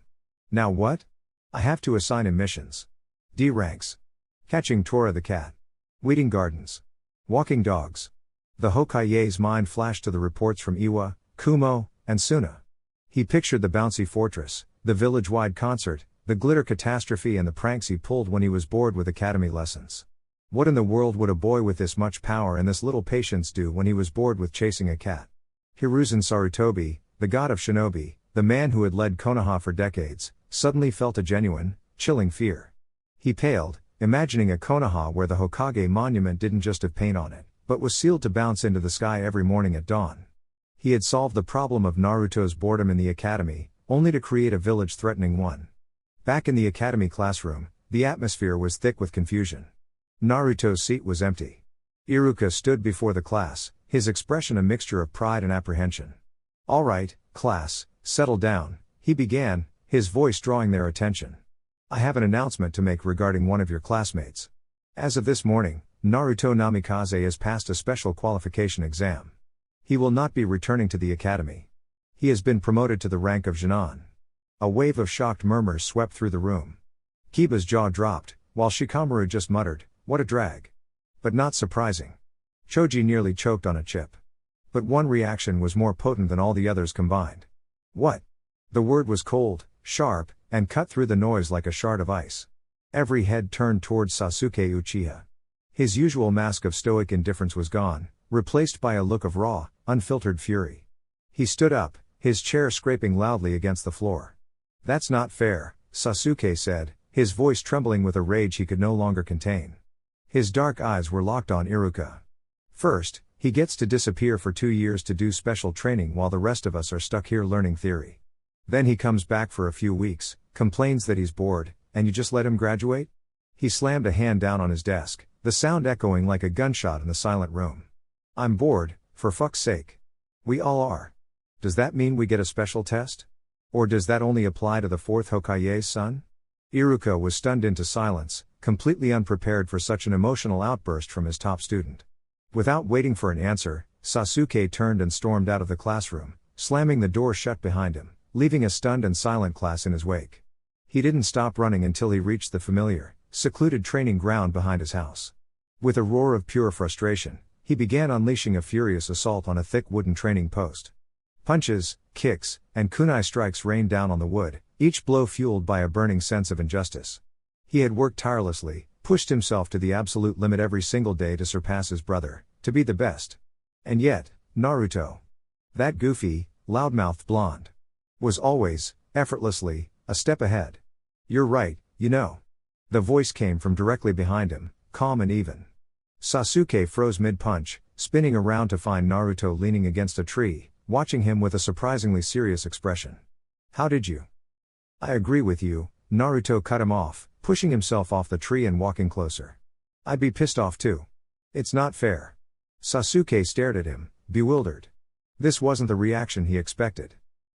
Now what? I have to assign him missions. D ranks. Catching Tora the cat. Weeding gardens. Walking dogs. The Hokage's mind flashed to the reports from Iwa, Kumo, and Suna. He pictured the bouncy fortress, the village-wide concert, the glitter catastrophe and the pranks he pulled when he was bored with academy lessons. What in the world would a boy with this much power and this little patience do when he was bored with chasing a cat? Hiruzen Sarutobi, the god of shinobi, the man who had led Konoha for decades, suddenly felt a genuine, chilling fear. He paled, imagining a Konoha where the Hokage monument didn't just have paint on it, but was sealed to bounce into the sky every morning at dawn. He had solved the problem of Naruto's boredom in the academy, only to create a village-threatening one. Back in the academy classroom, the atmosphere was thick with confusion. Naruto's seat was empty. Iruka stood before the class, his expression a mixture of pride and apprehension. "All right, class, settle down," he began, his voice drawing their attention. "I have an announcement to make regarding one of your classmates. As of this morning, Naruto Namikaze has passed a special qualification exam. He will not be returning to the academy. He has been promoted to the rank of Jinan." A wave of shocked murmurs swept through the room. Kiba's jaw dropped, while Shikamaru just muttered, "What a drag." But not surprising. Choji nearly choked on a chip. But one reaction was more potent than all the others combined. "What?" The word was cold, sharp, and cut through the noise like a shard of ice. Every head turned towards Sasuke Uchiha. His usual mask of stoic indifference was gone, replaced by a look of raw, unfiltered fury. He stood up, his chair scraping loudly against the floor. "That's not fair," Sasuke said, his voice trembling with a rage he could no longer contain. His dark eyes were locked on Iruka. "First, he gets to disappear for 2 years to do special training while the rest of us are stuck here learning theory. Then he comes back for a few weeks, complains that he's bored, and you just let him graduate?" He slammed a hand down on his desk, the sound echoing like a gunshot in the silent room. "I'm bored, for fuck's sake. We all are. Does that mean we get a special test? Or does that only apply to the 4th Hokage's son?" Iruka was stunned into silence, completely unprepared for such an emotional outburst from his top student. Without waiting for an answer, Sasuke turned and stormed out of the classroom, slamming the door shut behind him, leaving a stunned and silent class in his wake. He didn't stop running until he reached the familiar, secluded training ground behind his house. With a roar of pure frustration, he began unleashing a furious assault on a thick wooden training post. Punches, kicks, and kunai strikes rained down on the wood, each blow fueled by a burning sense of injustice. He had worked tirelessly, pushed himself to the absolute limit every single day to surpass his brother, to be the best. And yet, Naruto, that goofy, loudmouthed blonde, was always, effortlessly, a step ahead. "You're right, you know." The voice came from directly behind him, calm and even. Sasuke froze mid-punch, spinning around to find Naruto leaning against a tree, watching him with a surprisingly serious expression. "How did you?" "I agree with you," Naruto cut him off, pushing himself off the tree and walking closer. "I'd be pissed off too. It's not fair." Sasuke stared at him, bewildered. This wasn't the reaction he expected.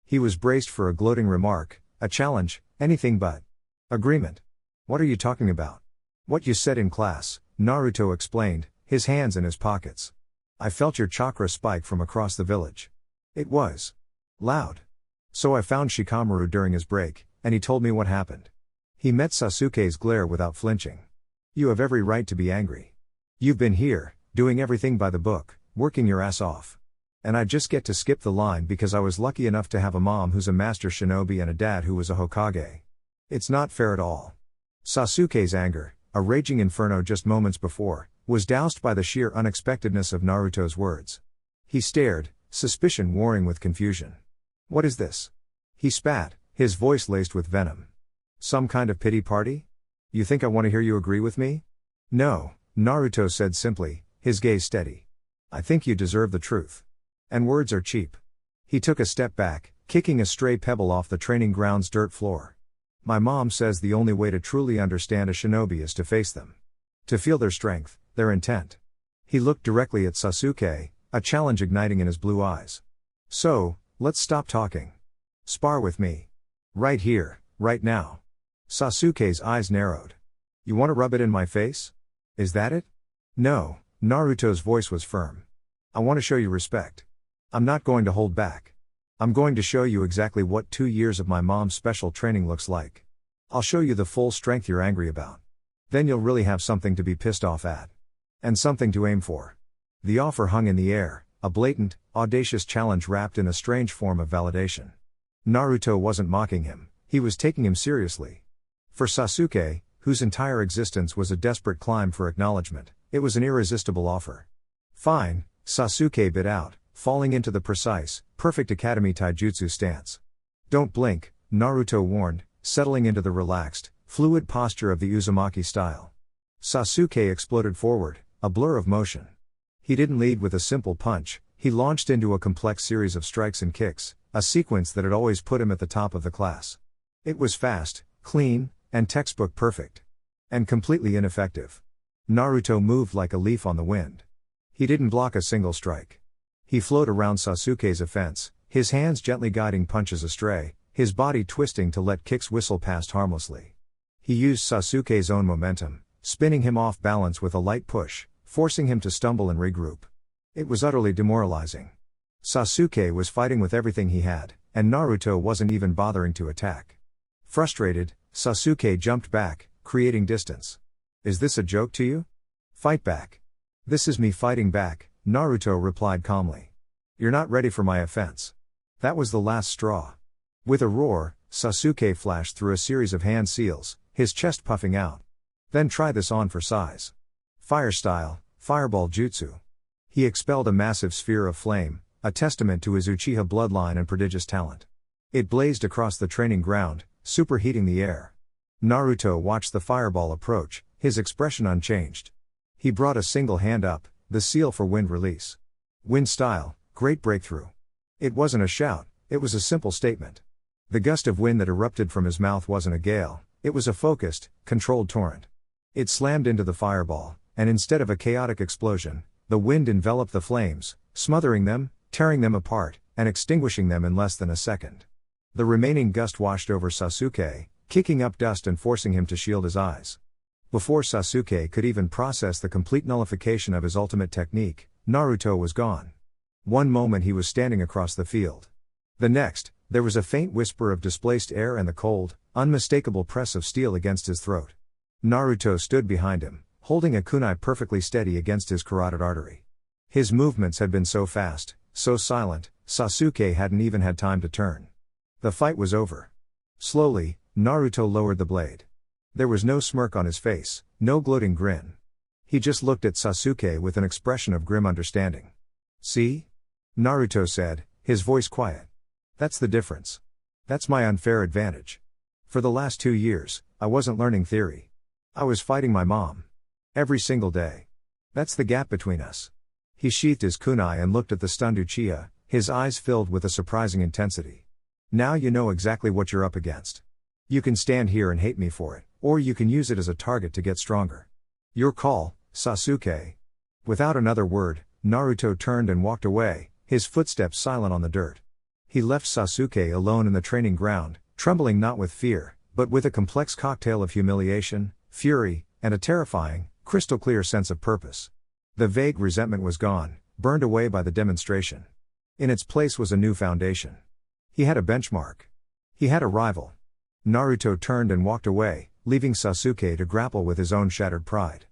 He was braced for a gloating remark, a challenge, anything but. "Agreement. What are you talking about?" "What you said in class," Naruto explained, his hands in his pockets. "I felt your chakra spike from across the village. It was loud. So I found Shikamaru during his break, and he told me what happened." He met Sasuke's glare without flinching. "You have every right to be angry. You've been here, doing everything by the book, working your ass off. And I just get to skip the line because I was lucky enough to have a mom who's a master shinobi and a dad who was a Hokage. It's not fair at all." Sasuke's anger, a raging inferno just moments before, was doused by the sheer unexpectedness of Naruto's words. He stared, suspicion warring with confusion. "What is this?" He spat, his voice laced with venom. "Some kind of pity party? You think I want to hear you agree with me?" "No," Naruto said simply, his gaze steady. "I think you deserve the truth. And words are cheap." He took a step back, kicking a stray pebble off the training ground's dirt floor. "My mom says the only way to truly understand a shinobi is to face them. To feel their strength, their intent." He looked directly at Sasuke, a challenge igniting in his blue eyes. "So, let's stop talking. Spar with me. Right here, right now." Sasuke's eyes narrowed. "You want to rub it in my face? Is that it?" "No," Naruto's voice was firm. "I want to show you respect. I'm not going to hold back. I'm going to show you exactly what 2 years of my mom's special training looks like. I'll show you the full strength you're angry about." Then you'll really have something to be pissed off at. And something to aim for. The offer hung in the air, a blatant, audacious challenge wrapped in a strange form of validation. Naruto wasn't mocking him, he was taking him seriously. For Sasuke, whose entire existence was a desperate climb for acknowledgement, it was an irresistible offer. Fine, Sasuke bit out, falling into the precise, perfect Academy Taijutsu stance. Don't blink, Naruto warned, settling into the relaxed, fluid posture of the Uzumaki style. Sasuke exploded forward, a blur of motion. He didn't lead with a simple punch, he launched into a complex series of strikes and kicks, a sequence that had always put him at the top of the class. It was fast, clean, and textbook perfect. And completely ineffective. Naruto moved like a leaf on the wind. He didn't block a single strike. He flowed around Sasuke's offense, his hands gently guiding punches astray, his body twisting to let kicks whistle past harmlessly. He used Sasuke's own momentum, spinning him off balance with a light push, forcing him to stumble and regroup. It was utterly demoralizing. Sasuke was fighting with everything he had, and Naruto wasn't even bothering to attack. Frustrated, Sasuke jumped back, creating distance. Is this a joke to you? Fight back. This is me fighting back, Naruto replied calmly. You're not ready for my offense. That was the last straw. With a roar, Sasuke flashed through a series of hand seals, his chest puffing out. Then try this on for size. Fire style, fireball jutsu. He expelled a massive sphere of flame, a testament to his Uchiha bloodline and prodigious talent. It blazed across the training ground, superheating the air. Naruto watched the fireball approach, his expression unchanged. He brought a single hand up, the seal for wind release. Wind style, great breakthrough. It wasn't a shout, it was a simple statement. The gust of wind that erupted from his mouth wasn't a gale, it was a focused, controlled torrent. It slammed into the fireball, and instead of a chaotic explosion, the wind enveloped the flames, smothering them, tearing them apart, and extinguishing them in less than a second. The remaining gust washed over Sasuke, kicking up dust and forcing him to shield his eyes. Before Sasuke could even process the complete nullification of his ultimate technique, Naruto was gone. One moment he was standing across the field. The next, there was a faint whisper of displaced air and the cold, unmistakable press of steel against his throat. Naruto stood behind him, holding a kunai perfectly steady against his carotid artery. His movements had been so fast, so silent, Sasuke hadn't even had time to turn. The fight was over. Slowly, Naruto lowered the blade. There was no smirk on his face, no gloating grin. He just looked at Sasuke with an expression of grim understanding. See? Naruto said, his voice quiet. That's the difference. That's my unfair advantage. For the last 2 years, I wasn't learning theory. I was fighting my mom. Every single day. That's the gap between us. He sheathed his kunai and looked at the stunned Uchiha, his eyes filled with a surprising intensity. Now you know exactly what you're up against. You can stand here and hate me for it, or you can use it as a target to get stronger. Your call, Sasuke. Without another word, Naruto turned and walked away, his footsteps silent on the dirt. He left Sasuke alone in the training ground, trembling not with fear, but with a complex cocktail of humiliation, fury, and a terrifying, crystal-clear sense of purpose. The vague resentment was gone, burned away by the demonstration. In its place was a new foundation. He had a benchmark. He had a rival. Naruto turned and walked away, leaving Sasuke to grapple with his own shattered pride.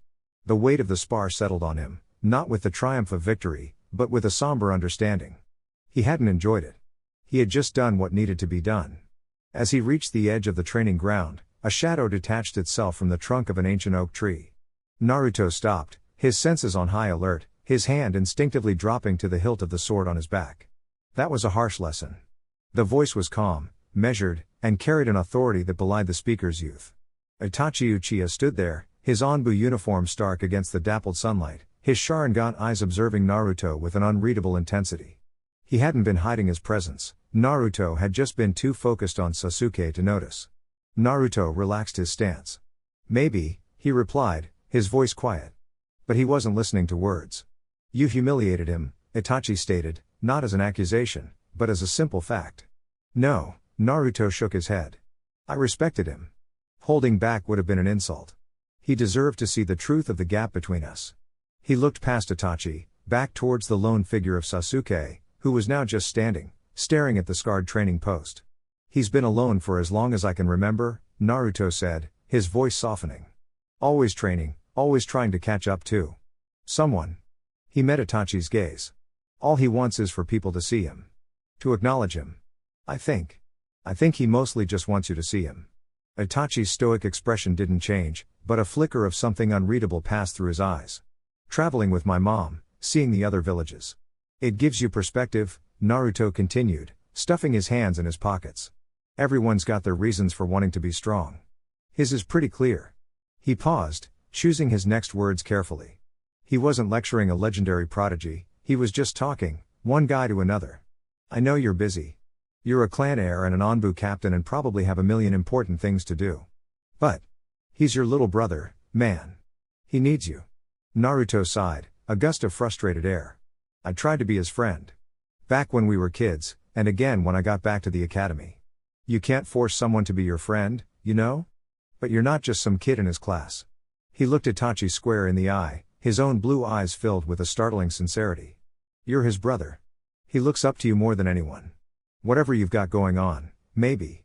The weight of the spar settled on him, not with the triumph of victory, but with a somber understanding. He hadn't enjoyed it. He had just done what needed to be done. As he reached the edge of the training ground, a shadow detached itself from the trunk of an ancient oak tree. Naruto stopped, his senses on high alert, his hand instinctively dropping to the hilt of the sword on his back. That was a harsh lesson. The voice was calm, measured, and carried an authority that belied the speaker's youth. Itachi Uchiha stood there, his Anbu uniform stark against the dappled sunlight, his Sharingan eyes observing Naruto with an unreadable intensity. He hadn't been hiding his presence, Naruto had just been too focused on Sasuke to notice. Naruto relaxed his stance. Maybe, he replied, his voice quiet. But he wasn't listening to words. You humiliated him, Itachi stated, not as an accusation, but as a simple fact. No, Naruto shook his head. I respected him. Holding back would have been an insult. He deserved to see the truth of the gap between us. He looked past Itachi, back towards the lone figure of Sasuke, who was now just standing, staring at the scarred training post. He's been alone for as long as I can remember, Naruto said, his voice softening. Always training, always trying to catch up to someone. He met Itachi's gaze. All he wants is for people to see him. To acknowledge him. I think he mostly just wants you to see him. Itachi's stoic expression didn't change, but a flicker of something unreadable passed through his eyes. Traveling with my mom, seeing the other villages. It gives you perspective, Naruto continued, stuffing his hands in his pockets. Everyone's got their reasons for wanting to be strong. His is pretty clear. He paused, choosing his next words carefully. He wasn't lecturing a legendary prodigy, he was just talking, one guy to another. I know you're busy. You're a clan heir and an Anbu captain and probably have a million important things to do. But he's your little brother, man. He needs you. Naruto sighed, a gust of frustrated air. I tried to be his friend. Back when we were kids, and again when I got back to the academy. You can't force someone to be your friend, you know? But you're not just some kid in his class. He looked Itachi square in the eye, his own blue eyes filled with a startling sincerity. You're his brother. He looks up to you more than anyone. Whatever you've got going on, maybe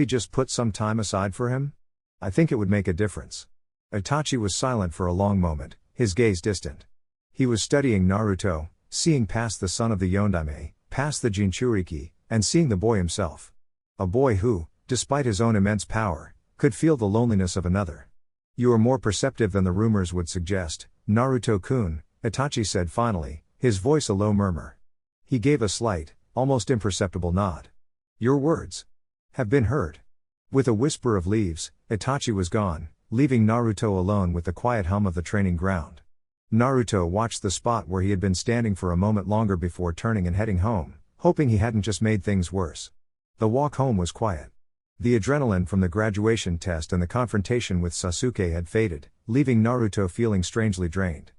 just put some time aside for him? I think it would make a difference. Itachi was silent for a long moment, his gaze distant. He was studying Naruto, seeing past the son of the Yondaime, past the Jinchuriki, and seeing the boy himself. A boy who, despite his own immense power, could feel the loneliness of another. You are more perceptive than the rumors would suggest, Naruto-kun, Itachi said finally, his voice a low murmur. He gave a slight, almost imperceptible nod. Your words have been heard. With a whisper of leaves, Itachi was gone, leaving Naruto alone with the quiet hum of the training ground. Naruto watched the spot where he had been standing for a moment longer before turning and heading home, hoping he hadn't just made things worse. The walk home was quiet. The adrenaline from the graduation test and the confrontation with Sasuke had faded, leaving Naruto feeling strangely drained.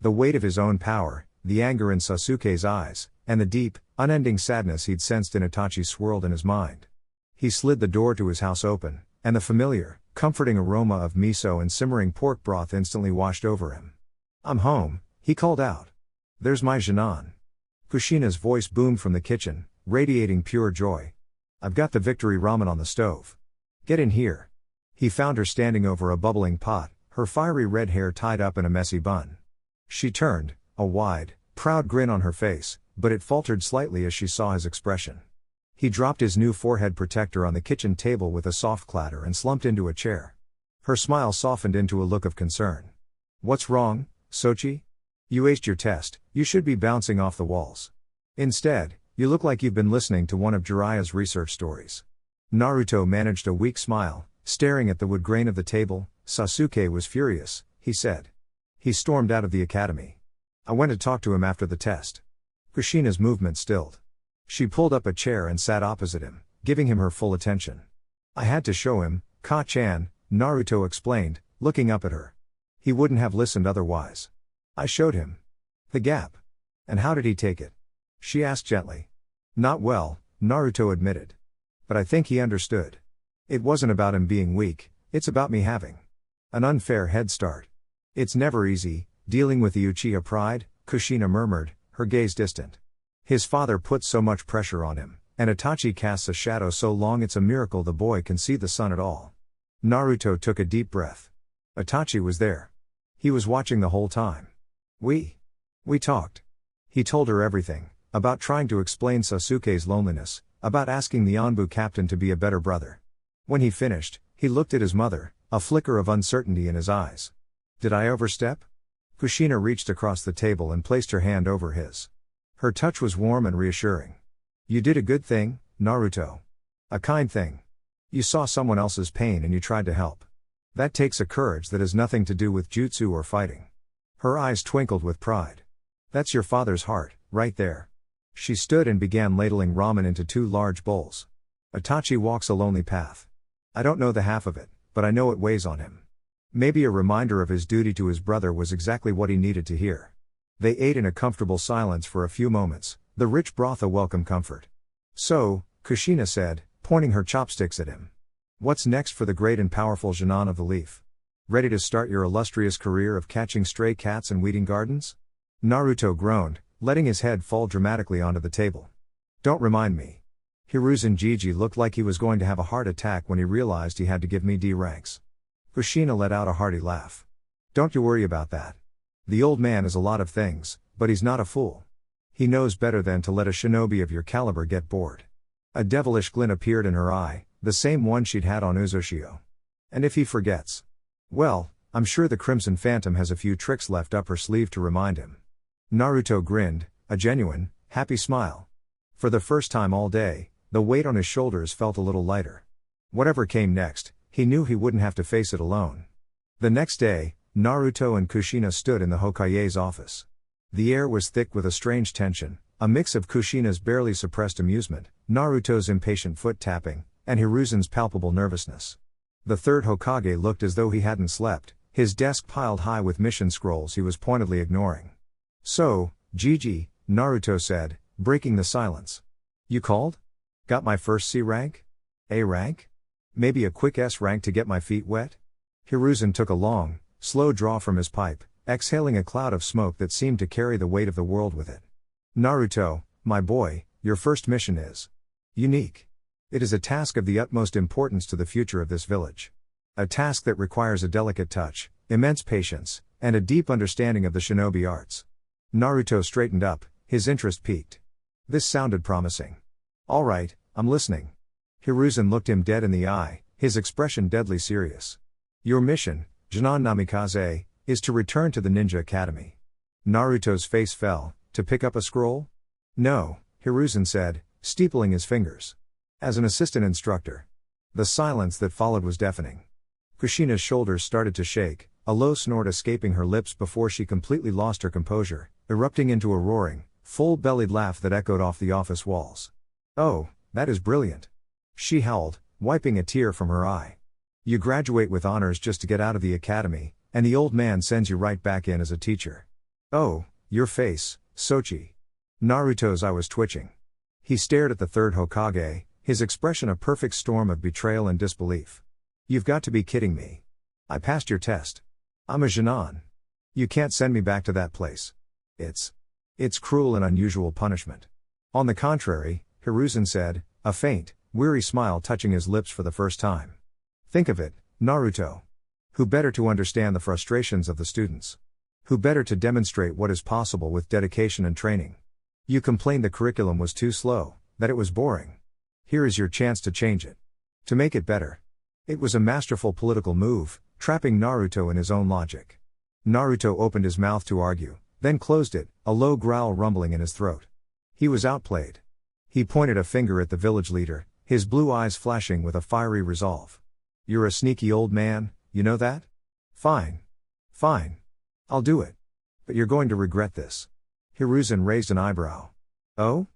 The weight of his own power, the anger in Sasuke's eyes, and the deep, unending sadness he'd sensed in Itachi swirled in his mind. He slid the door to his house open, and the familiar, comforting aroma of miso and simmering pork broth instantly washed over him. I'm home, he called out. There's my Jinan. Kushina's voice boomed from the kitchen, radiating pure joy. I've got the victory ramen on the stove. Get in here. He found her standing over a bubbling pot, her fiery red hair tied up in a messy bun. She turned, a wide, proud grin on her face, but it faltered slightly as she saw his expression. He dropped his new forehead protector on the kitchen table with a soft clatter and slumped into a chair. Her smile softened into a look of concern. What's wrong, Sochi? You aced your test, you should be bouncing off the walls. Instead, you look like you've been listening to one of Jiraiya's research stories. Naruto managed a weak smile, staring at the wood grain of the table. Sasuke was furious, he said. He stormed out of the academy. I went to talk to him after the test. Kushina's movement stilled. She pulled up a chair and sat opposite him, giving him her full attention. I had to show him, Ka-chan, Naruto explained, looking up at her. He wouldn't have listened otherwise. I showed him the gap. And how did he take it? She asked gently. Not well, Naruto admitted. But I think he understood. It wasn't about him being weak, it's about me having an unfair head start. It's never easy, dealing with the Uchiha pride, Kushina murmured, her gaze distant. His father put so much pressure on him, and Itachi casts a shadow so long it's a miracle the boy can see the sun at all. Naruto took a deep breath. Itachi was there. He was watching the whole time. We talked. He told her everything. About trying to explain Sasuke's loneliness, about asking the Anbu captain to be a better brother. When he finished, he looked at his mother, a flicker of uncertainty in his eyes. Did I overstep? Kushina reached across the table and placed her hand over his. Her touch was warm and reassuring. You did a good thing, Naruto. A kind thing. You saw someone else's pain and you tried to help. That takes a courage that has nothing to do with jutsu or fighting. Her eyes twinkled with pride. That's your father's heart, right there. She stood and began ladling ramen into 2 large bowls. Itachi walks a lonely path. I don't know the half of it, but I know it weighs on him. Maybe a reminder of his duty to his brother was exactly what he needed to hear. They ate in a comfortable silence for a few moments, the rich broth a welcome comfort. So, Kushina said, pointing her chopsticks at him. What's next for the great and powerful Jinan of the Leaf? Ready to start your illustrious career of catching stray cats and weeding gardens? Naruto groaned, letting his head fall dramatically onto the table. Don't remind me. Hiruzen Jiji looked like he was going to have a heart attack when he realized he had to give me D ranks. Kushina let out a hearty laugh. Don't you worry about that. The old man is a lot of things, but he's not a fool. He knows better than to let a shinobi of your caliber get bored. A devilish glint appeared in her eye, the same one she'd had on Uzushio. And if he forgets? Well, I'm sure the Crimson Phantom has a few tricks left up her sleeve to remind him. Naruto grinned, a genuine, happy smile. For the first time all day, the weight on his shoulders felt a little lighter. Whatever came next, he knew he wouldn't have to face it alone. The next day, Naruto and Kushina stood in the Hokage's office. The air was thick with a strange tension, a mix of Kushina's barely suppressed amusement, Naruto's impatient foot tapping, and Hiruzen's palpable nervousness. The third Hokage looked as though he hadn't slept, his desk piled high with mission scrolls he was pointedly ignoring. So, Gigi, Naruto said, breaking the silence. You called? Got my first C rank? A rank? Maybe a quick S rank to get my feet wet? Hiruzen took a long, slow draw from his pipe, exhaling a cloud of smoke that seemed to carry the weight of the world with it. Naruto, my boy, your first mission is unique. It is a task of the utmost importance to the future of this village. A task that requires a delicate touch, immense patience, and a deep understanding of the shinobi arts. Naruto straightened up, his interest piqued. This sounded promising. All right, I'm listening. Hiruzen looked him dead in the eye, his expression deadly serious. Your mission, Junon Namikaze, is to return to the Ninja Academy. Naruto's face fell. To pick up a scroll? No, Hiruzen said, steepling his fingers. As an assistant instructor. The silence that followed was deafening. Kushina's shoulders started to shake, a low snort escaping her lips before she completely lost her composure, erupting into a roaring, full-bellied laugh that echoed off the office walls. Oh, that is brilliant. She howled, wiping a tear from her eye. You graduate with honors just to get out of the academy, and the old man sends you right back in as a teacher. Oh, your face, Sochi. Naruto's eye was twitching. He stared at the third Hokage, his expression a perfect storm of betrayal and disbelief. You've got to be kidding me. I passed your test. I'm a Junon. You can't send me back to that place. It's cruel and unusual punishment. On the contrary, Hiruzen said, a faint, weary smile touching his lips for the first time. Think of it, Naruto. Who better to understand the frustrations of the students? Who better to demonstrate what is possible with dedication and training? You complained the curriculum was too slow, that it was boring. Here is your chance to change it. To make it better. It was a masterful political move, trapping Naruto in his own logic. Naruto opened his mouth to argue, then closed it, a low growl rumbling in his throat. He was outplayed. He pointed a finger at the village leader, his blue eyes flashing with a fiery resolve. You're a sneaky old man, you know that? Fine. Fine. I'll do it. But you're going to regret this. Hiruzen raised an eyebrow. Oh?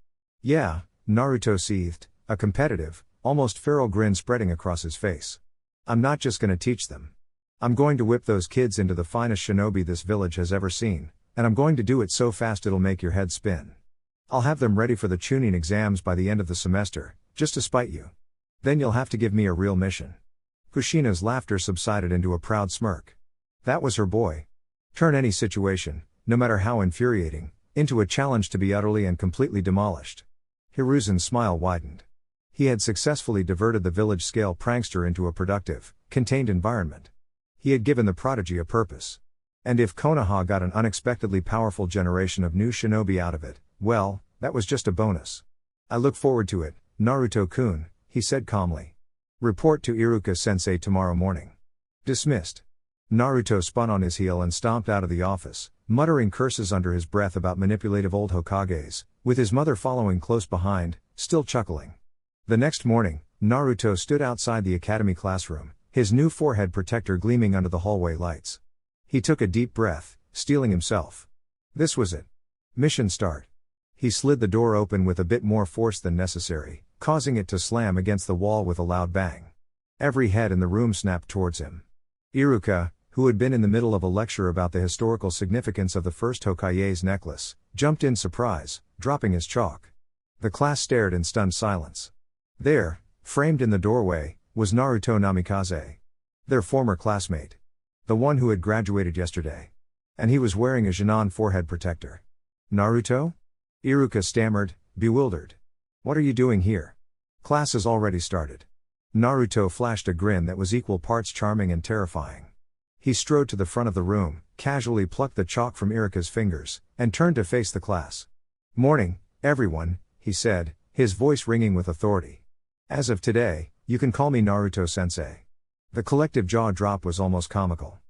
Yeah, Naruto seethed, a competitive, almost feral grin spreading across his face. I'm not just gonna teach them. I'm going to whip those kids into the finest shinobi this village has ever seen, and I'm going to do it so fast it'll make your head spin. I'll have them ready for the Chunin exams by the end of the semester, just to spite you. Then you'll have to give me a real mission. Kushina's laughter subsided into a proud smirk. That was her boy. Turn any situation, no matter how infuriating, into a challenge to be utterly and completely demolished. Hiruzen's smile widened. He had successfully diverted the village-scale prankster into a productive, contained environment. He had given the prodigy a purpose. And if Konoha got an unexpectedly powerful generation of new shinobi out of it, well, that was just a bonus. I look forward to it, Naruto-kun, he said calmly. Report to Iruka-sensei tomorrow morning. Dismissed. Naruto spun on his heel and stomped out of the office, muttering curses under his breath about manipulative old Hokages, with his mother following close behind, still chuckling. The next morning, Naruto stood outside the academy classroom, his new forehead protector gleaming under the hallway lights. He took a deep breath, steeling himself. This was it. Mission start. He slid the door open with a bit more force than necessary, causing it to slam against the wall with a loud bang. Every head in the room snapped towards him. Iruka, who had been in the middle of a lecture about the historical significance of the first Hokage's necklace, jumped in surprise, dropping his chalk. The class stared in stunned silence. There, framed in the doorway, was Naruto Namikaze. Their former classmate. The one who had graduated yesterday. And he was wearing a Junon forehead protector. Naruto? Iruka stammered, bewildered. What are you doing here? Class has already started. Naruto flashed a grin that was equal parts charming and terrifying. He strode to the front of the room, casually plucked the chalk from Iruka's fingers, and turned to face the class. "Morning, everyone," he said, his voice ringing with authority. "As of today, you can call me Naruto-sensei." The collective jaw drop was almost comical.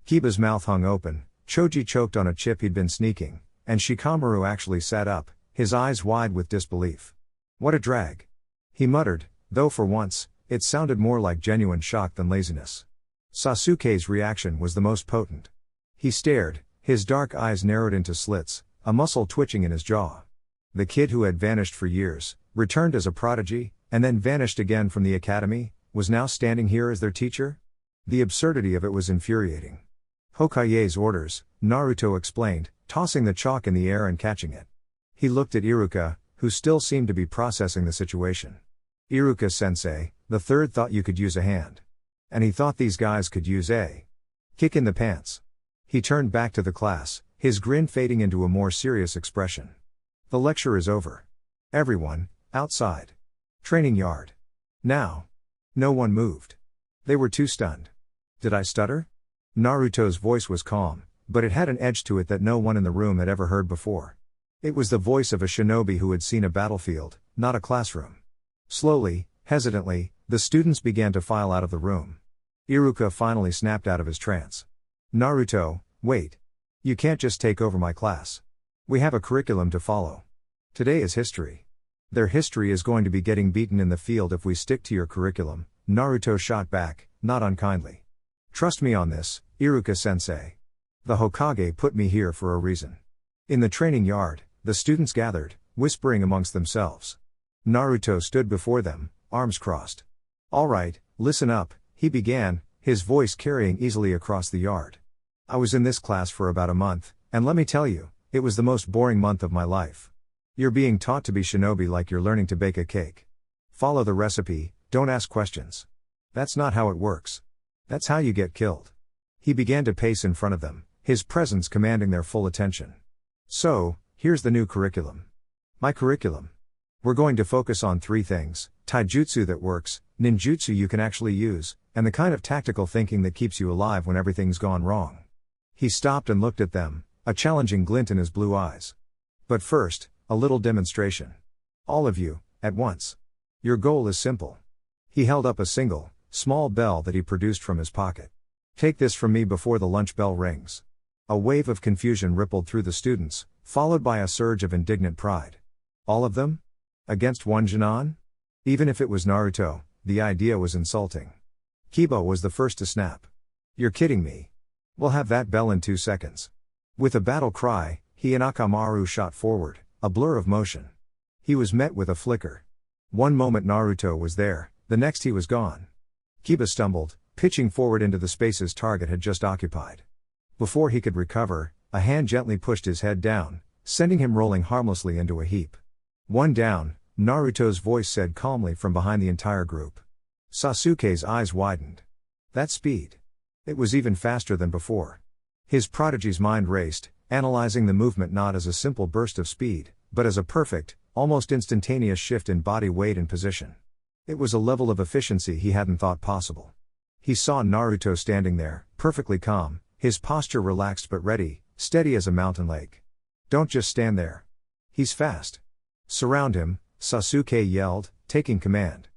Kiba's mouth hung open, Choji choked on a chip he'd been sneaking, and Shikamaru actually sat up, his eyes wide with disbelief. "What a drag," he muttered, though for once, it sounded more like genuine shock than laziness. Sasuke's reaction was the most potent. He stared, his dark eyes narrowed into slits, a muscle twitching in his jaw. The kid who had vanished for years, returned as a prodigy, and then vanished again from the academy, was now standing here as their teacher? The absurdity of it was infuriating. "Hokage's orders," Naruto explained, tossing the chalk in the air and catching it. He looked at Iruka, who still seemed to be processing the situation. "Iruka-sensei, the third thought you could use a hand. And he thought these guys could use a kick in the pants." He turned back to the class, his grin fading into a more serious expression. "The lecture is over. Everyone, outside. Training yard. Now." No one moved. They were too stunned. "Did I stutter?" Naruto's voice was calm, but it had an edge to it that no one in the room had ever heard before. It was the voice of a shinobi who had seen a battlefield, not a classroom. Slowly, hesitantly, the students began to file out of the room. Iruka finally snapped out of his trance. "Naruto, wait. You can't just take over my class. We have a curriculum to follow. Today is history. Their history is going to be getting beaten in the field if we stick to your curriculum," Naruto shot back, not unkindly. "Trust me on this, Iruka-sensei. The Hokage put me here for a reason." In the training yard, the students gathered, whispering amongst themselves. Naruto stood before them, arms crossed. "All right, listen up," he began, his voice carrying easily across the yard. "I was in this class for about a month, and let me tell you, it was the most boring month of my life. You're being taught to be shinobi like you're learning to bake a cake. Follow the recipe, don't ask questions. That's not how it works. That's how you get killed." He began to pace in front of them, his presence commanding their full attention. "So, here's the new curriculum. My curriculum. We're going to focus on 3 things: taijutsu that works, ninjutsu you can actually use, and the kind of tactical thinking that keeps you alive when everything's gone wrong." He stopped and looked at them, a challenging glint in his blue eyes. "But first, a little demonstration. All of you, at once. Your goal is simple." He held up a single, small bell that he produced from his pocket. "Take this from me before the lunch bell rings." A wave of confusion rippled through the students, followed by a surge of indignant pride. All of them? Against one Genin? Even if it was Naruto, the idea was insulting. Kiba was the first to snap. "You're kidding me. We'll have that bell in 2 seconds." With a battle cry, he and Akamaru shot forward, a blur of motion. He was met with a flicker. One moment Naruto was there, the next he was gone. Kiba stumbled, pitching forward into the space his target had just occupied. Before he could recover, a hand gently pushed his head down, sending him rolling harmlessly into a heap. "One down," Naruto's voice said calmly from behind the entire group. Sasuke's eyes widened. That speed. It was even faster than before. His prodigy's mind raced, analyzing the movement not as a simple burst of speed, but as a perfect, almost instantaneous shift in body weight and position. It was a level of efficiency he hadn't thought possible. He saw Naruto standing there, perfectly calm, his posture relaxed but ready, steady as a mountain lake. "Don't just stand there. He's fast. Surround him," Sasuke yelled, taking command.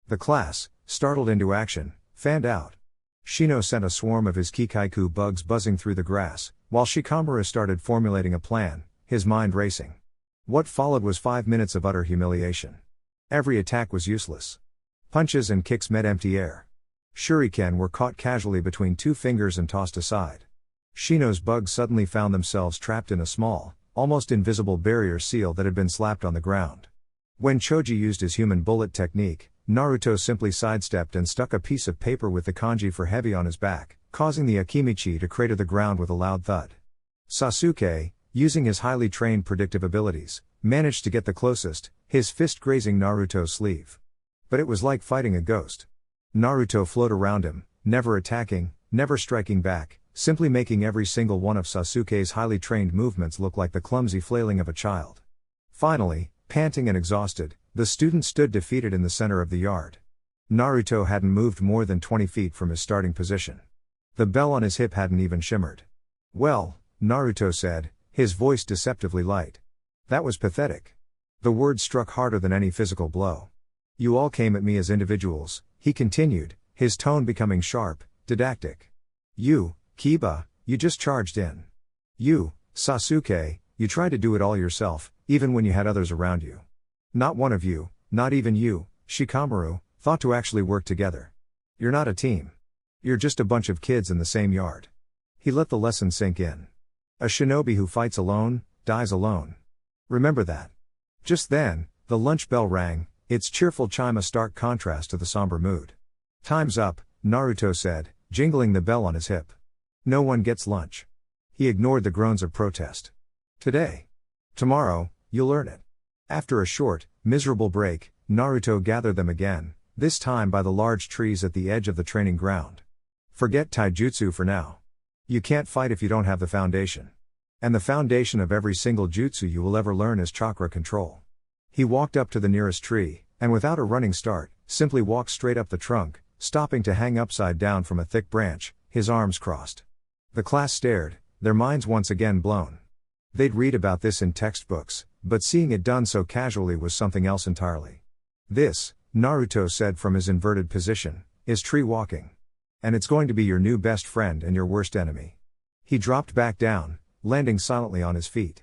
The class, startled into action, fanned out. Shino sent a swarm of his Kikaiku bugs buzzing through the grass, while Shikamaru started formulating a plan, his mind racing. What followed was 5 minutes of utter humiliation. Every attack was useless. Punches and kicks met empty air. Shuriken were caught casually between 2 fingers and tossed aside. Shino's bugs suddenly found themselves trapped in a small, almost invisible barrier seal that had been slapped on the ground. When Choji used his human bullet technique, Naruto simply sidestepped and stuck a piece of paper with the kanji for heavy on his back, causing the Akimichi to crater the ground with a loud thud. Sasuke, using his highly trained predictive abilities, managed to get the closest, his fist grazing Naruto's sleeve. But it was like fighting a ghost. Naruto flowed around him, never attacking, never striking back, simply making every single one of Sasuke's highly trained movements look like the clumsy flailing of a child. Finally, panting and exhausted, the student stood defeated in the center of the yard. Naruto hadn't moved more than 20 feet from his starting position. The bell on his hip hadn't even shimmered. "Well," Naruto said, his voice deceptively light. That was pathetic. The words struck harder than any physical blow. "You all came at me as individuals," he continued, his tone becoming sharp, didactic. "You, Kiba, you just charged in. You, Sasuke, you tried to do it all yourself, even when you had others around you. Not one of you, not even you, Shikamaru, thought to actually work together. You're not a team. You're just a bunch of kids in the same yard." He let the lesson sink in. A shinobi who fights alone, dies alone. Remember that. Just then, the lunch bell rang, its cheerful chime a stark contrast to the somber mood. "Time's up," Naruto said, jingling the bell on his hip. "No one gets lunch." He ignored the groans of protest. "Today. Tomorrow, you'll earn it." After a short, miserable break, Naruto gathered them again, this time by the large trees at the edge of the training ground. "Forget taijutsu for now. You can't fight if you don't have the foundation. And the foundation of every single jutsu you will ever learn is chakra control." He walked up to the nearest tree, and without a running start, simply walked straight up the trunk, stopping to hang upside down from a thick branch, his arms crossed. The class stared, their minds once again blown. They'd read about this in textbooks, but seeing it done so casually was something else entirely. "This," Naruto said from his inverted position, "is tree walking. And it's going to be your new best friend and your worst enemy." He dropped back down, landing silently on his feet.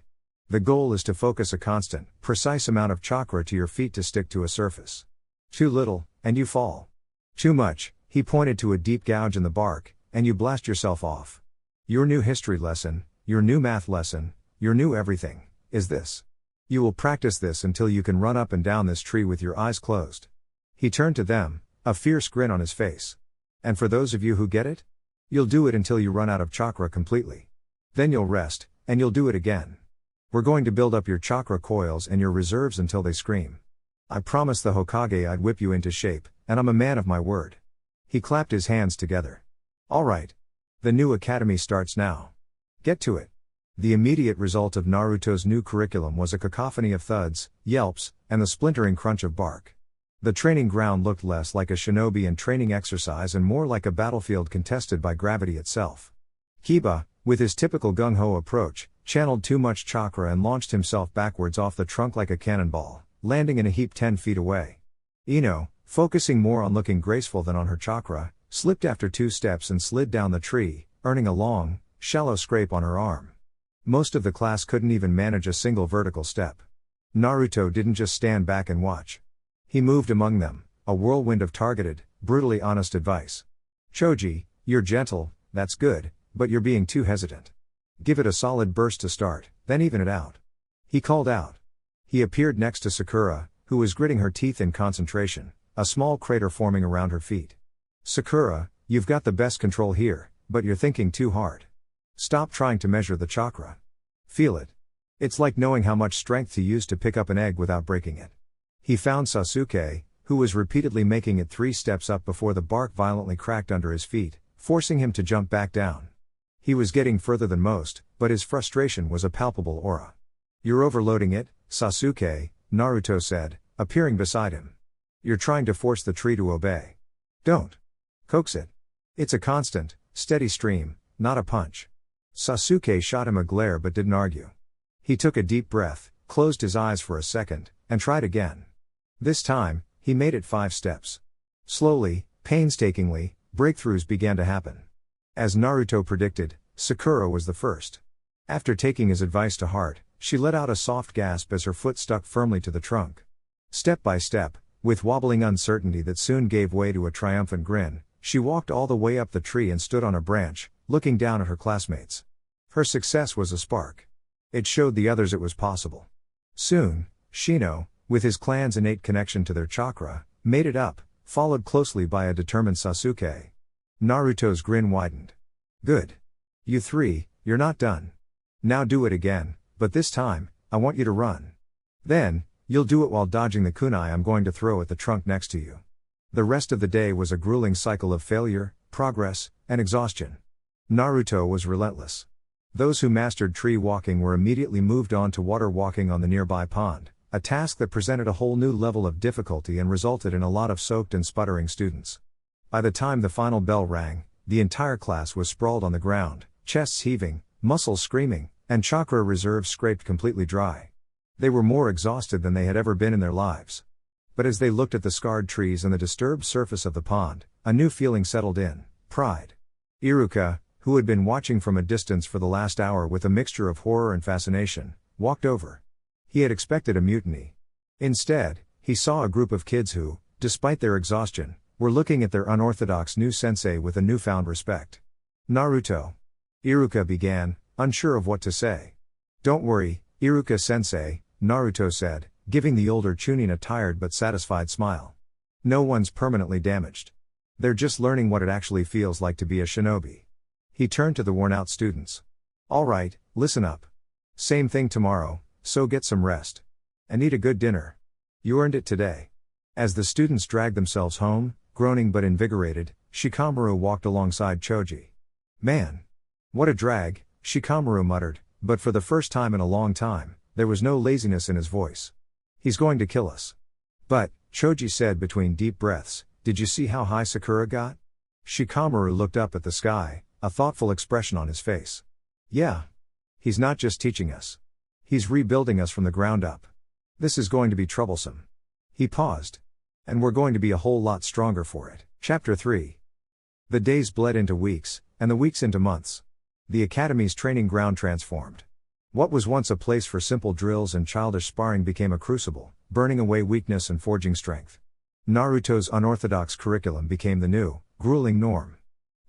"The goal is to focus a constant, precise amount of chakra to your feet to stick to a surface. Too little, and you fall. Too much," he pointed to a deep gouge in the bark, "and you blast yourself off. Your new history lesson, your new math lesson, your new everything, is this. You will practice this until you can run up and down this tree with your eyes closed." He turned to them, a fierce grin on his face. "And for those of you who get it? You'll do it until you run out of chakra completely. Then you'll rest, and you'll do it again. We're going to build up your chakra coils and your reserves until they scream. I promised the Hokage I'd whip you into shape, and I'm a man of my word." He clapped his hands together. "All right. The new academy starts now. Get to it." The immediate result of Naruto's new curriculum was a cacophony of thuds, yelps, and the splintering crunch of bark. The training ground looked less like a shinobi and training exercise and more like a battlefield contested by gravity itself. Kiba, with his typical gung-ho approach, channeled too much chakra and launched himself backwards off the trunk like a cannonball, landing in a heap 10 feet away. Ino, focusing more on looking graceful than on her chakra, slipped after 2 steps and slid down the tree, earning a long, shallow scrape on her arm. Most of the class couldn't even manage a single vertical step. Naruto didn't just stand back and watch. He moved among them, a whirlwind of targeted, brutally honest advice. "Choji, you're gentle, that's good, but you're being too hesitant. Give it a solid burst to start, then even it out." He called out. He appeared next to Sakura, who was gritting her teeth in concentration, a small crater forming around her feet. "Sakura, you've got the best control here, but you're thinking too hard. Stop trying to measure the chakra. Feel it. It's like knowing how much strength to use to pick up an egg without breaking it." He found Sasuke, who was repeatedly making it 3 steps up before the bark violently cracked under his feet, forcing him to jump back down. He was getting further than most, but his frustration was a palpable aura. "You're overloading it, Sasuke," Naruto said, appearing beside him. "You're trying to force the tree to obey. Don't. Coax it. It's a constant, steady stream, not a punch." Sasuke shot him a glare but didn't argue. He took a deep breath, closed his eyes for a second, and tried again. This time, he made it 5 steps. Slowly, painstakingly, breakthroughs began to happen. As Naruto predicted, Sakura was the first. After taking his advice to heart, she let out a soft gasp as her foot stuck firmly to the trunk. Step by step, with wobbling uncertainty that soon gave way to a triumphant grin, she walked all the way up the tree and stood on a branch, looking down at her classmates. Her success was a spark. It showed the others it was possible. Soon, Shino, with his clan's innate connection to their chakra, made it up, followed closely by a determined Sasuke. Naruto's grin widened. "Good. You 3, you're not done. Now do it again, but this time, I want you to run. Then, you'll do it while dodging the kunai I'm going to throw at the trunk next to you." The rest of the day was a grueling cycle of failure, progress, and exhaustion. Naruto was relentless. Those who mastered tree walking were immediately moved on to water walking on the nearby pond, a task that presented a whole new level of difficulty and resulted in a lot of soaked and sputtering students. By the time the final bell rang, the entire class was sprawled on the ground, chests heaving, muscles screaming, and chakra reserves scraped completely dry. They were more exhausted than they had ever been in their lives. But as they looked at the scarred trees and the disturbed surface of the pond, a new feeling settled in: pride. Iruka, who had been watching from a distance for the last hour with a mixture of horror and fascination, walked over. He had expected a mutiny. Instead, he saw a group of kids who, despite their exhaustion, were looking at their unorthodox new sensei with a newfound respect. Naruto. Iruka began, unsure of what to say. "Don't worry, Iruka-sensei," Naruto said, giving the older Chunin a tired but satisfied smile. "No one's permanently damaged. They're just learning what it actually feels like to be a shinobi." He turned to the worn-out students. "All right, listen up. Same thing tomorrow, so get some rest. And eat a good dinner. You earned it today." As the students dragged themselves home, groaning but invigorated, Shikamaru walked alongside Choji. "Man. What a drag," Shikamaru muttered, but for the first time in a long time, there was no laziness in his voice. "He's going to kill us." "But," Choji said between deep breaths, "did you see how high Sakura got?" Shikamaru looked up at the sky, a thoughtful expression on his face. "Yeah. He's not just teaching us. He's rebuilding us from the ground up. This is going to be troublesome." He paused. "And we're going to be a whole lot stronger for it." Chapter 3. The days bled into weeks, and the weeks into months. The academy's training ground transformed. What was once a place for simple drills and childish sparring became a crucible, burning away weakness and forging strength. Naruto's unorthodox curriculum became the new, grueling norm.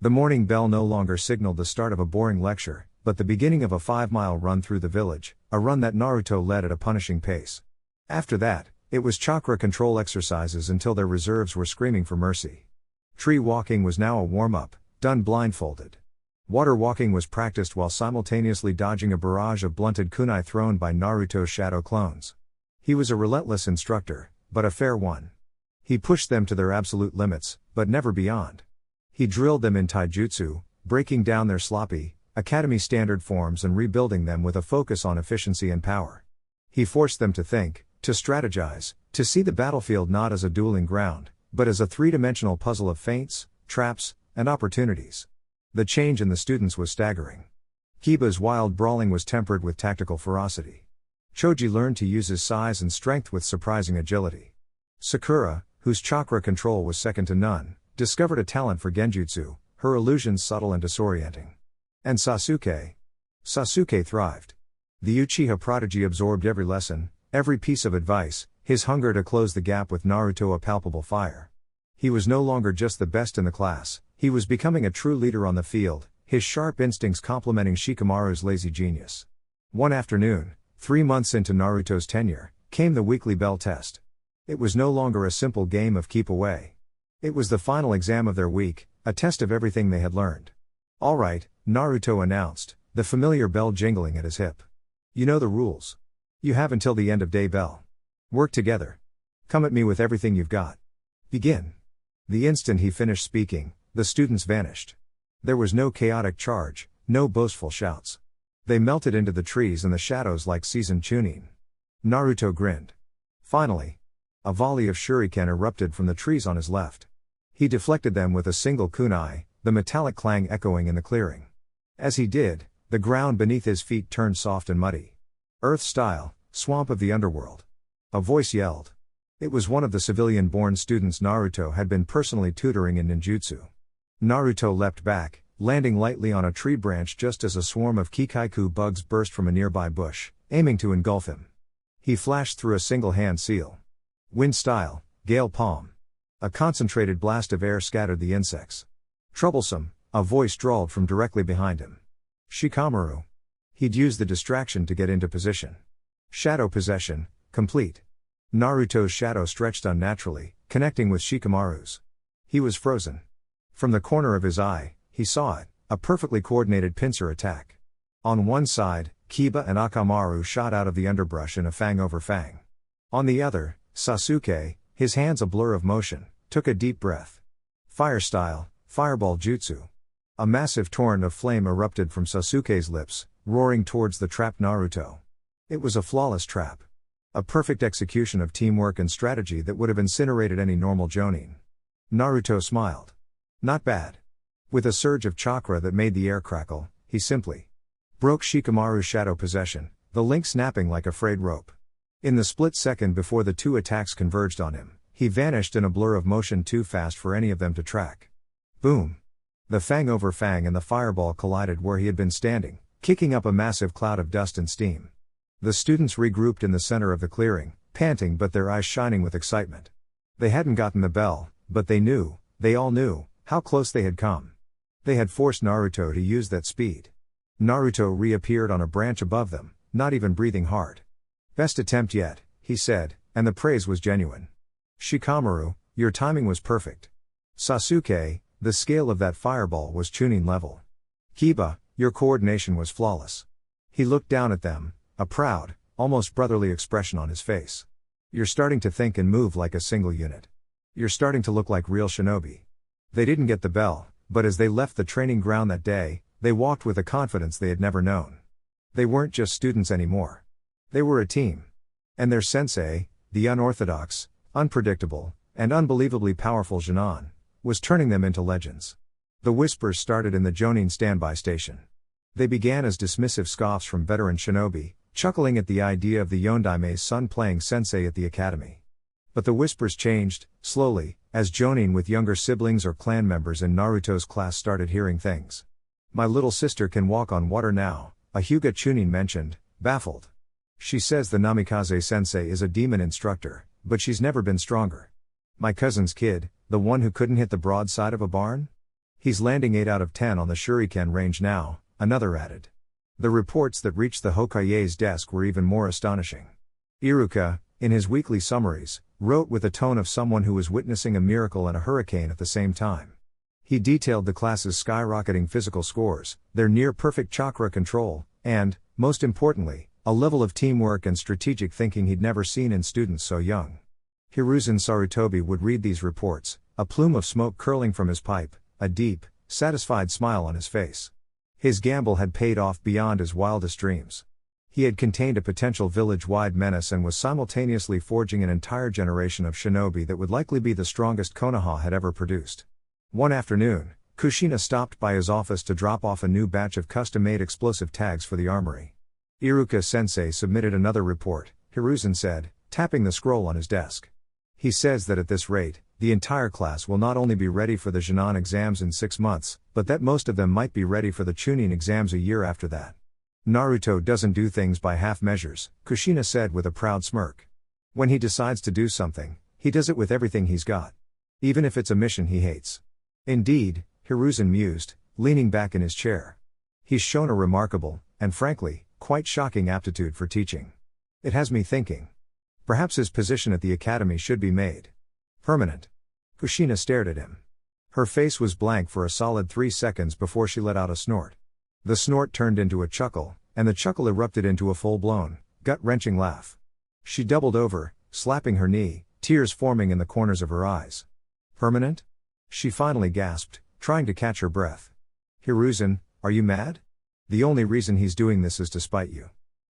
The morning bell no longer signaled the start of a boring lecture, but the beginning of a 5-mile run through the village, a run that Naruto led at a punishing pace. After that, it was chakra control exercises until their reserves were screaming for mercy. Tree walking was now a warm-up, done blindfolded. Water walking was practiced while simultaneously dodging a barrage of blunted kunai thrown by Naruto's shadow clones. He was a relentless instructor, but a fair one. He pushed them to their absolute limits, but never beyond. He drilled them in taijutsu, breaking down their sloppy, academy standard forms and rebuilding them with a focus on efficiency and power. He forced them to think, to strategize, to see the battlefield not as a dueling ground, but as a three-dimensional puzzle of feints, traps, and opportunities. The change in the students was staggering. Kiba's wild brawling was tempered with tactical ferocity. Choji learned to use his size and strength with surprising agility. Sakura, whose chakra control was second to none, discovered a talent for genjutsu, her illusions subtle and disorienting. And Sasuke thrived. The Uchiha prodigy absorbed every lesson, every piece of advice, his hunger to close the gap with Naruto a palpable fire. He was no longer just the best in the class, he was becoming a true leader on the field, his sharp instincts complementing Shikamaru's lazy genius. One afternoon, 3 months into Naruto's tenure, came the weekly bell test. It was no longer a simple game of keep away. It was the final exam of their week, a test of everything they had learned. "All right," Naruto announced, the familiar bell jingling at his hip. "You know the rules. You have until the end of day bell. Work together. Come at me with everything you've got. Begin." The instant he finished speaking, the students vanished. There was no chaotic charge, no boastful shouts. They melted into the trees and the shadows like seasoned chunin. Naruto grinned. Finally, a volley of shuriken erupted from the trees on his left. He deflected them with a single kunai, the metallic clang echoing in the clearing. As he did, the ground beneath his feet turned soft and muddy. "Earth style, swamp of the underworld." A voice yelled. It was one of the civilian-born students Naruto had been personally tutoring in ninjutsu. Naruto leapt back, landing lightly on a tree branch just as a swarm of kikaiku bugs burst from a nearby bush, aiming to engulf him. He flashed through a single hand seal. Wind style, gale palm. A concentrated blast of air scattered the insects. "Troublesome," a voice drawled from directly behind him. Shikamaru. He'd used the distraction to get into position. Shadow possession, complete. Naruto's shadow stretched unnaturally, connecting with Shikamaru's. He was frozen. From the corner of his eye, he saw it, a perfectly coordinated pincer attack. On one side, Kiba and Akamaru shot out of the underbrush in a fang over fang. On the other, Sasuke, his hands a blur of motion, took a deep breath. Fire style, fireball jutsu. A massive torrent of flame erupted from Sasuke's lips, roaring towards the trapped Naruto. It was a flawless trap. A perfect execution of teamwork and strategy that would have incinerated any normal jonin. Naruto smiled. Not bad. With a surge of chakra that made the air crackle, he simply broke Shikamaru's shadow possession, the link snapping like a frayed rope. In the split second before the two attacks converged on him, he vanished in a blur of motion too fast for any of them to track. Boom! The fang over fang and the fireball collided where he had been standing, kicking up a massive cloud of dust and steam. The students regrouped in the center of the clearing, panting but their eyes shining with excitement. They hadn't gotten the bell, but they all knew, how close they had come. They had forced Naruto to use that speed. Naruto reappeared on a branch above them, not even breathing hard. Best attempt yet, he said, and the praise was genuine. Shikamaru, your timing was perfect. Sasuke, the scale of that fireball was Chunin level. Kiba, your coordination was flawless. He looked down at them, a proud, almost brotherly expression on his face. You're starting to think and move like a single unit. You're starting to look like real shinobi. They didn't get the bell, but as they left the training ground that day, they walked with a confidence they had never known. They weren't just students anymore. They were a team. And their sensei, the unorthodox, unpredictable, and unbelievably powerful Jonin, was turning them into legends. The whispers started in the Jonin standby station. They began as dismissive scoffs from veteran shinobi, chuckling at the idea of the Yondaime's son playing sensei at the academy. But the whispers changed, slowly, as Jonin with younger siblings or clan members in Naruto's class started hearing things. My little sister can walk on water now, a Hyuga Chunin mentioned, baffled. She says the Namikaze sensei is a demon instructor, but she's never been stronger. My cousin's kid, the one who couldn't hit the broadside of a barn? He's landing 8 out of 10 on the shuriken range now, another added. The reports that reached the Hokage's desk were even more astonishing. Iruka, in his weekly summaries, wrote with a tone of someone who was witnessing a miracle and a hurricane at the same time. He detailed the class's skyrocketing physical scores, their near-perfect chakra control, and, most importantly, a level of teamwork and strategic thinking he'd never seen in students so young. Hiruzen Sarutobi would read these reports, a plume of smoke curling from his pipe, a deep, satisfied smile on his face. His gamble had paid off beyond his wildest dreams. He had contained a potential village-wide menace and was simultaneously forging an entire generation of shinobi that would likely be the strongest Konoha had ever produced. One afternoon, Kushina stopped by his office to drop off a new batch of custom-made explosive tags for the armory. Iruka-sensei submitted another report, Hiruzen said, tapping the scroll on his desk. He says that at this rate, the entire class will not only be ready for the Jonin exams in 6 months, but that most of them might be ready for the Chunin exams a year after that. Naruto doesn't do things by half measures, Kushina said with a proud smirk. When he decides to do something, he does it with everything he's got. Even if it's a mission he hates. Indeed, Hiruzen mused, leaning back in his chair. He's shown a remarkable, and frankly, quite shocking aptitude for teaching. It has me thinking. Perhaps his position at the academy should be made permanent. Kushina stared at him. Her face was blank for a solid 3 seconds before she let out a snort. The snort turned into a chuckle, and the chuckle erupted into a full-blown, gut-wrenching laugh. She doubled over, slapping her knee, tears forming in the corners of her eyes. Permanent? She finally gasped, trying to catch her breath. Hiruzen, are you mad? The only reason he's doing this is to spite you.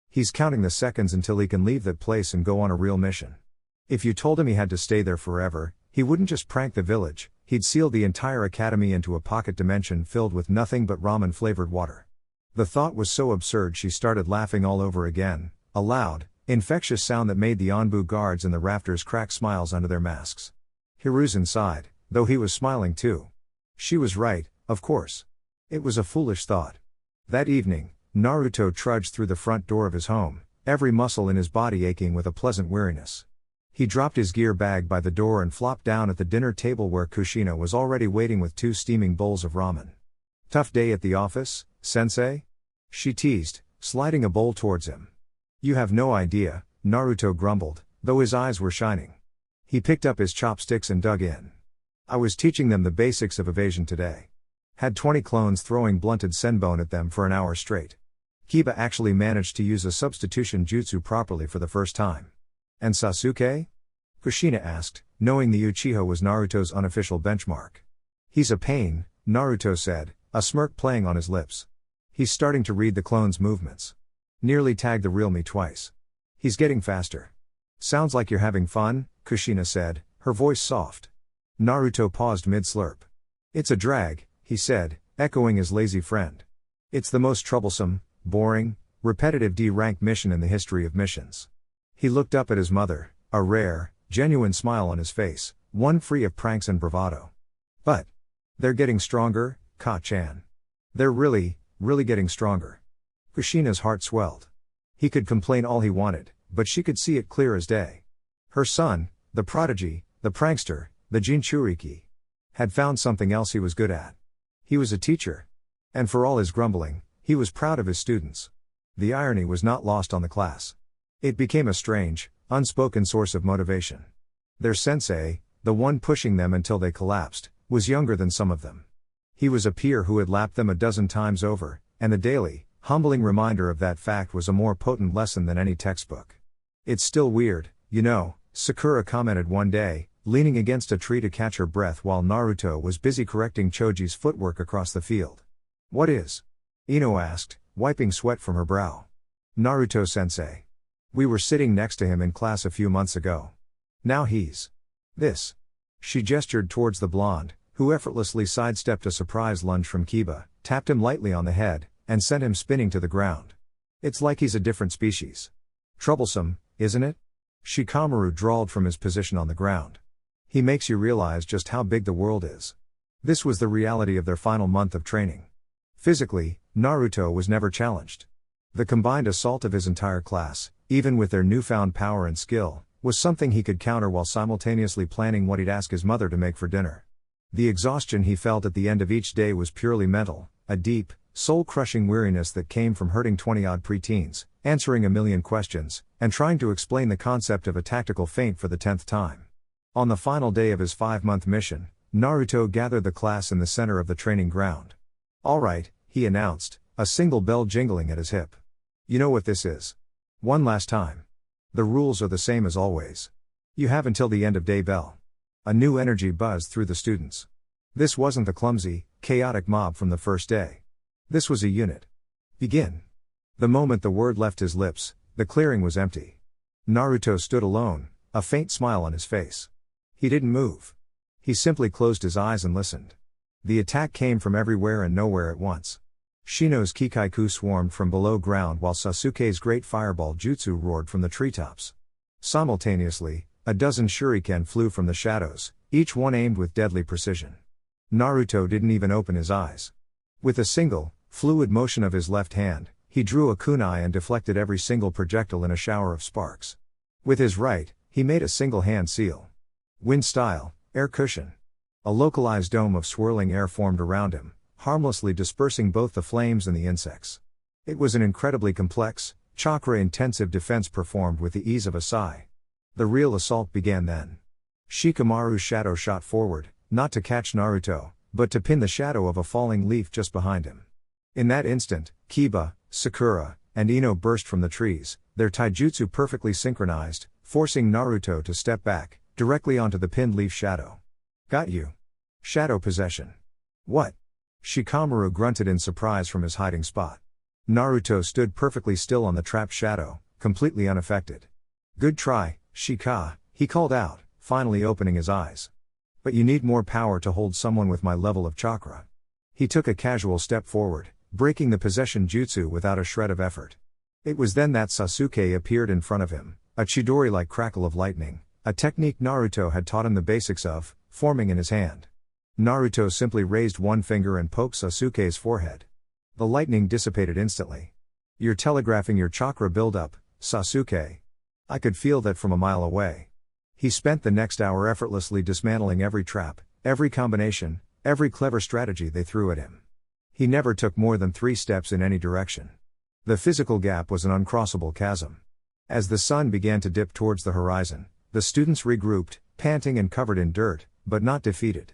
He's counting the seconds until he can leave that place and go on a real mission. If you told him he had to stay there forever, he wouldn't just prank the village, he'd seal the entire academy into a pocket dimension filled with nothing but ramen-flavored water. The thought was so absurd she started laughing all over again, a loud, infectious sound that made the Anbu guards in the rafters crack smiles under their masks. Hiruzen sighed, though he was smiling too. She was right, of course. It was a foolish thought. That evening, Naruto trudged through the front door of his home, every muscle in his body aching with a pleasant weariness. He dropped his gear bag by the door and flopped down at the dinner table where Kushina was already waiting with 2 steaming bowls of ramen. Tough day at the office, sensei? She teased, sliding a bowl towards him. You have no idea, Naruto grumbled, though his eyes were shining. He picked up his chopsticks and dug in. I was teaching them the basics of evasion today. Had 20 clones throwing blunted senbon at them for an hour straight. Kiba actually managed to use a substitution jutsu properly for the first time. And Sasuke? Kushina asked, knowing the Uchiha was Naruto's unofficial benchmark. He's a pain, Naruto said, a smirk playing on his lips. He's starting to read the clone's movements. Nearly tagged the real me twice. He's getting faster. Sounds like you're having fun, Kushina said, her voice soft. Naruto paused mid-slurp. It's a drag, he said, echoing his lazy friend. It's the most troublesome, boring, repetitive D-rank mission in the history of missions. He looked up at his mother, a rare, genuine smile on his face, one free of pranks and bravado. But they're getting stronger, Ka-chan. They're really getting stronger. Kushina's heart swelled. He could complain all he wanted, but she could see it clear as day. Her son, the prodigy, the prankster, the Jinchuriki, had found something else he was good at. He was a teacher. And for all his grumbling, he was proud of his students. The irony was not lost on the class. It became a strange, unspoken source of motivation. Their sensei, the one pushing them until they collapsed, was younger than some of them. He was a peer who had lapped them a dozen times over, and the daily, humbling reminder of that fact was a more potent lesson than any textbook. It's still weird, you know, Sakura commented one day, leaning against a tree to catch her breath while Naruto was busy correcting Choji's footwork across the field. What is? Ino asked, wiping sweat from her brow. Naruto-sensei. We were sitting next to him in class a few months ago. Now he's this. She gestured towards the blonde, who effortlessly sidestepped a surprise lunge from Kiba, tapped him lightly on the head, and sent him spinning to the ground. It's like he's a different species. Troublesome, isn't it? Shikamaru drawled from his position on the ground. He makes you realize just how big the world is. This was the reality of their final month of training. Physically, Naruto was never challenged. The combined assault of his entire class, even with their newfound power and skill, was something he could counter while simultaneously planning what he'd ask his mother to make for dinner. The exhaustion he felt at the end of each day was purely mental, a deep, soul-crushing weariness that came from hurting 20-odd preteens, answering a million questions, and trying to explain the concept of a tactical feint for the 10th time. On the final day of his 5-month mission, Naruto gathered the class in the center of the training ground. All right, he announced, a single bell jingling at his hip. You know what this is? One last time. The rules are the same as always. You have until the end of day bell. A new energy buzzed through the students. This wasn't the clumsy, chaotic mob from the first day. This was a unit. Begin. The moment the word left his lips, the clearing was empty. Naruto stood alone, a faint smile on his face. He didn't move. He simply closed his eyes and listened. The attack came from everywhere and nowhere at once. Shino's Kikaiku swarmed from below ground while Sasuke's great fireball jutsu roared from the treetops. Simultaneously, a dozen shuriken flew from the shadows, each one aimed with deadly precision. Naruto didn't even open his eyes. With a single, fluid motion of his left hand, he drew a kunai and deflected every single projectile in a shower of sparks. With his right, he made a single hand seal. Wind style, air cushion. A localized dome of swirling air formed around him, harmlessly dispersing both the flames and the insects. It was an incredibly complex, chakra-intensive defense performed with the ease of a sigh. The real assault began then. Shikamaru's shadow shot forward, not to catch Naruto, but to pin the shadow of a falling leaf just behind him. In that instant, Kiba, Sakura, and Ino burst from the trees, their taijutsu perfectly synchronized, forcing Naruto to step back, directly onto the pinned leaf shadow. Got you. Shadow possession. What? Shikamaru grunted in surprise from his hiding spot. Naruto stood perfectly still on the trapped shadow, completely unaffected. Good try, Shika, he called out, finally opening his eyes. But you need more power to hold someone with my level of chakra. He took a casual step forward, breaking the possession jutsu without a shred of effort. It was then that Sasuke appeared in front of him, a Chidori-like crackle of lightning, a technique Naruto had taught him the basics of, forming in his hand. Naruto simply raised one finger and poked Sasuke's forehead. The lightning dissipated instantly. You're telegraphing your chakra buildup, Sasuke. I could feel that from a mile away. He spent the next hour effortlessly dismantling every trap, every combination, every clever strategy they threw at him. He never took more than 3 steps in any direction. The physical gap was an uncrossable chasm. As the sun began to dip towards the horizon, the students regrouped, panting and covered in dirt, but not defeated.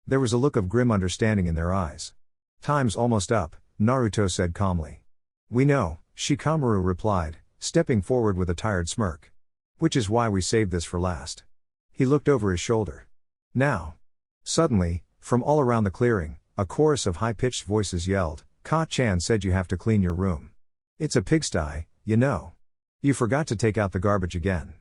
There was a look of grim understanding in their eyes. Time's almost up, Naruto said calmly. We know, Shikamaru replied, stepping forward with a tired smirk. Which is why we saved this for last. He looked over his shoulder. Now. Suddenly, from all around the clearing, a chorus of high-pitched voices yelled, Ka-chan said you have to clean your room. It's a pigsty, you know. You forgot to take out the garbage again.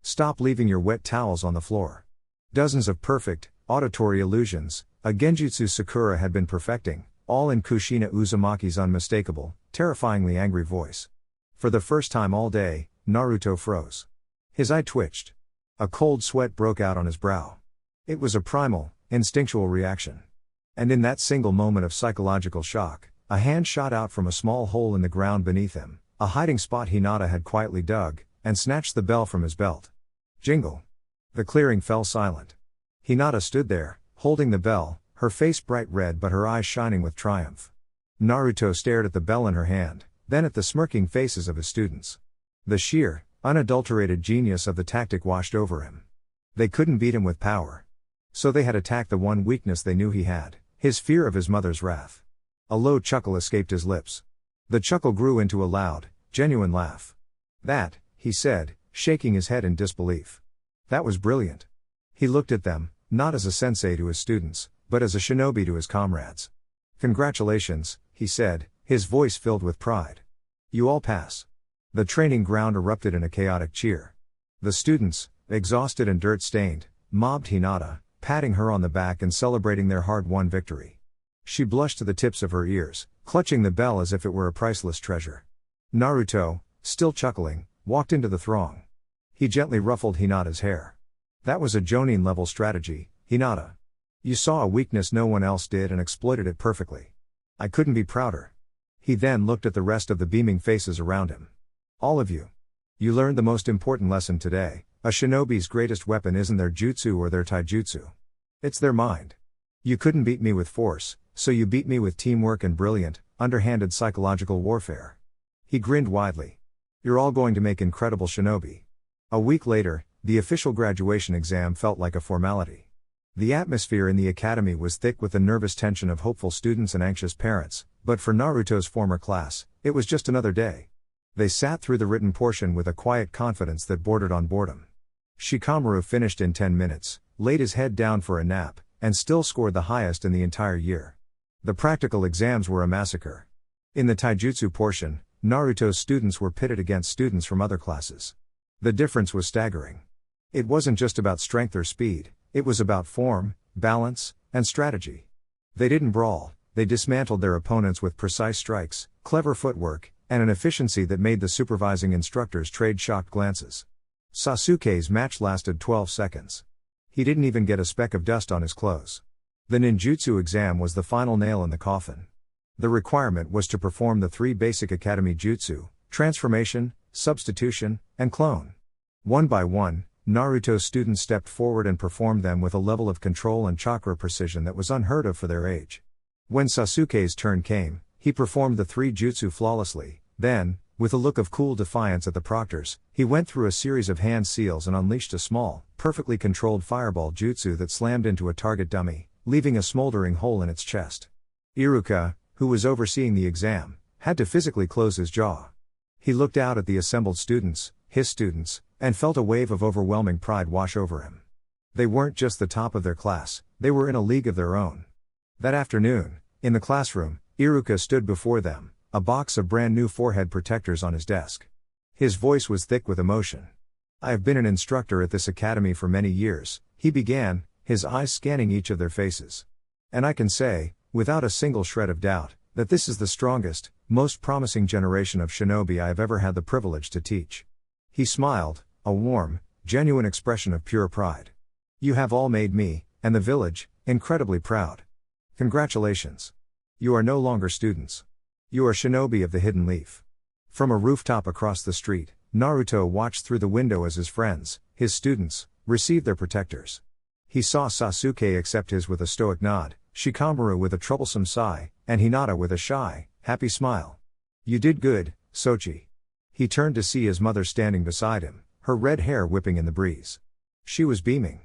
Stop leaving your wet towels on the floor. Dozens of perfect, auditory illusions, a genjutsu Sakura had been perfecting, all in Kushina Uzumaki's unmistakable, terrifyingly angry voice. For the first time all day, Naruto froze. His eye twitched. A cold sweat broke out on his brow. It was a primal, instinctual reaction. And in that single moment of psychological shock, a hand shot out from a small hole in the ground beneath him, a hiding spot Hinata had quietly dug, and snatched the bell from his belt. Jingle. The clearing fell silent. Hinata stood there, holding the bell, her face bright red but her eyes shining with triumph. Naruto stared at the bell in her hand, then at the smirking faces of his students. The sheer, unadulterated genius of the tactic washed over him. They couldn't beat him with power. So they had attacked the one weakness they knew he had, his fear of his mother's wrath. A low chuckle escaped his lips. The chuckle grew into a loud, genuine laugh. That, he said, shaking his head in disbelief. That was brilliant. He looked at them, not as a sensei to his students, but as a shinobi to his comrades. Congratulations, he said, his voice filled with pride. You all pass. The training ground erupted in a chaotic cheer. The students, exhausted and dirt-stained, mobbed Hinata, patting her on the back and celebrating their hard-won victory. She blushed to the tips of her ears, clutching the bell as if it were a priceless treasure. Naruto, still chuckling, walked into the throng. He gently ruffled Hinata's hair. That was a Jonin-level strategy, Hinata. You saw a weakness no one else did and exploited it perfectly. I couldn't be prouder. He then looked at the rest of the beaming faces around him. All of you. You learned the most important lesson today. A shinobi's greatest weapon isn't their jutsu or their taijutsu. It's their mind. You couldn't beat me with force, so you beat me with teamwork and brilliant, underhanded psychological warfare. He grinned widely. You're all going to make incredible shinobi. A week later, the official graduation exam felt like a formality. The atmosphere in the academy was thick with the nervous tension of hopeful students and anxious parents, but for Naruto's former class, it was just another day. They sat through the written portion with a quiet confidence that bordered on boredom. Shikamaru finished in 10 minutes, laid his head down for a nap, and still scored the highest in the entire year. The practical exams were a massacre. In the taijutsu portion, Naruto's students were pitted against students from other classes. The difference was staggering. It wasn't just about strength or speed, it was about form, balance, and strategy. They didn't brawl, they dismantled their opponents with precise strikes, clever footwork, and an efficiency that made the supervising instructors trade shocked glances. Sasuke's match lasted 12 seconds. He didn't even get a speck of dust on his clothes. The ninjutsu exam was the final nail in the coffin. The requirement was to perform the 3 basic academy jutsu: transformation, substitution, and clone. One by one, Naruto's students stepped forward and performed them with a level of control and chakra precision that was unheard of for their age. When Sasuke's turn came, he performed the 3 jutsu flawlessly, then, with a look of cool defiance at the proctors, he went through a series of hand seals and unleashed a small, perfectly controlled fireball jutsu that slammed into a target dummy, leaving a smoldering hole in its chest. Iruka, who was overseeing the exam, had to physically close his jaw. He looked out at the assembled students, his students, and felt a wave of overwhelming pride wash over him. They weren't just the top of their class, they were in a league of their own. That afternoon, in the classroom, Iruka stood before them, a box of brand new forehead protectors on his desk. His voice was thick with emotion. I have been an instructor at this academy for many years, he began, his eyes scanning each of their faces. And I can say, without a single shred of doubt, that this is the strongest, most promising generation of shinobi I have ever had the privilege to teach. He smiled, a warm, genuine expression of pure pride. You have all made me, and the village, incredibly proud. Congratulations. You are no longer students. You are shinobi of the Hidden Leaf. From a rooftop across the street, Naruto watched through the window as his friends, his students, received their protectors. He saw Sasuke accept his with a stoic nod, Shikamaru with a troublesome sigh, and Hinata with a shy, happy smile. You did good, Sochi. He turned to see his mother standing beside him, her red hair whipping in the breeze. She was beaming.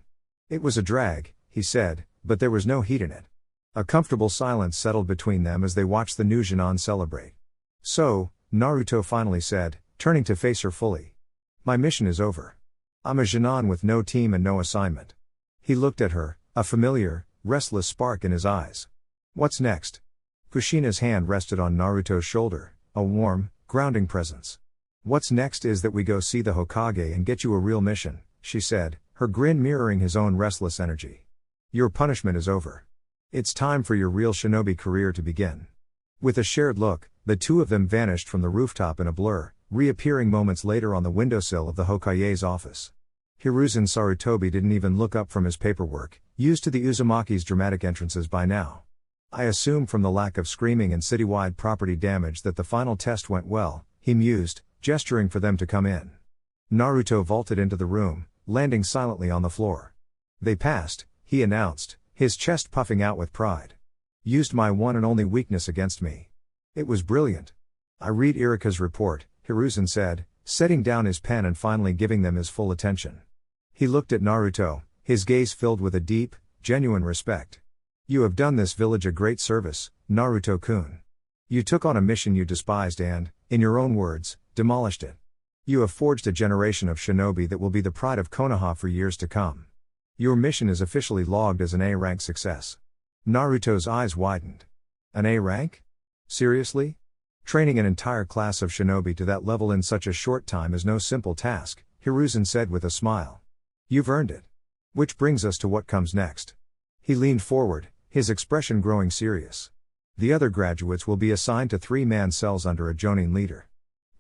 It was a drag, he said, but there was no heat in it. A comfortable silence settled between them as they watched the new Genin celebrate. So, Naruto finally said, turning to face her fully. My mission is over. I'm a Genin with no team and no assignment. He looked at her, a familiar, restless spark in his eyes. What's next? Kushina's hand rested on Naruto's shoulder, a warm, grounding presence. What's next is that we go see the Hokage and get you a real mission, she said, her grin mirroring his own restless energy. Your punishment is over. It's time for your real shinobi career to begin. With a shared look, the two of them vanished from the rooftop in a blur, reappearing moments later on the windowsill of the Hokage's office. Hiruzen Sarutobi didn't even look up from his paperwork, used to the Uzumaki's dramatic entrances by now. I assume from the lack of screaming and citywide property damage that the final test went well, he mused, gesturing for them to come in. Naruto vaulted into the room, landing silently on the floor. They passed, he announced, his chest puffing out with pride. Used my one and only weakness against me. It was brilliant. I read Irika's report, Hiruzen said, setting down his pen and finally giving them his full attention. He looked at Naruto, his gaze filled with a deep, genuine respect. You have done this village a great service, Naruto-kun. You took on a mission you despised and, in your own words, demolished it. You have forged a generation of shinobi that will be the pride of Konoha for years to come. Your mission is officially logged as an A-rank success. Naruto's eyes widened. An A rank? Seriously? Training an entire class of shinobi to that level in such a short time is no simple task, Hiruzen said with a smile. You've earned it. Which brings us to what comes next. He leaned forward, his expression growing serious. The other graduates will be assigned to 3-man cells under a jonin leader.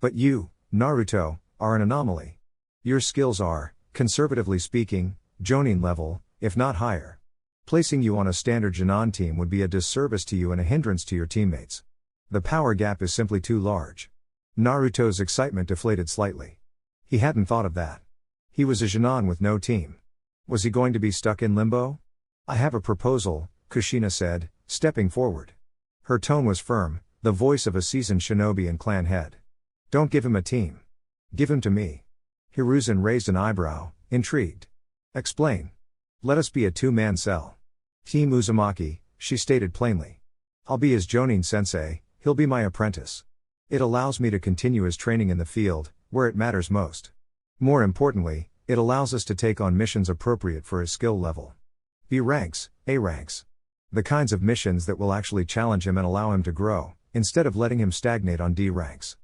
But you, Naruto, are an anomaly. Your skills are, conservatively speaking, jonin level, if not higher. Placing you on a standard Jonin team would be a disservice to you and a hindrance to your teammates. The power gap is simply too large. Naruto's excitement deflated slightly. He hadn't thought of that. He was a Jonin with no team. Was he going to be stuck in limbo? I have a proposal, Kushina said, stepping forward. Her tone was firm, the voice of a seasoned shinobi and clan head. Don't give him a team. Give him to me. Hiruzen raised an eyebrow, intrigued. Explain. Let us be a 2-man cell. Team Uzumaki, she stated plainly. I'll be his jonin sensei, he'll be my apprentice. It allows me to continue his training in the field, where it matters most. More importantly, it allows us to take on missions appropriate for his skill level. B ranks, A ranks. The kinds of missions that will actually challenge him and allow him to grow, instead of letting him stagnate on D ranks.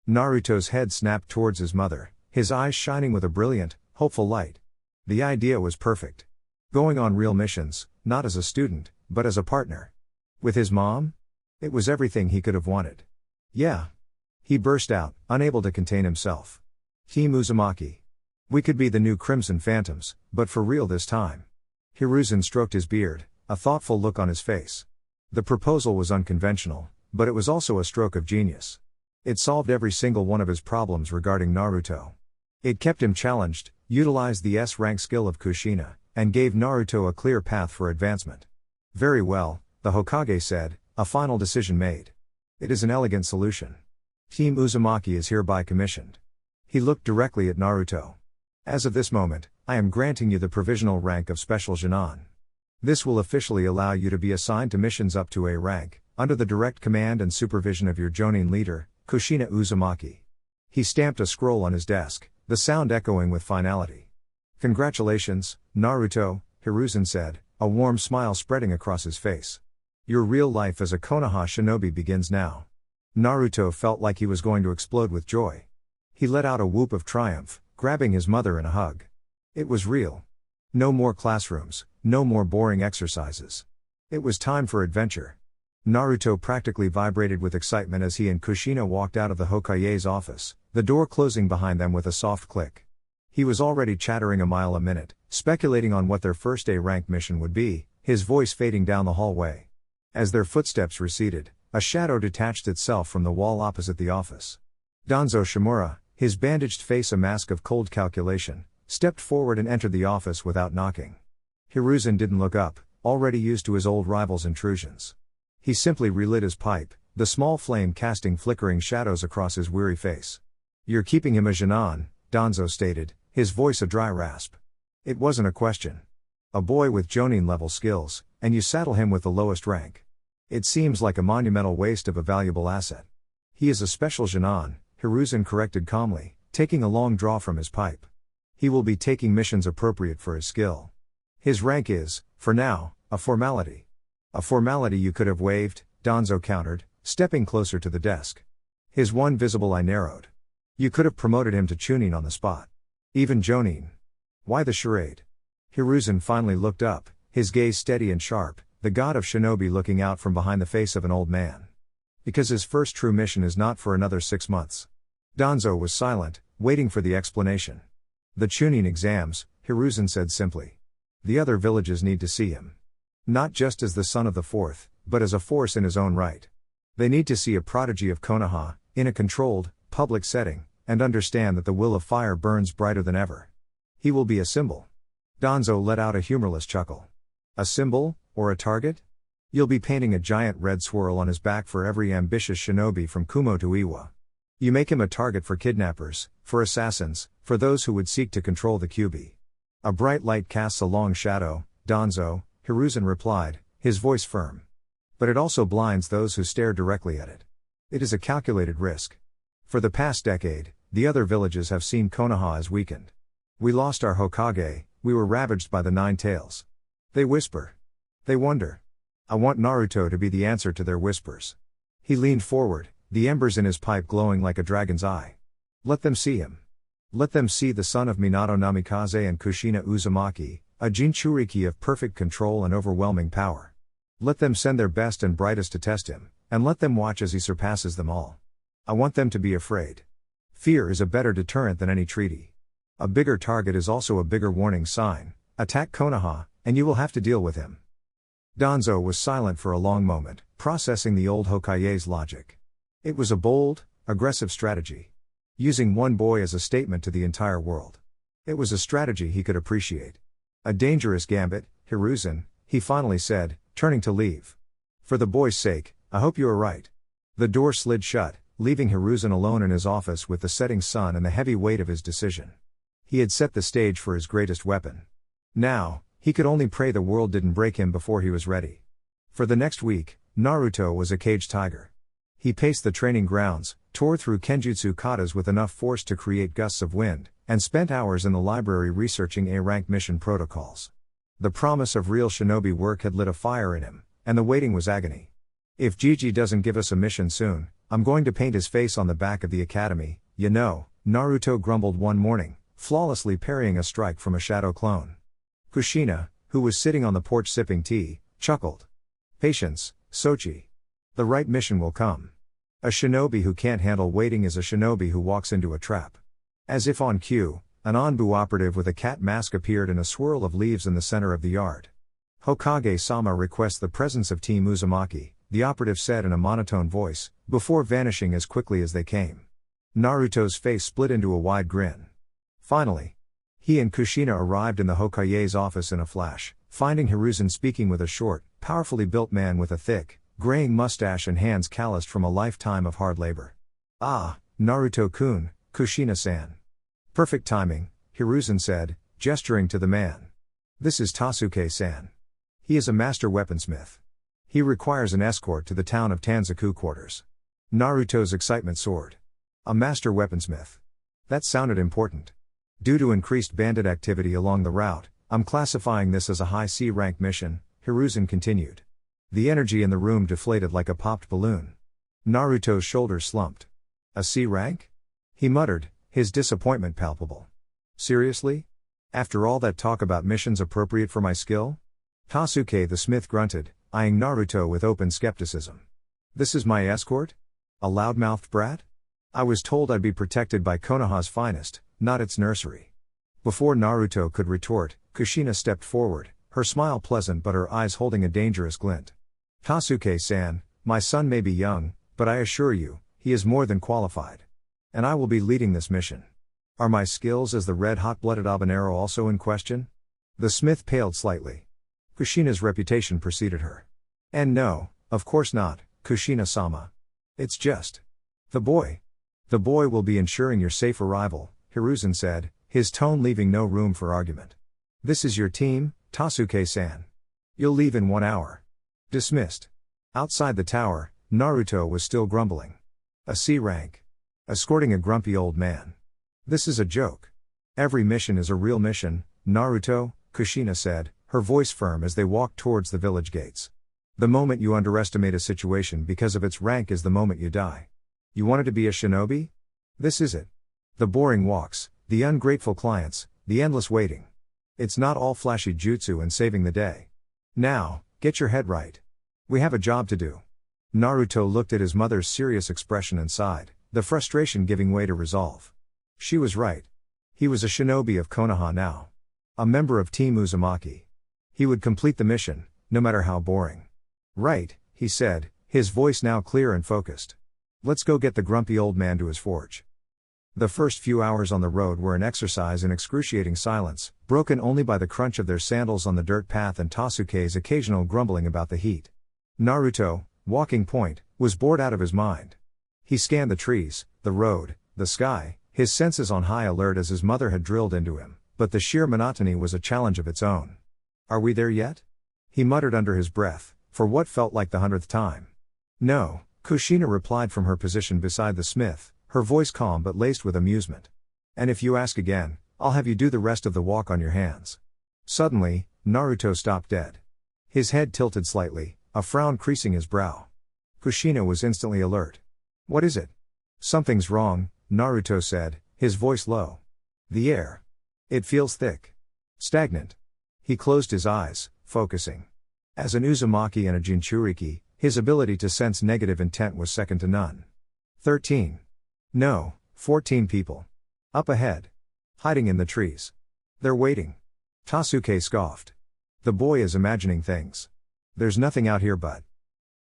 Naruto's head snapped towards his mother, his eyes shining with a brilliant, hopeful light. The idea was perfect. Going on real missions, not as a student, but as a partner. With his mom? It was everything he could have wanted. Yeah. He burst out, unable to contain himself. Team Uzumaki. We could be the new Crimson Phantoms, but for real this time. Hiruzen stroked his beard, a thoughtful look on his face. The proposal was unconventional, but it was also a stroke of genius. It solved every single one of his problems regarding Naruto. It kept him challenged, utilized the S-rank skill of Kushina, and gave Naruto a clear path for advancement. Very well, the Hokage said, a final decision made. It is an elegant solution. Team Uzumaki is hereby commissioned. He looked directly at Naruto. As of this moment, I am granting you the provisional rank of Special Jonin. This will officially allow you to be assigned to missions up to A rank, under the direct command and supervision of your jonin leader, Kushina Uzumaki. He stamped a scroll on his desk, the sound echoing with finality. Congratulations, Naruto, Hiruzen said, a warm smile spreading across his face. Your real life as a Konoha shinobi begins now. Naruto felt like he was going to explode with joy. He let out a whoop of triumph, grabbing his mother in a hug. It was real. No more classrooms, no more boring exercises. It was time for adventure. Naruto practically vibrated with excitement as he and Kushina walked out of the Hokage's office, the door closing behind them with a soft click. He was already chattering a mile a minute, speculating on what their first A-rank mission would be, his voice fading down the hallway. As their footsteps receded, a shadow detached itself from the wall opposite the office. Danzo Shimura, his bandaged face a mask of cold calculation, stepped forward and entered the office without knocking. Hiruzen didn't look up, already used to his old rival's intrusions. He simply relit his pipe, the small flame casting flickering shadows across his weary face. You're keeping him a Jonin, Danzo stated, his voice a dry rasp. It wasn't a question. A boy with jonin-level skills, and you saddle him with the lowest rank. It seems like a monumental waste of a valuable asset. He is a special Jonin, Hiruzen corrected calmly, taking a long draw from his pipe. He will be taking missions appropriate for his skill. His rank is, for now, a formality. A formality you could have waived, Danzo countered, stepping closer to the desk. His one visible eye narrowed. You could have promoted him to Chunin on the spot. Even Jonin. Why the charade? Hiruzen finally looked up, his gaze steady and sharp, the god of shinobi looking out from behind the face of an old man. Because his first true mission is not for another 6 months. Danzo was silent, waiting for the explanation. The Chunin exams, Hiruzen said simply. The other villages need to see him. Not just as the son of the fourth, but as a force in his own right. They need to see a prodigy of Konoha, in a controlled, public setting, and understand that the will of fire burns brighter than ever. He will be a symbol. Danzo let out a humorless chuckle. A symbol, or a target? You'll be painting a giant red swirl on his back for every ambitious shinobi from Kumo to Iwa. You make him a target for kidnappers, for assassins, for those who would seek to control the Kyūbi. A bright light casts a long shadow, Danzo, Hiruzen replied, his voice firm. But it also blinds those who stare directly at it. It is a calculated risk. For the past decade, the other villages have seen Konoha as weakened. We lost our Hokage, we were ravaged by the Nine Tails. They whisper. They wonder. I want Naruto to be the answer to their whispers. He leaned forward, the embers in his pipe glowing like a dragon's eye. Let them see him. Let them see the son of Minato Namikaze and Kushina Uzumaki, a Jinchuriki of perfect control and overwhelming power. Let them send their best and brightest to test him, and let them watch as he surpasses them all. I want them to be afraid. Fear is a better deterrent than any treaty. A bigger target is also a bigger warning sign. Attack Konoha, and you will have to deal with him. Danzo was silent for a long moment, processing the old Hokage's logic. It was a bold, aggressive strategy. Using one boy as a statement to the entire world. It was a strategy he could appreciate. A dangerous gambit, Hiruzen, he finally said, turning to leave. For the boy's sake, I hope you are right. The door slid shut, leaving Hiruzen alone in his office with the setting sun and the heavy weight of his decision. He had set the stage for his greatest weapon. Now, he could only pray the world didn't break him before he was ready. For the next week, Naruto was a caged tiger. He paced the training grounds, tore through kenjutsu katas with enough force to create gusts of wind, and spent hours in the library researching A-rank mission protocols. The promise of real shinobi work had lit a fire in him, and the waiting was agony. If Gigi doesn't give us a mission soon, I'm going to paint his face on the back of the academy, you know, Naruto grumbled one morning, flawlessly parrying a strike from a shadow clone. Kushina, who was sitting on the porch sipping tea, chuckled. Patience, Sochi. The right mission will come. A shinobi who can't handle waiting is a shinobi who walks into a trap. As if on cue, an Anbu operative with a cat mask appeared in a swirl of leaves in the center of the yard. Hokage-sama requests the presence of Team Uzumaki, the operative said in a monotone voice, before vanishing as quickly as they came. Naruto's face split into a wide grin. Finally, he and Kushina arrived in the Hokage's office in a flash, finding Hiruzen speaking with a short, powerfully built man with a thick, graying mustache and hands calloused from a lifetime of hard labor. Ah, Naruto-kun, Kushina-san. Perfect timing, Hiruzen said, gesturing to the man. This is Tasuke-san. He is a master weaponsmith. He requires an escort to the town of Tanzaku quarters. Naruto's excitement soared. A master weaponsmith. That sounded important. Due to increased bandit activity along the route, I'm classifying this as a high C-rank mission, Hiruzen continued. The energy in the room deflated like a popped balloon. Naruto's shoulders slumped. A C-rank? He muttered, his disappointment palpable. Seriously? After all that talk about missions appropriate for my skill? Tasuke the smith grunted, eyeing Naruto with open skepticism. This is my escort? A loudmouthed brat? I was told I'd be protected by Konoha's finest, not its nursery. Before Naruto could retort, Kushina stepped forward, her smile pleasant but her eyes holding a dangerous glint. Tasuke-san, my son may be young, but I assure you, he is more than qualified. And I will be leading this mission. Are my skills as the red hot-blooded habanero also in question? The smith paled slightly. Kushina's reputation preceded her. And no, of course not, Kushina-sama. It's just. The boy. The boy will be ensuring your safe arrival, Hiruzen said, his tone leaving no room for argument. This is your team, Tasuke-san. You'll leave in 1 hour. Dismissed. Outside the tower, Naruto was still grumbling. A C-rank. Escorting a grumpy old man. This is a joke. Every mission is a real mission, Naruto, Kushina said, her voice firm as they walked towards the village gates. The moment you underestimate a situation because of its rank is the moment you die. You wanted to be a shinobi? This is it. The boring walks, the ungrateful clients, the endless waiting. It's not all flashy jutsu and saving the day. Now, get your head right. We have a job to do. Naruto looked at his mother's serious expression and sighed, the frustration giving way to resolve. She was right. He was a shinobi of Konoha now. A member of Team Uzumaki. He would complete the mission, no matter how boring. Right, he said, his voice now clear and focused. Let's go get the grumpy old man to his forge. The first few hours on the road were an exercise in excruciating silence, broken only by the crunch of their sandals on the dirt path and Tasuke's occasional grumbling about the heat. Naruto, walking point, was bored out of his mind. He scanned the trees, the road, the sky, his senses on high alert as his mother had drilled into him, but the sheer monotony was a challenge of its own. Are we there yet? He muttered under his breath, for what felt like the 100th time. No, Kushina replied from her position beside the smith, her voice calm but laced with amusement. And if you ask again, I'll have you do the rest of the walk on your hands. Suddenly, Naruto stopped dead. His head tilted slightly, a frown creasing his brow. Kushina was instantly alert. What is it? Something's wrong, Naruto said, his voice low. The air. It feels thick. Stagnant. He closed his eyes, focusing. As an Uzumaki and a Jinchuriki, his ability to sense negative intent was second to none. 13. No, 14 people. Up ahead. Hiding in the trees. They're waiting. Tasuke scoffed. The boy is imagining things. There's nothing out here but.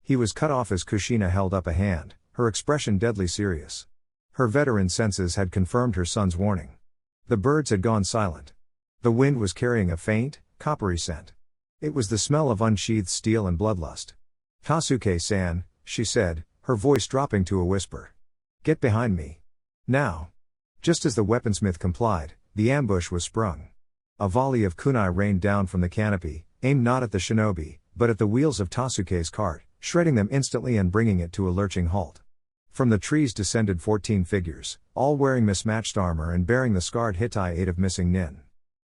He was cut off as Kushina held up a hand, her expression deadly serious. Her veteran senses had confirmed her son's warning. The birds had gone silent. The wind was carrying a faint, coppery scent. It was the smell of unsheathed steel and bloodlust. Tasuke-san, she said, her voice dropping to a whisper. Get behind me. Now. Just as the weaponsmith complied, the ambush was sprung. A volley of kunai rained down from the canopy, aimed not at the shinobi, but at the wheels of Tasuke's cart, shredding them instantly and bringing it to a lurching halt. From the trees descended 14 figures, all wearing mismatched armor and bearing the scarred Hittite aid of missing nin.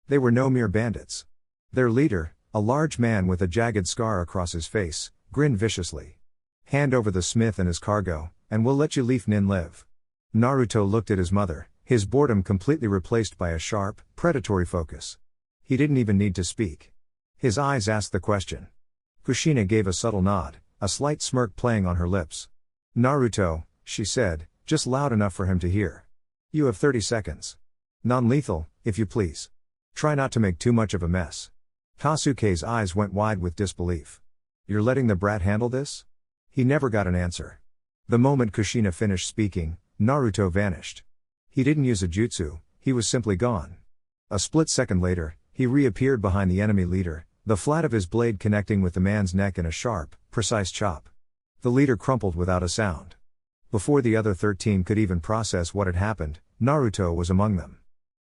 They were no mere bandits. Their leader, a large man with a jagged scar across his face, grinned viciously. Hand over the smith and his cargo, and we'll let you leave nin live. Naruto looked at his mother, his boredom completely replaced by a sharp, predatory focus. He didn't even need to speak. His eyes asked the question. Kushina gave a subtle nod, a slight smirk playing on her lips. Naruto, she said, just loud enough for him to hear. You have 30 seconds. Non-lethal, if you please. Try not to make too much of a mess. Tasuke's eyes went wide with disbelief. You're letting the brat handle this? He never got an answer. The moment Kushina finished speaking, Naruto vanished. He didn't use a jutsu, he was simply gone. A split second later, he reappeared behind the enemy leader, the flat of his blade connecting with the man's neck in a sharp, precise chop. The leader crumpled without a sound. Before the other 13 could even process what had happened, Naruto was among them.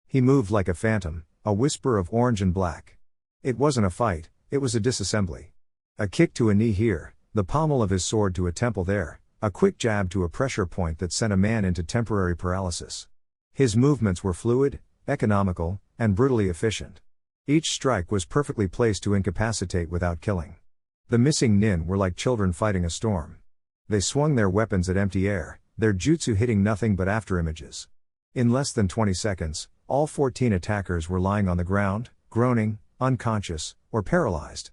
He moved like a phantom, a whisper of orange and black. It wasn't a fight, it was a disassembly. A kick to a knee here, the pommel of his sword to a temple there, a quick jab to a pressure point that sent a man into temporary paralysis. His movements were fluid, economical, and brutally efficient. Each strike was perfectly placed to incapacitate without killing. The missing nin were like children fighting a storm. They swung their weapons at empty air, their jutsu hitting nothing but afterimages. In less than 20 seconds, all 14 attackers were lying on the ground, groaning, unconscious, or paralyzed.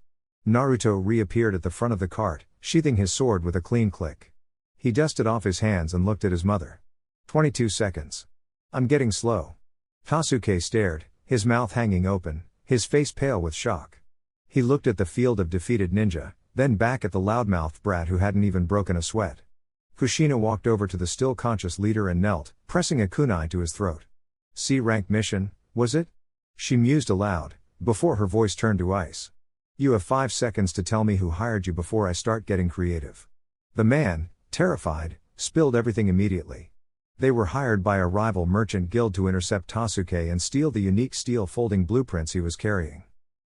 Naruto reappeared at the front of the cart, sheathing his sword with a clean click. He dusted off his hands and looked at his mother. 22 seconds. I'm getting slow. Tasuke stared, his mouth hanging open, his face pale with shock. He looked at the field of defeated ninja, then back at the loudmouthed brat who hadn't even broken a sweat. Kushina walked over to the still conscious leader and knelt, pressing a kunai to his throat. C-rank mission, was it? She mused aloud, before her voice turned to ice. You have 5 seconds to tell me who hired you before I start getting creative. The man, terrified, spilled everything immediately. They were hired by a rival merchant guild to intercept Tasuke and steal the unique steel folding blueprints he was carrying.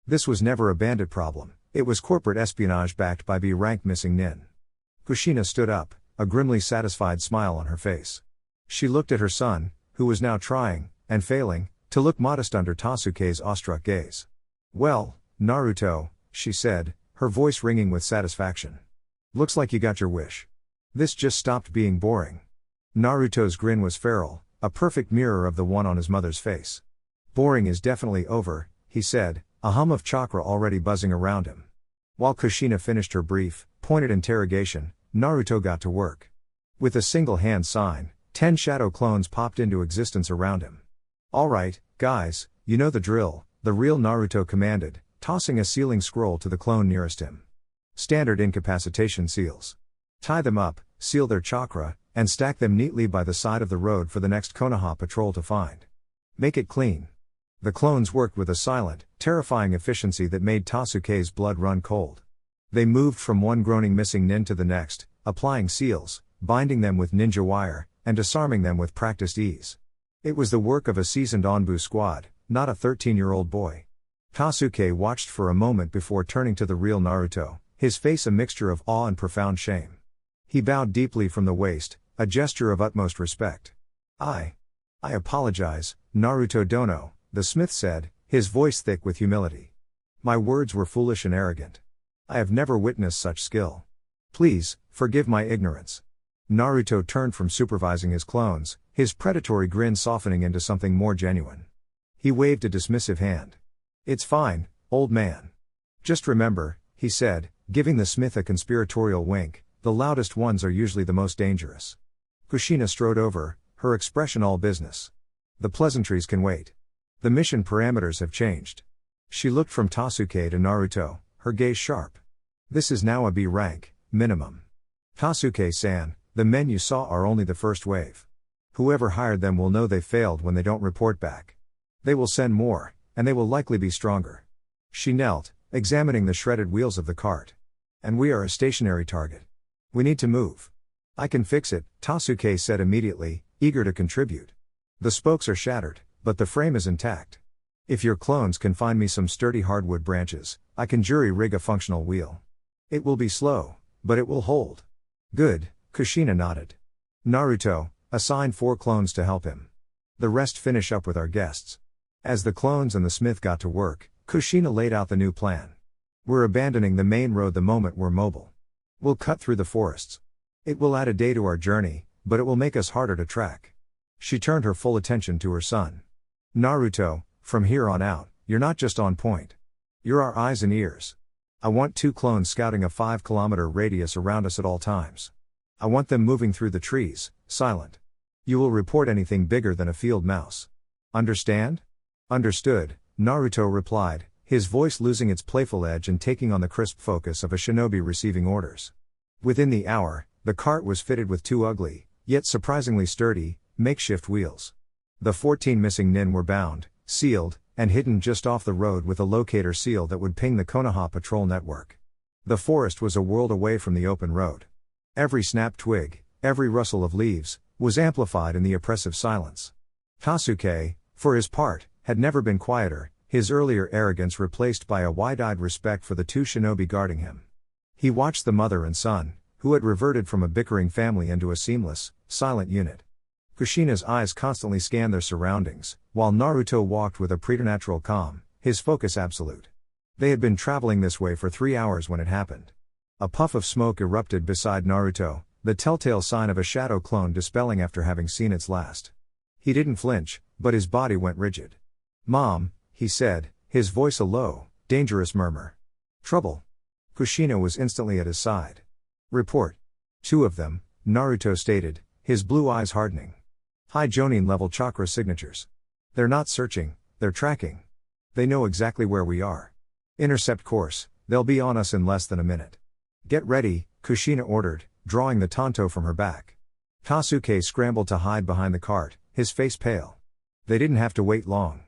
This was never a bandit problem, it was corporate espionage backed by B-rank missing nin. Kushina stood up, a grimly satisfied smile on her face. She looked at her son, who was now trying, and failing, to look modest under Tasuke's awestruck gaze. Well, Naruto, she said, her voice ringing with satisfaction. Looks like you got your wish. This just stopped being boring. Naruto's grin was feral, a perfect mirror of the one on his mother's face. Boring is definitely over, he said, a hum of chakra already buzzing around him. While Kushina finished her brief, pointed interrogation, Naruto got to work. With a single hand sign, 10 shadow clones popped into existence around him. Alright, guys, you know the drill, the real Naruto commanded, tossing a sealing scroll to the clone nearest him. Standard incapacitation seals. Tie them up, seal their chakra, and stack them neatly by the side of the road for the next Konoha patrol to find. Make it clean. The clones worked with a silent, terrifying efficiency that made Tasuke's blood run cold. They moved from one groaning missing nin to the next, applying seals, binding them with ninja wire, and disarming them with practiced ease. It was the work of a seasoned Onbu squad, not a 13-year-old boy. Tasuke watched for a moment before turning to the real Naruto, his face a mixture of awe and profound shame. He bowed deeply from the waist, a gesture of utmost respect. I apologize, Naruto Dono, the smith said, his voice thick with humility. My words were foolish and arrogant. I have never witnessed such skill. Please, forgive my ignorance. Naruto turned from supervising his clones, his predatory grin softening into something more genuine. He waved a dismissive hand. It's fine, old man. Just remember, he said, giving the smith a conspiratorial wink, the loudest ones are usually the most dangerous. Kushina strode over, her expression all business. The pleasantries can wait. The mission parameters have changed. She looked from Tasuke to Naruto, her gaze sharp. This is now a B rank, minimum. Tasuke-san, the men you saw are only the first wave. Whoever hired them will know they failed when they don't report back. They will send more, and they will likely be stronger. She knelt, examining the shredded wheels of the cart. And we are a stationary target. We need to move. I can fix it, Tasuke said immediately, eager to contribute. The spokes are shattered, but the frame is intact. If your clones can find me some sturdy hardwood branches, I can jury-rig a functional wheel. It will be slow, but it will hold. Good, Kushina nodded. Naruto, assign 4 clones to help him. The rest finish up with our guests. As the clones and the smith got to work, Kushina laid out the new plan. We're abandoning the main road the moment we're mobile. We'll cut through the forests. It will add a day to our journey, but it will make us harder to track. She turned her full attention to her son. Naruto, from here on out, you're not just on point. You're our eyes and ears. I want 2 clones scouting a 5-kilometer radius around us at all times. I want them moving through the trees, silent. You will report anything bigger than a field mouse. Understand? Understood, Naruto replied, his voice losing its playful edge and taking on the crisp focus of a shinobi receiving orders. Within the hour, the cart was fitted with 2 ugly, yet surprisingly sturdy, makeshift wheels. The 14 missing nin were bound, sealed, and hidden just off the road with a locator seal that would ping the Konoha patrol network. The forest was a world away from the open road. Every snapped twig, every rustle of leaves, was amplified in the oppressive silence. Tasuke, for his part, had never been quieter, his earlier arrogance replaced by a wide-eyed respect for the 2 shinobi guarding him. He watched the mother and son, who had reverted from a bickering family into a seamless, silent unit. Kushina's eyes constantly scanned their surroundings, while Naruto walked with a preternatural calm, his focus absolute. They had been traveling this way for 3 hours when it happened. A puff of smoke erupted beside Naruto, the telltale sign of a shadow clone dispelling after having seen its last. He didn't flinch, but his body went rigid. Mom, he said, his voice a low, dangerous murmur. Trouble. Kushina was instantly at his side. Report. 2 of them, Naruto stated, his blue eyes hardening. High Jonin level chakra signatures. They're not searching, they're tracking. They know exactly where we are. Intercept course, they'll be on us in less than a minute. Get ready, Kushina ordered, drawing the tanto from her back. Tasuke scrambled to hide behind the cart, his face pale. They didn't have to wait long.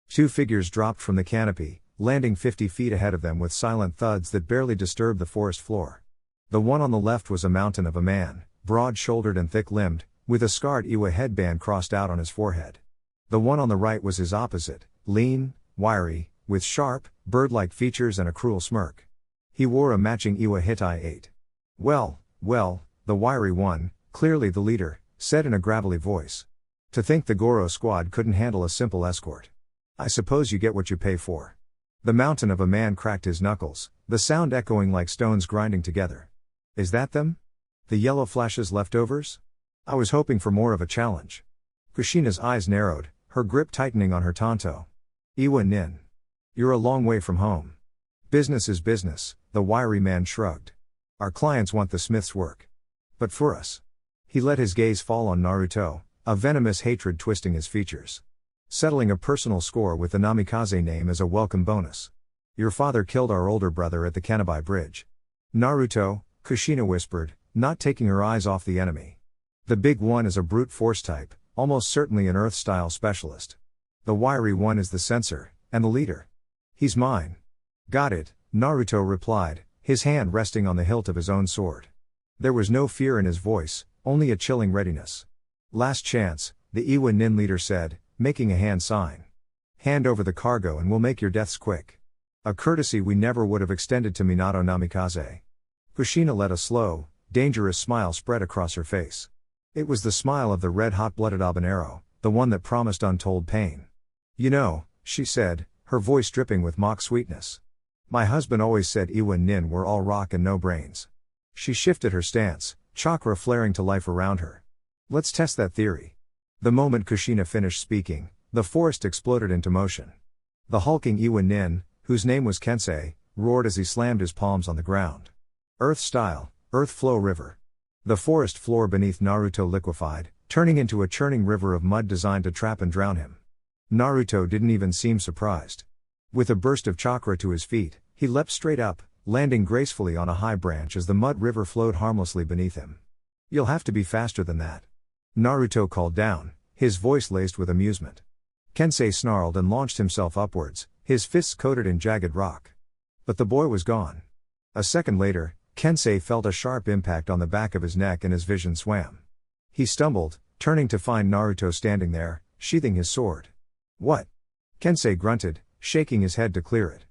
2 figures dropped from the canopy, landing 50 feet ahead of them with silent thuds that barely disturbed the forest floor. The one on the left was a mountain of a man, broad-shouldered and thick-limbed, with a scarred Iwa headband crossed out on his forehead. The one on the right was his opposite, lean, wiry, with sharp, bird-like features and a cruel smirk. He wore a matching Iwa Hitai 8. Well, the wiry one, clearly the leader, said in a gravelly voice. To think the Goro squad couldn't handle a simple escort. I suppose you get what you pay for. The mountain of a man cracked his knuckles, the sound echoing like stones grinding together. Is that them? The yellow flashes leftovers? I was hoping for more of a challenge. Kushina's eyes narrowed, her grip tightening on her tanto. Iwa nin. You're a long way from home. Business is business, the wiry man shrugged. Our clients want the smith's work. But for us. He let his gaze fall on Naruto, a venomous hatred twisting his features. Settling a personal score with the Namikaze name is a welcome bonus. Your father killed our older brother at the Kyūbi bridge. Naruto, Kushina whispered, not taking her eyes off the enemy. The big one is a brute force type, almost certainly an earth-style specialist. The wiry one is the censor, and the leader. He's mine. Got it, Naruto replied, his hand resting on the hilt of his own sword. There was no fear in his voice, only a chilling readiness. Last chance, the Iwa Nin leader said, making a hand sign. Hand over the cargo and we'll make your deaths quick. A courtesy we never would have extended to Minato Namikaze. Kushina let a slow, dangerous smile spread across her face. It was the smile of the red hot-blooded habanero, the one that promised untold pain. You know, she said, her voice dripping with mock sweetness. My husband always said Iwa Nin were all rock and no brains. She shifted her stance, chakra flaring to life around her. Let's test that theory. The moment Kushina finished speaking, the forest exploded into motion. The hulking Iwa Nin, whose name was Kensei, roared as he slammed his palms on the ground. Earth style, earth flow river. The forest floor beneath Naruto liquefied, turning into a churning river of mud designed to trap and drown him. Naruto didn't even seem surprised. With a burst of chakra to his feet, he leapt straight up, landing gracefully on a high branch as the mud river flowed harmlessly beneath him. You'll have to be faster than that. Naruto called down, his voice laced with amusement. Kensei snarled and launched himself upwards, his fists coated in jagged rock. But the boy was gone. A second later, Kensei felt a sharp impact on the back of his neck and his vision swam. He stumbled, turning to find Naruto standing there, sheathing his sword. What? Kensei grunted, shaking his head to clear it.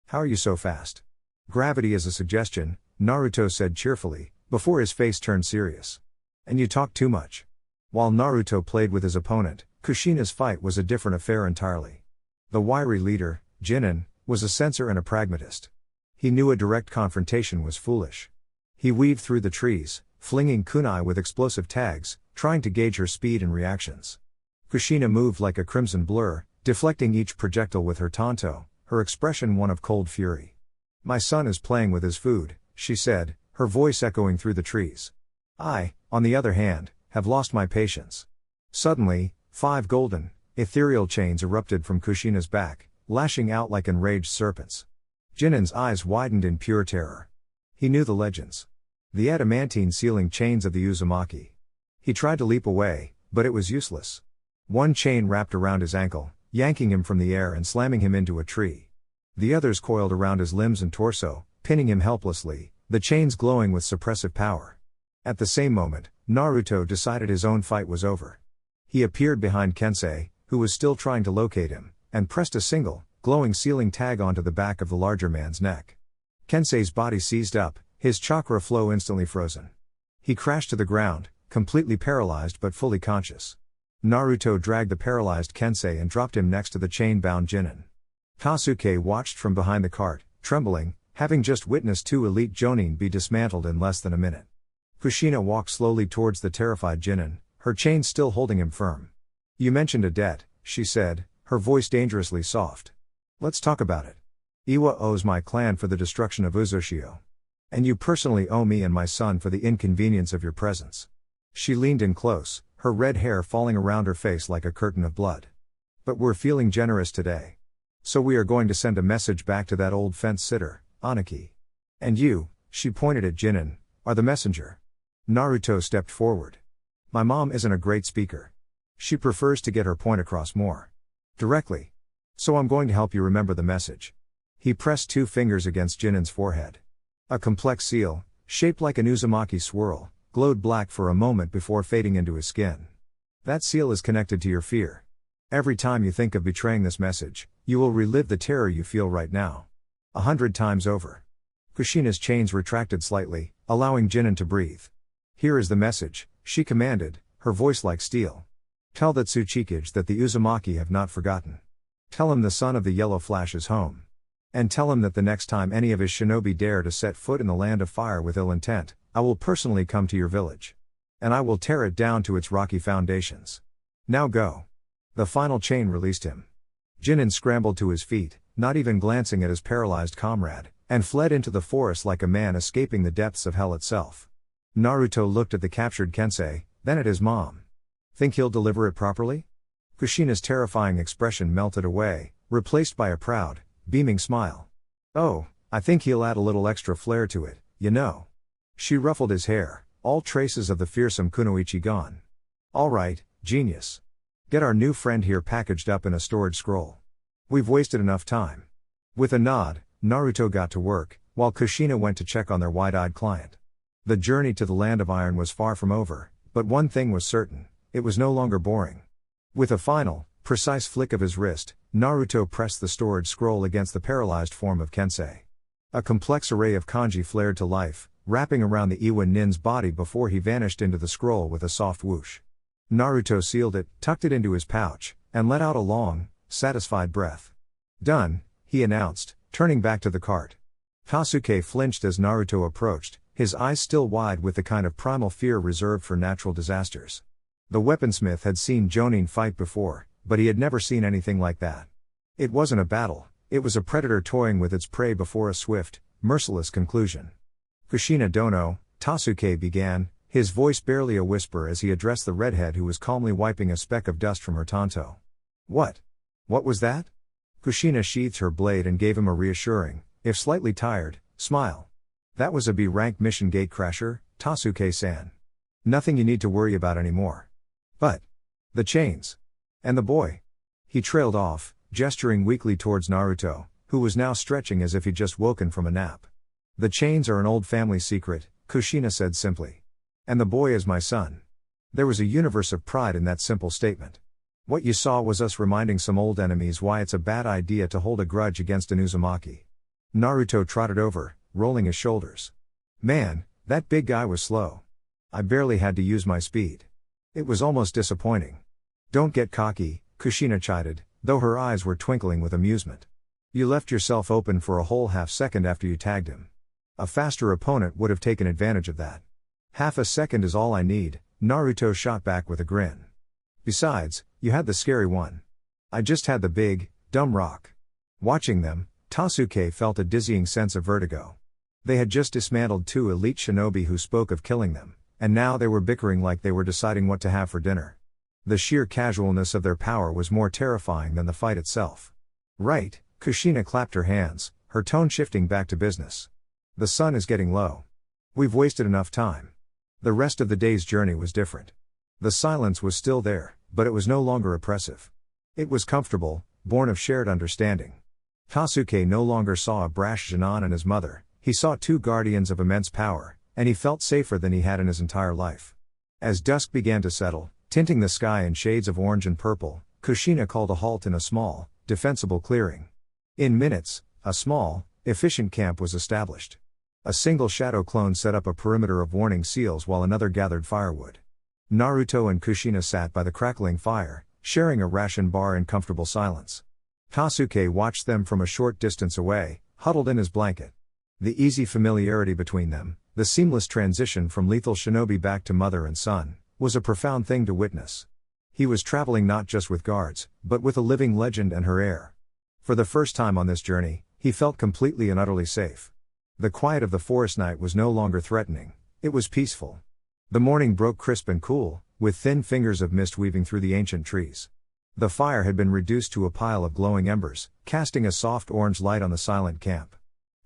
How are you so fast? Gravity is a suggestion, Naruto said cheerfully, before his face turned serious. And you talk too much. While Naruto played with his opponent, Kushina's fight was a different affair entirely. The wiry leader, Jinin, was a censor and a pragmatist. He knew a direct confrontation was foolish. He weaved through the trees, flinging kunai with explosive tags, trying to gauge her speed and reactions. Kushina moved like a crimson blur, deflecting each projectile with her tanto, her expression one of cold fury. My son is playing with his food, she said, her voice echoing through the trees. I, on the other hand, have lost my patience. Suddenly, 5 golden, ethereal chains erupted from Kushina's back, lashing out like enraged serpents. Jinin's eyes widened in pure terror. He knew the legends. The adamantine sealing chains of the Uzumaki. He tried to leap away, but it was useless. One chain wrapped around his ankle, yanking him from the air and slamming him into a tree. The others coiled around his limbs and torso, pinning him helplessly, the chains glowing with suppressive power. At the same moment, Naruto decided his own fight was over. He appeared behind Kensei, who was still trying to locate him, and pressed a single, glowing sealing tag onto the back of the larger man's neck. Kensei's body seized up, his chakra flow instantly frozen. He crashed to the ground, completely paralyzed but fully conscious. Naruto dragged the paralyzed Kensei and dropped him next to the chain-bound Jinin. Kasuke watched from behind the cart, trembling, having just witnessed 2 elite jonin be dismantled in less than a minute. Kushina walked slowly towards the terrified Jinin, her chain still holding him firm. You mentioned a debt, she said, her voice dangerously soft. Let's talk about it. Iwa owes my clan for the destruction of Uzushio. And you personally owe me and my son for the inconvenience of your presence. She leaned in close, her red hair falling around her face like a curtain of blood. But we're feeling generous today. So we are going to send a message back to that old fence-sitter, Aniki. And you, she pointed at Jinin, are the messenger. Naruto stepped forward. My mom isn't a great speaker. She prefers to get her point across more directly. So I'm going to help you remember the message. He pressed 2 fingers against Jinin's forehead. A complex seal, shaped like an Uzumaki swirl, glowed black for a moment before fading into his skin. That seal is connected to your fear. Every time you think of betraying this message, you will relive the terror you feel right now. 100 times over. Kushina's chains retracted slightly, allowing Jinin to breathe. Here is the message, she commanded, her voice like steel. Tell that Tsuchikage that the Uzumaki have not forgotten. Tell him the son of the Yellow Flash is home. And tell him that the next time any of his shinobi dare to set foot in the land of fire with ill intent, I will personally come to your village. And I will tear it down to its rocky foundations. Now go. The final chain released him. Jinin scrambled to his feet, not even glancing at his paralyzed comrade, and fled into the forest like a man escaping the depths of hell itself. Naruto looked at the captured Kensei, then at his mom. Think he'll deliver it properly? Kushina's terrifying expression melted away, replaced by a proud, beaming smile. Oh, I think he'll add a little extra flair to it, you know. She ruffled his hair, all traces of the fearsome kunoichi gone. All right, genius. Get our new friend here packaged up in a storage scroll. We've wasted enough time. With a nod, Naruto got to work, while Kushina went to check on their wide-eyed client. The journey to the Land of Iron was far from over, but one thing was certain, it was no longer boring. With a final, precise flick of his wrist, Naruto pressed the storage scroll against the paralyzed form of Kensei. A complex array of kanji flared to life, wrapping around the Iwa nin's body before he vanished into the scroll with a soft whoosh. Naruto sealed it, tucked it into his pouch, and let out a long, satisfied breath. Done, he announced, turning back to the cart. Sasuke flinched as Naruto approached, his eyes still wide with the kind of primal fear reserved for natural disasters. The weaponsmith had seen Jonin fight before, but he had never seen anything like that. It wasn't a battle, it was a predator toying with its prey before a swift, merciless conclusion. Kushina Dono, Sasuke began, his voice barely a whisper as he addressed the redhead who was calmly wiping a speck of dust from her tanto. What? What was that? Kushina sheathed her blade and gave him a reassuring, if slightly tired, smile. That was a B-rank mission gatecrasher, Sasuke-san. Nothing you need to worry about anymore. But the chains. And the boy. He trailed off, gesturing weakly towards Naruto, who was now stretching as if he'd just woken from a nap. The chains are an old family secret, Kushina said simply. And the boy is my son. There was a universe of pride in that simple statement. What you saw was us reminding some old enemies why it's a bad idea to hold a grudge against an Uzumaki. Naruto trotted over, rolling his shoulders. Man, that big guy was slow. I barely had to use my speed. It was almost disappointing. Don't get cocky, Kushina chided, though her eyes were twinkling with amusement. You left yourself open for a whole half second after you tagged him. A faster opponent would have taken advantage of that. Half a second is all I need, Naruto shot back with a grin. Besides, you had the scary one. I just had the big, dumb rock. Watching them, Sasuke felt a dizzying sense of vertigo. They had just dismantled 2 elite shinobi who spoke of killing them, and now they were bickering like they were deciding what to have for dinner. The sheer casualness of their power was more terrifying than the fight itself. Right, Kushina clapped her hands, her tone shifting back to business. The sun is getting low. We've wasted enough time. The rest of the day's journey was different. The silence was still there, but it was no longer oppressive. It was comfortable, born of shared understanding. Sasuke no longer saw a brash Jonin and his mother, he saw 2 guardians of immense power, and he felt safer than he had in his entire life. As dusk began to settle, tinting the sky in shades of orange and purple, Kushina called a halt in a small, defensible clearing. In minutes, a small, efficient camp was established. A single shadow clone set up a perimeter of warning seals while another gathered firewood. Naruto and Kushina sat by the crackling fire, sharing a ration bar in comfortable silence. Sasuke watched them from a short distance away, huddled in his blanket. The easy familiarity between them, the seamless transition from lethal shinobi back to mother and son, was a profound thing to witness. He was traveling not just with guards, but with a living legend and her heir. For the first time on this journey, he felt completely and utterly safe. The quiet of the forest night was no longer threatening, it was peaceful. The morning broke crisp and cool, with thin fingers of mist weaving through the ancient trees. The fire had been reduced to a pile of glowing embers, casting a soft orange light on the silent camp.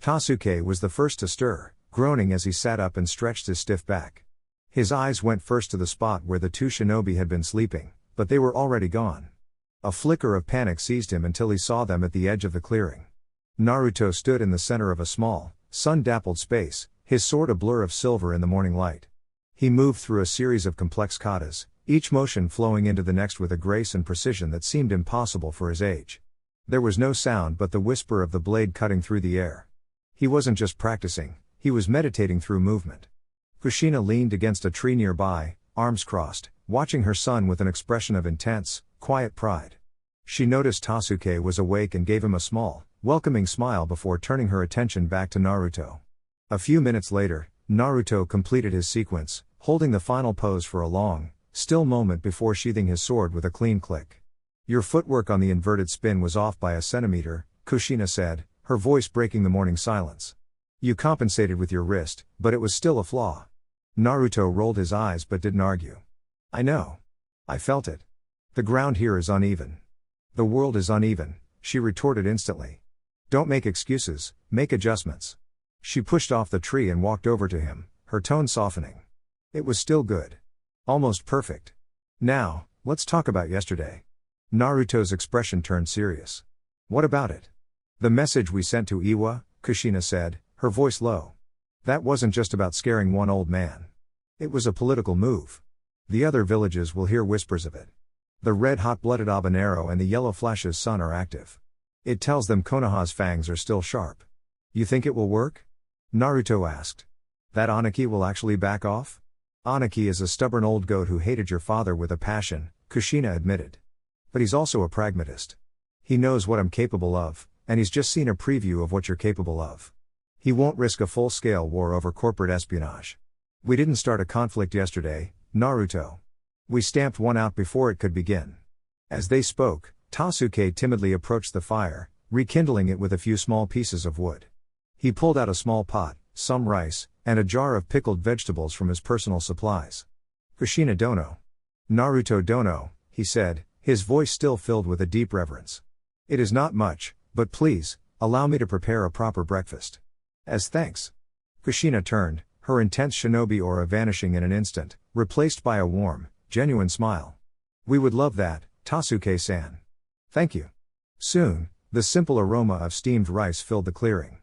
Sasuke was the first to stir, groaning as he sat up and stretched his stiff back. His eyes went first to the spot where the 2 shinobi had been sleeping, but they were already gone. A flicker of panic seized him until he saw them at the edge of the clearing. Naruto stood in the center of a small, sun-dappled space, his sword a blur of silver in the morning light. He moved through a series of complex katas, each motion flowing into the next with a grace and precision that seemed impossible for his age. There was no sound but the whisper of the blade cutting through the air. He wasn't just practicing, he was meditating through movement. Kushina leaned against a tree nearby, arms crossed, watching her son with an expression of intense, quiet pride. She noticed Sasuke was awake and gave him a small, welcoming smile before turning her attention back to Naruto. A few minutes later, Naruto completed his sequence, holding the final pose for a long, still moment before sheathing his sword with a clean click. Your footwork on the inverted spin was off by a centimeter, Kushina said, her voice breaking the morning silence. You compensated with your wrist, but it was still a flaw. Naruto rolled his eyes but didn't argue. I know. I felt it. The ground here is uneven. The world is uneven, she retorted instantly. Don't make excuses, make adjustments. She pushed off the tree and walked over to him, her tone softening. It was still good. Almost perfect. Now, let's talk about yesterday. Naruto's expression turned serious. What about it? The message we sent to Iwa, Kushina said, her voice low. That wasn't just about scaring one old man. It was a political move. The other villages will hear whispers of it. The red hot-blooded habanero and the yellow flash's sun are active. It tells them Konoha's fangs are still sharp. You think it will work? Naruto asked. That Aniki will actually back off? Aniki is a stubborn old goat who hated your father with a passion, Kushina admitted. But he's also a pragmatist. He knows what I'm capable of, and he's just seen a preview of what you're capable of. He won't risk a full-scale war over corporate espionage. We didn't start a conflict yesterday, Naruto. We stamped one out before it could begin. As they spoke, Tasuke timidly approached the fire, rekindling it with a few small pieces of wood. He pulled out a small pot, some rice, and a jar of pickled vegetables from his personal supplies. Kushina dono. Naruto dono, he said, his voice still filled with a deep reverence. It is not much, but please, allow me to prepare a proper breakfast. As thanks. Kushina turned, her intense shinobi aura vanishing in an instant, replaced by a warm, genuine smile. We would love that, Tasuke-san. Thank you. Soon, the simple aroma of steamed rice filled the clearing.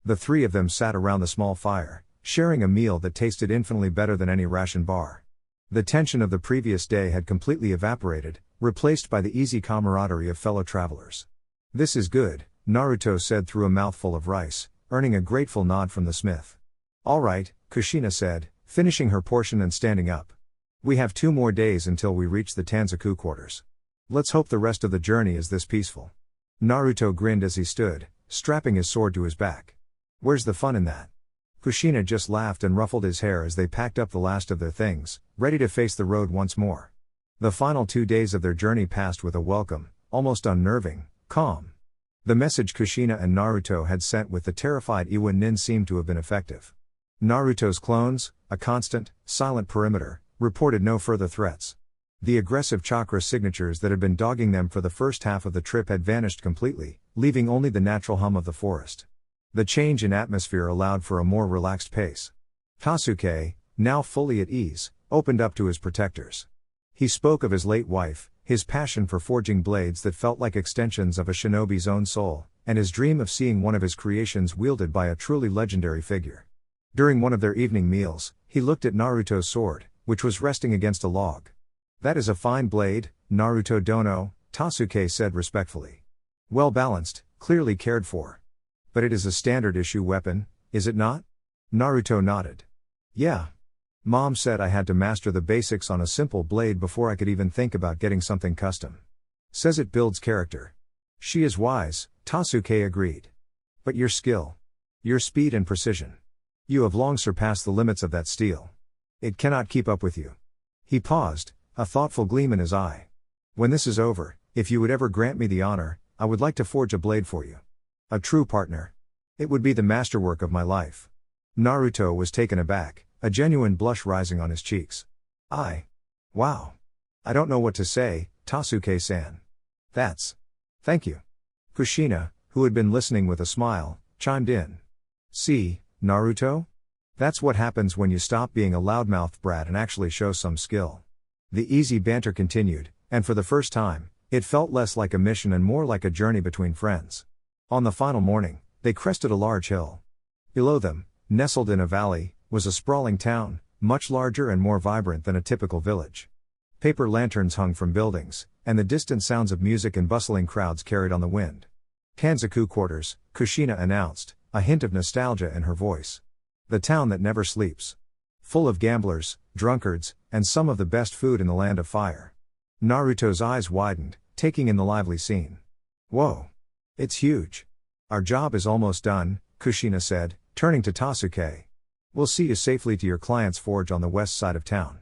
The three of them sat around the small fire, sharing a meal that tasted infinitely better than any ration bar. The tension of the previous day had completely evaporated, replaced by the easy camaraderie of fellow travelers. This is good, Naruto said through a mouthful of rice, earning a grateful nod from the smith. All right, Kushina said, finishing her portion and standing up. We have 2 more days until we reach the Tanzaku quarters. Let's hope the rest of the journey is this peaceful. Naruto grinned as he stood, strapping his sword to his back. Where's the fun in that? Kushina just laughed and ruffled his hair as they packed up the last of their things, ready to face the road once more. The final 2 days of their journey passed with a welcome, almost unnerving, calm. The message Kushina and Naruto had sent with the terrified Iwa Nin seemed to have been effective. Naruto's clones, a constant, silent perimeter, reported no further threats. The aggressive chakra signatures that had been dogging them for the first half of the trip had vanished completely, leaving only the natural hum of the forest. The change in atmosphere allowed for a more relaxed pace. Tasuke, now fully at ease, opened up to his protectors. He spoke of his late wife, his passion for forging blades that felt like extensions of a shinobi's own soul, and his dream of seeing one of his creations wielded by a truly legendary figure. During one of their evening meals, he looked at Naruto's sword, which was resting against a log. That is a fine blade, Naruto dono, Tasuke said respectfully. Well balanced, clearly cared for. But it is a standard issue weapon, is it not? Naruto nodded. Yeah. Mom said I had to master the basics on a simple blade before I could even think about getting something custom. Says it builds character. She is wise, Tasuke agreed. But your skill. Your speed and precision. You have long surpassed the limits of that steel. It cannot keep up with you. He paused, a thoughtful gleam in his eye. When this is over, if you would ever grant me the honor, I would like to forge a blade for you. A true partner. It would be the masterwork of my life. Naruto was taken aback, a genuine blush rising on his cheeks. Wow. I don't know what to say, Tasuke-san. Thank you. Kushina, who had been listening with a smile, chimed in. See, Naruto? That's what happens when you stop being a loudmouthed brat and actually show some skill. The easy banter continued, and for the first time, it felt less like a mission and more like a journey between friends. On the final morning, they crested a large hill. Below them, nestled in a valley, was a sprawling town, much larger and more vibrant than a typical village. Paper lanterns hung from buildings, and the distant sounds of music and bustling crowds carried on the wind. Tanzaku quarters, Kushina announced, a hint of nostalgia in her voice. The town that never sleeps. Full of gamblers, drunkards, and some of the best food in the land of fire. Naruto's eyes widened, taking in the lively scene. Whoa. It's huge. Our job is almost done, Kushina said, turning to Tasuke. We'll see you safely to your client's forge on the west side of town.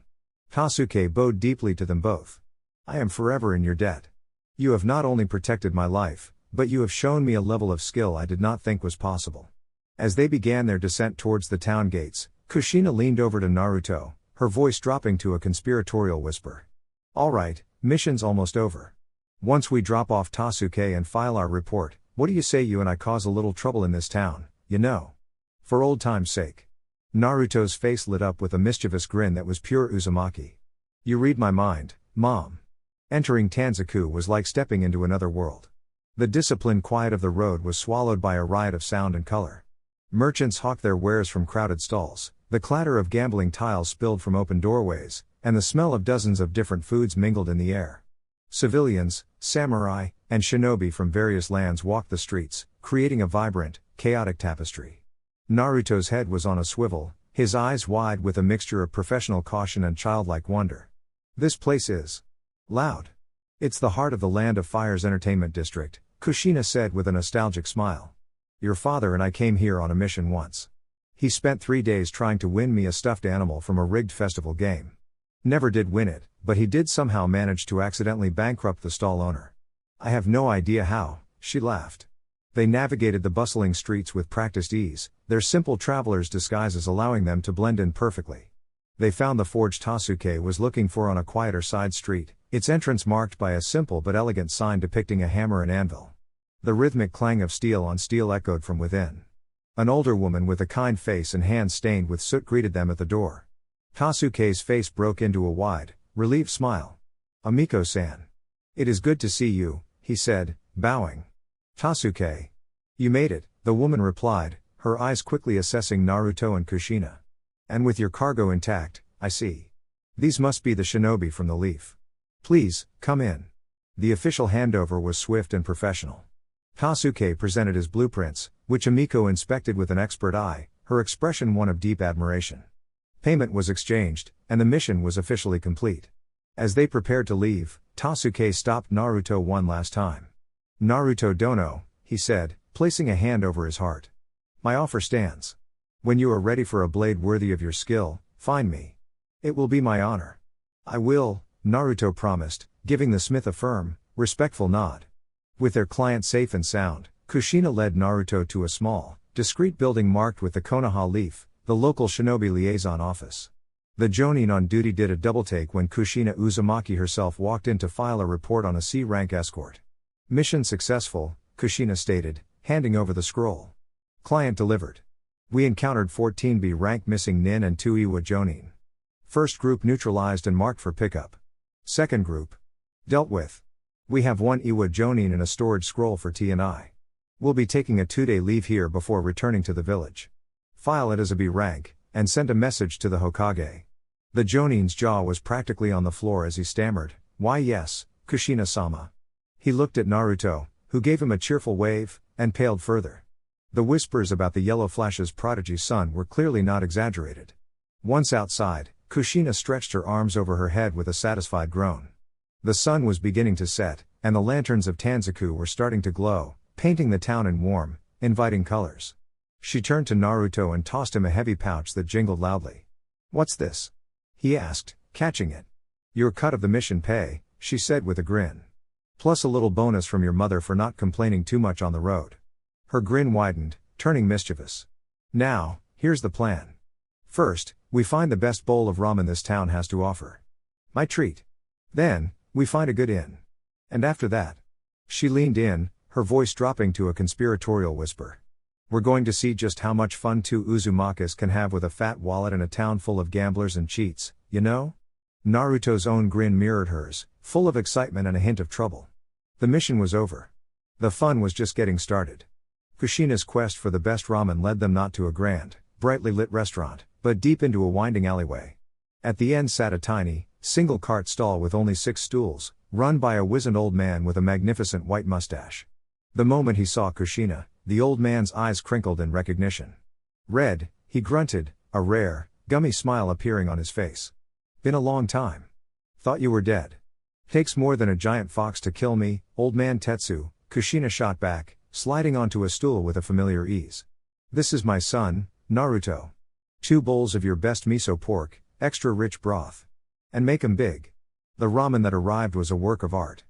Tasuke bowed deeply to them both. I am forever in your debt. You have not only protected my life, but you have shown me a level of skill I did not think was possible. As they began their descent towards the town gates, Kushina leaned over to Naruto, her voice dropping to a conspiratorial whisper. Alright, mission's almost over. Once we drop off Tasuke and file our report, what do you say you and I cause a little trouble in this town, you know? For old time's sake. Naruto's face lit up with a mischievous grin that was pure Uzumaki. You read my mind, Mom. Entering Tanzaku was like stepping into another world. The disciplined quiet of the road was swallowed by a riot of sound and color. Merchants hawked their wares from crowded stalls, the clatter of gambling tiles spilled from open doorways, and the smell of dozens of different foods mingled in the air. Civilians, samurai, and shinobi from various lands walked the streets, creating a vibrant, chaotic tapestry. Naruto's head was on a swivel, his eyes wide with a mixture of professional caution and childlike wonder. This place is loud. It's the heart of the Land of Fire's entertainment district, Kushina said with a nostalgic smile. Your father and I came here on a mission once. He spent 3 days trying to win me a stuffed animal from a rigged festival game. Never did win it, but he did somehow manage to accidentally bankrupt the stall owner. I have no idea how, she laughed. They navigated the bustling streets with practiced ease, their simple traveler's disguises allowing them to blend in perfectly. They found the forge Tasuke was looking for on a quieter side street, its entrance marked by a simple but elegant sign depicting a hammer and anvil. The rhythmic clang of steel on steel echoed from within. An older woman with a kind face and hands stained with soot greeted them at the door. Tasuke's face broke into a wide, relieved smile. Amiko-san. It is good to see you, he said, bowing. Tasuke. You made it, the woman replied, her eyes quickly assessing Naruto and Kushina. And with your cargo intact, I see. These must be the shinobi from the leaf. Please, come in. The official handover was swift and professional. Tasuke presented his blueprints, which Amiko inspected with an expert eye, her expression one of deep admiration. Payment was exchanged, and the mission was officially complete. As they prepared to leave, Tasuke stopped Naruto one last time. Naruto dono, he said, placing a hand over his heart. My offer stands. When you are ready for a blade worthy of your skill, find me. It will be my honor. I will, Naruto promised, giving the smith a firm, respectful nod. With their client safe and sound, Kushina led Naruto to a small, discreet building marked with the Konoha leaf, the local shinobi liaison office. The Jonin on duty did a double-take when Kushina Uzumaki herself walked in to file a report on a C-rank escort. Mission successful, Kushina stated, handing over the scroll. Client delivered. We encountered 14 B-rank missing nin and 2 Iwa Jonin. First group neutralized and marked for pickup. Second group dealt with. We have 1 Iwa Jonin and a storage scroll for T&I. We'll be taking a 2-day leave here before returning to the village. File it as a B rank, and send a message to the Hokage. The Jonin's jaw was practically on the floor as he stammered, why yes, Kushina-sama. He looked at Naruto, who gave him a cheerful wave, and paled further. The whispers about the Yellow Flash's prodigy son were clearly not exaggerated. Once outside, Kushina stretched her arms over her head with a satisfied groan. The sun was beginning to set, and the lanterns of Tanzaku were starting to glow, painting the town in warm, inviting colors. She turned to Naruto and tossed him a heavy pouch that jingled loudly. What's this? He asked, catching it. Your cut of the mission pay, she said with a grin. Plus a little bonus from your mother for not complaining too much on the road. Her grin widened, turning mischievous. Now, here's the plan. First, we find the best bowl of ramen this town has to offer. My treat. Then, we find a good inn. And after that. She leaned in, her voice dropping to a conspiratorial whisper. We're going to see just how much fun 2 Uzumakas can have with a fat wallet in a town full of gamblers and cheats, you know? Naruto's own grin mirrored hers, full of excitement and a hint of trouble. The mission was over. The fun was just getting started. Kushina's quest for the best ramen led them not to a grand, brightly lit restaurant, but deep into a winding alleyway. At the end sat a tiny, single cart stall with only 6 stools, run by a wizened old man with a magnificent white mustache. The moment he saw Kushina, the old man's eyes crinkled in recognition. Red, he grunted, a rare, gummy smile appearing on his face. Been a long time. Thought you were dead. Takes more than a giant fox to kill me, old man Tetsu, Kushina shot back, sliding onto a stool with a familiar ease. This is my son, Naruto. 2 bowls of your best miso pork, extra rich broth. And make 'em big. The ramen that arrived was a work of art.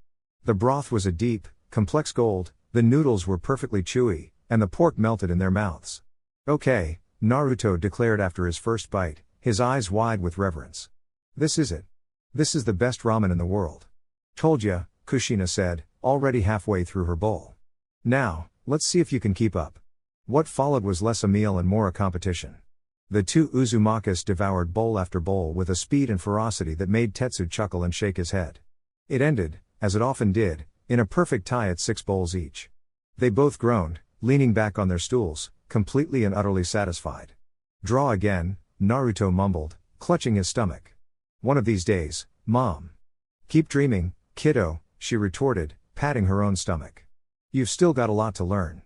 The broth was a deep, complex gold, The noodles were perfectly chewy, and the pork melted in their mouths. Okay, Naruto declared after his first bite, his eyes wide with reverence. This is it. This is the best ramen in the world. Told ya, Kushina said, already halfway through her bowl. Now, let's see if you can keep up. What followed was less a meal and more a competition. The two Uzumakis devoured bowl after bowl with a speed and ferocity that made Tetsu chuckle and shake his head. It ended, as it often did, in a perfect tie at 6 bowls each. They both groaned, leaning back on their stools, completely and utterly satisfied. Draw again, Naruto mumbled, clutching his stomach. One of these days, Mom. Keep dreaming, kiddo, she retorted, patting her own stomach. You've still got a lot to learn.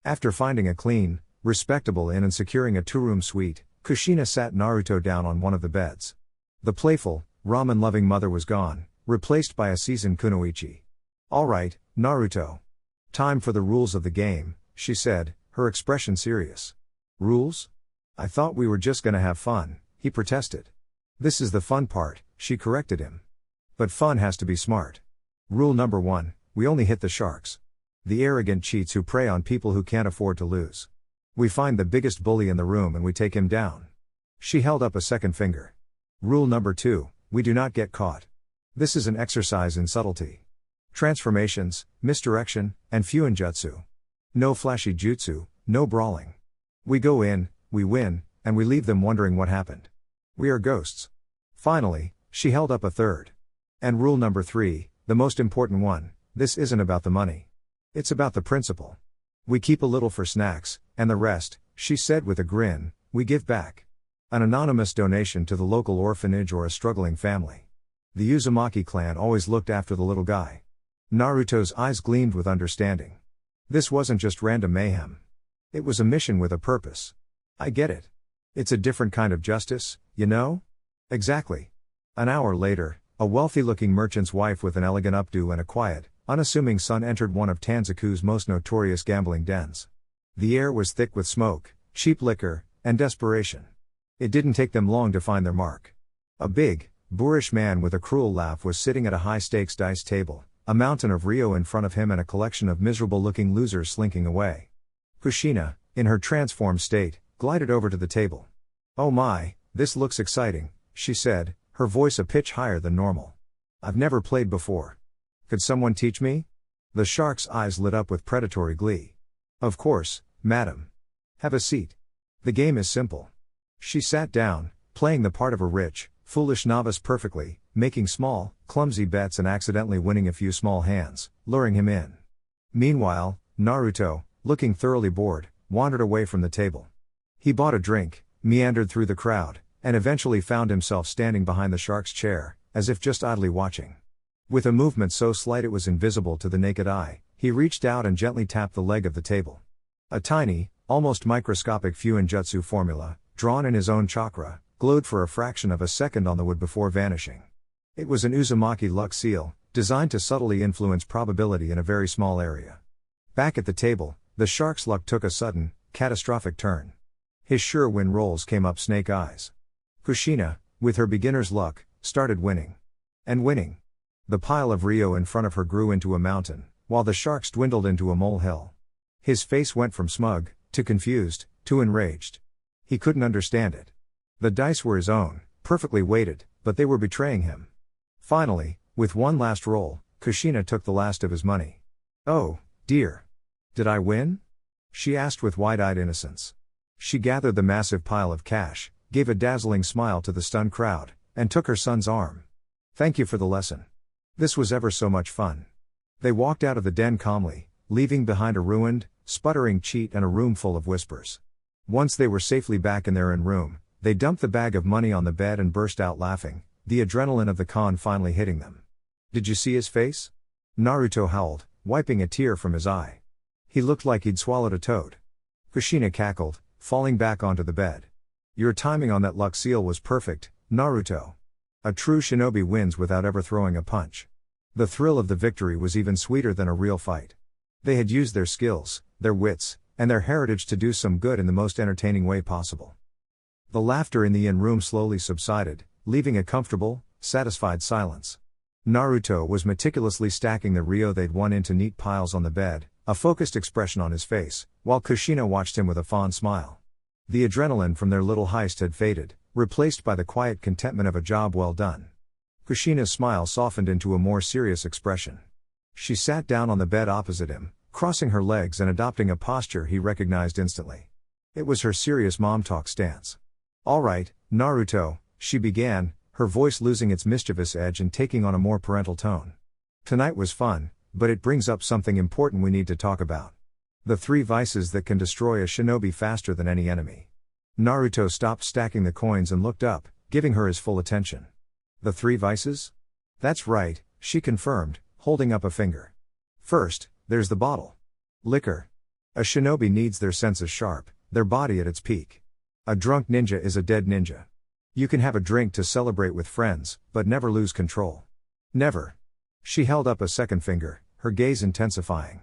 After finding a clean, respectable inn and securing a 2-room suite, Kushina sat Naruto down on one of the beds. The playful, ramen-loving mother was gone, replaced by a seasoned kunoichi. Alright, Naruto. Time for the rules of the game, she said, her expression serious. Rules? I thought we were just gonna have fun, he protested. This is the fun part, she corrected him. But fun has to be smart. Rule number 1, we only hit the sharks. The arrogant cheats who prey on people who can't afford to lose. We find the biggest bully in the room and we take him down. She held up a second finger. Rule number 2, we do not get caught. This is an exercise in subtlety. Transformations, misdirection, and fuinjutsu. No flashy jutsu, no brawling. We go in, we win, and we leave them wondering what happened. We are ghosts. Finally, she held up a third. And rule number 3, the most important one, this isn't about the money. It's about the principle. We keep a little for snacks, and the rest, she said with a grin, we give back. An anonymous donation to the local orphanage or a struggling family. The Uzumaki clan always looked after the little guy. Naruto's eyes gleamed with understanding. This wasn't just random mayhem. It was a mission with a purpose. I get it. It's a different kind of justice, you know? Exactly. An hour later, a wealthy-looking merchant's wife with an elegant updo and a quiet, unassuming son entered one of Tanzaku's most notorious gambling dens. The air was thick with smoke, cheap liquor, and desperation. It didn't take them long to find their mark. A big, boorish man with a cruel laugh was sitting at a high-stakes dice table, a mountain of Rio in front of him and a collection of miserable-looking losers slinking away. Kushina, in her transformed state, glided over to the table. Oh my, this looks exciting, she said, her voice a pitch higher than normal. I've never played before. Could someone teach me? The shark's eyes lit up with predatory glee. Of course, madam. Have a seat. The game is simple. She sat down, playing the part of a rich, foolish novice perfectly, making small, clumsy bets and accidentally winning a few small hands, luring him in. Meanwhile, Naruto, looking thoroughly bored, wandered away from the table. He bought a drink, meandered through the crowd, and eventually found himself standing behind the shark's chair, as if just idly watching. With a movement so slight it was invisible to the naked eye, he reached out and gently tapped the leg of the table. A tiny, almost microscopic fuinjutsu formula, drawn in his own chakra, glowed for a fraction of a second on the wood before vanishing. It was an Uzumaki luck seal, designed to subtly influence probability in a very small area. Back at the table, the shark's luck took a sudden, catastrophic turn. His sure win rolls came up snake eyes. Kushina, with her beginner's luck, started winning. And winning. The pile of Rio in front of her grew into a mountain, while the sharks dwindled into a molehill. His face went from smug, to confused, to enraged. He couldn't understand it. The dice were his own, perfectly weighted, but they were betraying him. Finally, with one last roll, Kushina took the last of his money. Oh, dear. Did I win? She asked with wide-eyed innocence. She gathered the massive pile of cash, gave a dazzling smile to the stunned crowd, and took her son's arm. Thank you for the lesson. This was ever so much fun. They walked out of the den calmly, leaving behind a ruined, sputtering cheat and a room full of whispers. Once they were safely back in their own room, they dumped the bag of money on the bed and burst out laughing, the adrenaline of the con finally hitting them. Did you see his face? Naruto howled, wiping a tear from his eye. He looked like he'd swallowed a toad. Kushina cackled, falling back onto the bed. Your timing on that luck seal was perfect, Naruto. A true shinobi wins without ever throwing a punch. The thrill of the victory was even sweeter than a real fight. They had used their skills, their wits, and their heritage to do some good in the most entertaining way possible. The laughter in the inn room slowly subsided, leaving a comfortable, satisfied silence. Naruto was meticulously stacking the Rio they'd won into neat piles on the bed, a focused expression on his face, while Kushina watched him with a fond smile. The adrenaline from their little heist had faded, replaced by the quiet contentment of a job well done. Kushina's smile softened into a more serious expression. She sat down on the bed opposite him, crossing her legs and adopting a posture he recognized instantly. It was her serious mom talk stance. "All right, Naruto," she began, her voice losing its mischievous edge and taking on a more parental tone. "Tonight was fun, but it brings up something important we need to talk about. The 3 vices that can destroy a shinobi faster than any enemy." Naruto stopped stacking the coins and looked up, giving her his full attention. "The 3 vices?" "That's right," she confirmed, holding up a finger. "First, there's the bottle. Liquor. A shinobi needs their senses sharp, their body at its peak. A drunk ninja is a dead ninja. You can have a drink to celebrate with friends, but never lose control. Never." She held up a second finger, her gaze intensifying.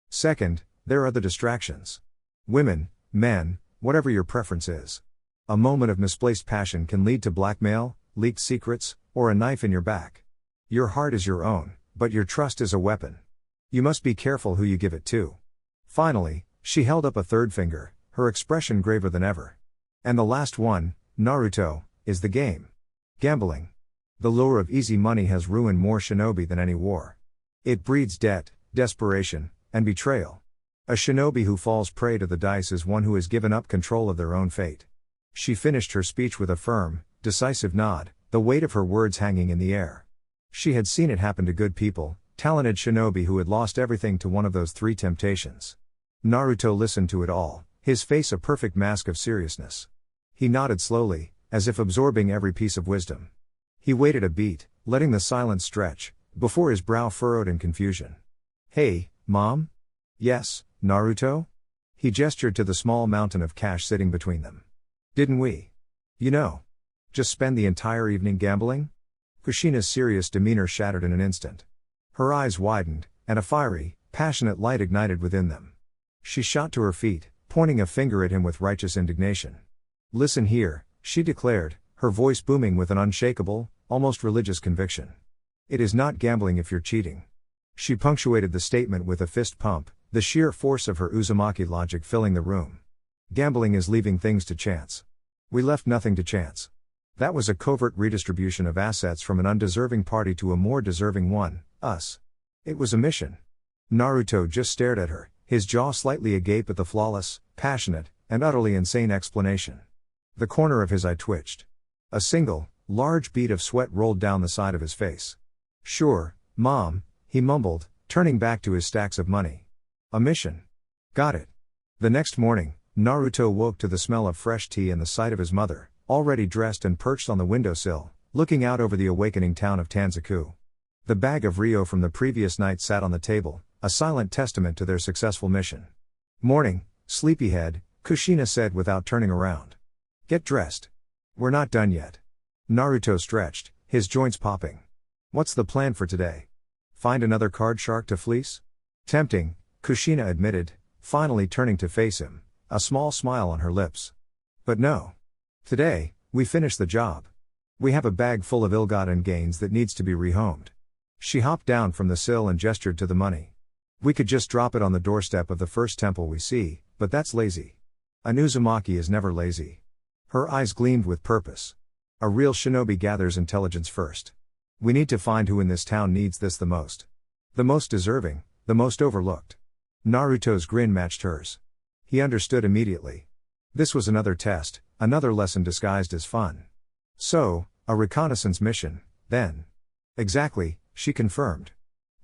"Second, there are the distractions. Women, men, whatever your preference is. A moment of misplaced passion can lead to blackmail, leaked secrets, or a knife in your back. Your heart is your own, but your trust is a weapon. You must be careful who you give it to." Finally, she held up a third finger, her expression graver than ever. "And the last one, Naruto, is the game. Gambling. The lure of easy money has ruined more shinobi than any war. It breeds debt, desperation, and betrayal. A shinobi who falls prey to the dice is one who has given up control of their own fate." She finished her speech with a firm, decisive nod, the weight of her words hanging in the air. She had seen it happen to good people, talented shinobi who had lost everything to one of those 3 temptations. Naruto listened to it all, his face a perfect mask of seriousness. He nodded slowly, as if absorbing every piece of wisdom. He waited a beat, letting the silence stretch, before his brow furrowed in confusion. "Hey, Mom?" "Yes, Naruto?" He gestured to the small mountain of cash sitting between them. "Didn't we? Just spend the entire evening gambling?" Kushina's serious demeanor shattered in an instant. Her eyes widened, and a fiery, passionate light ignited within them. She shot to her feet, pointing a finger at him with righteous indignation. "Listen here," she declared, her voice booming with an unshakable, almost religious conviction. "It is not gambling if you're cheating." She punctuated the statement with a fist pump, the sheer force of her Uzumaki logic filling the room. "Gambling is leaving things to chance. We left nothing to chance. That was a covert redistribution of assets from an undeserving party to a more deserving one, us. It was a mission." Naruto just stared at her, his jaw slightly agape at the flawless, passionate, and utterly insane explanation. The corner of his eye twitched. A single, large bead of sweat rolled down the side of his face. "Sure, Mom," he mumbled, turning back to his stacks of money. "A mission. Got it." The next morning, Naruto woke to the smell of fresh tea and the sight of his mother, already dressed and perched on the windowsill, looking out over the awakening town of Tanzaku. The bag of Ryo from the previous night sat on the table, a silent testament to their successful mission. "Morning, sleepyhead," Kushina said without turning around. "Get dressed. We're not done yet." Naruto stretched, his joints popping. "What's the plan for today? Find another card shark to fleece?" "Tempting," Kushina admitted, finally turning to face him, a small smile on her lips. "But no. Today, we finish the job. We have a bag full of ill-gotten gains that needs to be rehomed." She hopped down from the sill and gestured to the money. "We could just drop it on the doorstep of the first temple we see, but that's lazy. An Uzumaki is never lazy." Her eyes gleamed with purpose. "A real shinobi gathers intelligence first. We need to find who in this town needs this the most. The most deserving, the most overlooked." Naruto's grin matched hers. He understood immediately. This was another test, another lesson disguised as fun. "So, a reconnaissance mission, then." "Exactly," she confirmed.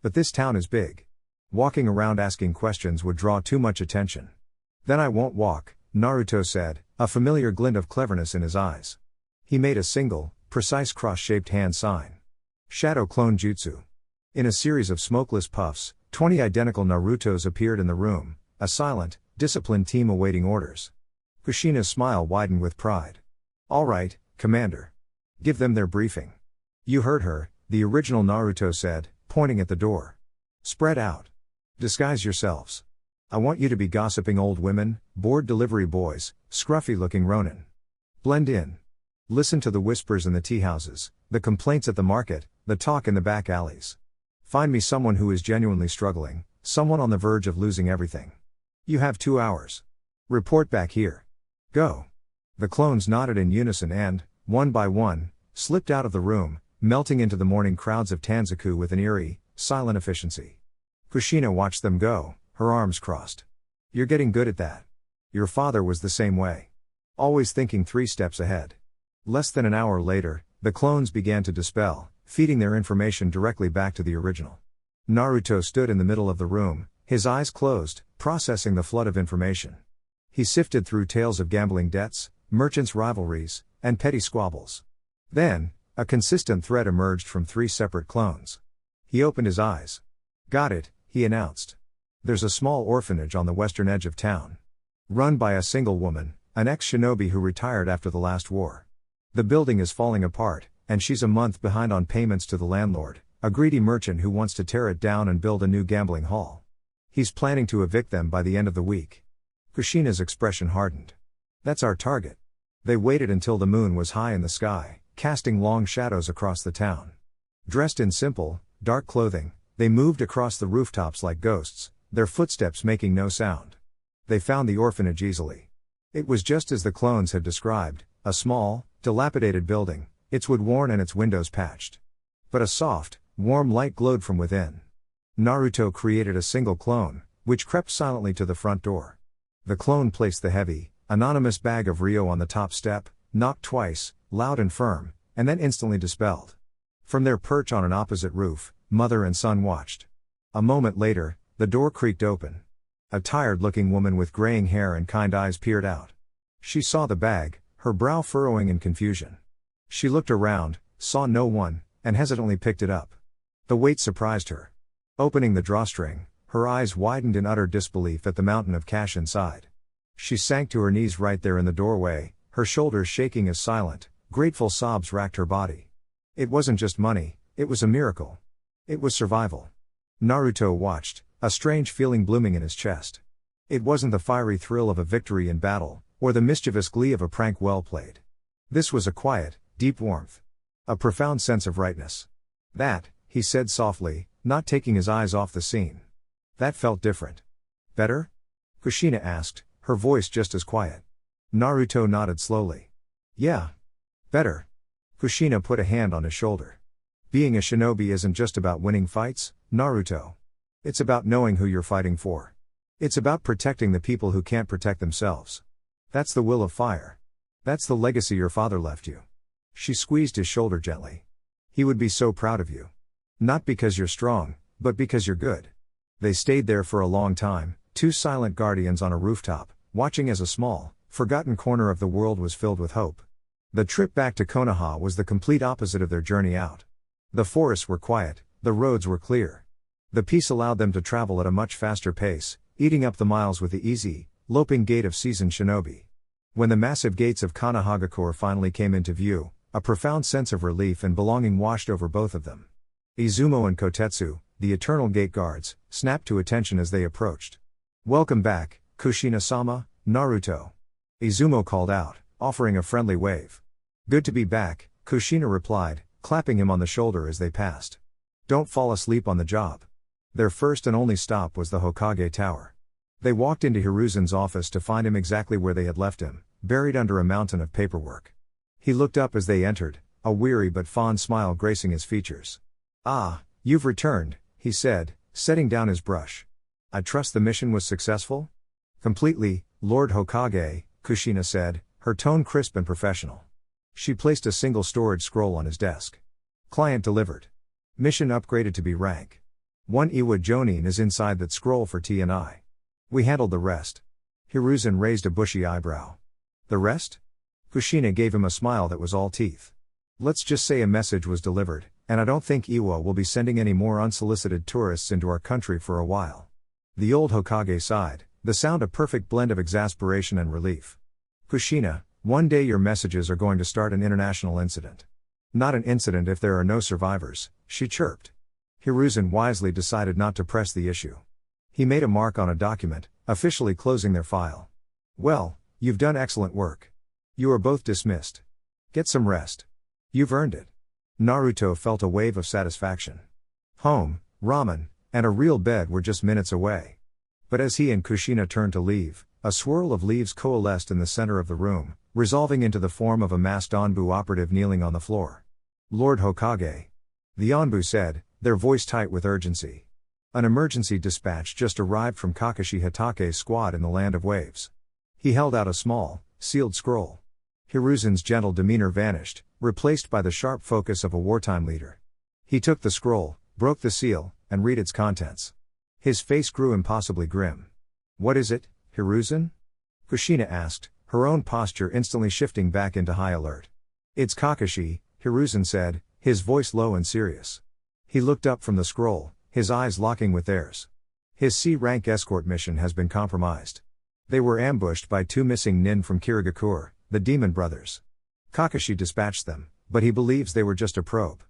"But this town is big. Walking around asking questions would draw too much attention." "Then I won't walk," Naruto said, a familiar glint of cleverness in his eyes. He made a single, precise cross-shaped hand sign. Shadow clone jutsu. In a series of smokeless puffs, 20 identical Narutos appeared in the room, a silent, disciplined team awaiting orders. Kushina's smile widened with pride. "All right, Commander. Give them their briefing." "You heard her," the original Naruto said, pointing at the door. "Spread out. Disguise yourselves. I want you to be gossiping old women, bored delivery boys, scruffy-looking ronin. Blend in. Listen to the whispers in the tea houses, the complaints at the market, the talk in the back alleys. Find me someone who is genuinely struggling, someone on the verge of losing everything. You have 2 hours. Report back here. Go. The clones nodded in unison and, one by one, slipped out of the room, melting into the morning crowds of Tanzaku with an eerie, silent efficiency. Kushina watched them go, her arms crossed. You're getting good at that. Your father was the same way. Always thinking 3 steps ahead. Less than an hour later, the clones began to dispel, feeding their information directly back to the original. Naruto stood in the middle of the room, his eyes closed, processing the flood of information. He sifted through tales of gambling debts, merchants' rivalries, and petty squabbles. Then, a consistent thread emerged from 3 separate clones. He opened his eyes. Got it, he announced. There's a small orphanage on the western edge of town. Run by a single woman, an ex-shinobi who retired after the last war. The building is falling apart, and she's a month behind on payments to the landlord, a greedy merchant who wants to tear it down and build a new gambling hall. He's planning to evict them by the end of the week. Kushina's expression hardened. That's our target. They waited until the moon was high in the sky, casting long shadows across the town. Dressed in simple, dark clothing, they moved across the rooftops like ghosts, their footsteps making no sound. They found the orphanage easily. It was just as the clones had described, a small, dilapidated building, its wood worn and its windows patched. But a soft, warm light glowed from within. Naruto created a single clone, which crept silently to the front door. The clone placed the heavy, anonymous bag of Ryo on the top step, knocked twice, loud and firm, and then instantly dispelled. From their perch on an opposite roof, mother and son watched. A moment later, the door creaked open. A tired-looking woman with graying hair and kind eyes peered out. She saw the bag, her brow furrowing in confusion. She looked around, saw no one, and hesitantly picked it up. The weight surprised her. Opening the drawstring, her eyes widened in utter disbelief at the mountain of cash inside. She sank to her knees right there in the doorway, her shoulders shaking as silent, grateful sobs racked her body. It wasn't just money, it was a miracle. It was survival. Naruto watched, a strange feeling blooming in his chest. It wasn't the fiery thrill of a victory in battle, or the mischievous glee of a prank well played. This was a quiet, deep warmth. A profound sense of rightness. That, he said softly, not taking his eyes off the scene. That felt different. Better? Kushina asked, her voice just as quiet. Naruto nodded slowly. Yeah. Better. Kushina put a hand on his shoulder. Being a shinobi isn't just about winning fights, Naruto. It's about knowing who you're fighting for. It's about protecting the people who can't protect themselves. That's the will of fire. That's the legacy your father left you. She squeezed his shoulder gently. He would be so proud of you. Not because you're strong, but because you're good. They stayed there for a long time, 2 silent guardians on a rooftop, watching as a small, forgotten corner of the world was filled with hope. The trip back to Konoha was the complete opposite of their journey out. The forests were quiet, the roads were clear. The peace allowed them to travel at a much faster pace, eating up the miles with the easy, loping gait of seasoned shinobi. When the massive gates of Konohagakure finally came into view, a profound sense of relief and belonging washed over both of them. Izumo and Kotetsu, the eternal gate guards, snapped to attention as they approached. Welcome back, Kushina-sama, Naruto. Izumo called out, offering a friendly wave. Good to be back, Kushina replied, clapping him on the shoulder as they passed. Don't fall asleep on the job. Their first and only stop was the Hokage Tower. They walked into Hiruzen's office to find him exactly where they had left him, buried under a mountain of paperwork. He looked up as they entered, a weary but fond smile gracing his features. Ah, you've returned, he said, setting down his brush. I trust the mission was successful? Completely, Lord Hokage, Kushina said, her tone crisp and professional. She placed a single storage scroll on his desk. Client delivered. Mission upgraded to B rank. 1 Iwa Jonin is inside that scroll for T&I. We handled the rest. Hiruzen raised a bushy eyebrow. The rest? Kushina gave him a smile that was all teeth. Let's just say a message was delivered, and I don't think Iwa will be sending any more unsolicited tourists into our country for a while. The old Hokage sighed, the sound a perfect blend of exasperation and relief. Kushina, one day your messages are going to start an international incident. Not an incident if there are no survivors, she chirped. Hiruzen wisely decided not to press the issue. He made a mark on a document, officially closing their file. Well, you've done excellent work. You are both dismissed. Get some rest. You've earned it. Naruto felt a wave of satisfaction. Home, ramen, and a real bed were just minutes away. But as he and Kushina turned to leave, a swirl of leaves coalesced in the center of the room, resolving into the form of a masked Onbu operative kneeling on the floor. Lord Hokage. The Onbu said, their voice tight with urgency. An emergency dispatch just arrived from Kakashi Hatake's squad in the Land of Waves. He held out a small, sealed scroll. Hiruzen's gentle demeanor vanished, replaced by the sharp focus of a wartime leader. He took the scroll, broke the seal, and read its contents. His face grew impossibly grim. What is it, Hiruzen? Kushina asked, her own posture instantly shifting back into high alert. It's Kakashi, Hiruzen said, his voice low and serious. He looked up from the scroll, his eyes locking with theirs. His C-rank escort mission has been compromised. They were ambushed by 2 missing nin from Kirigakure, the Demon Brothers. Kakashi dispatched them, but he believes they were just a probe.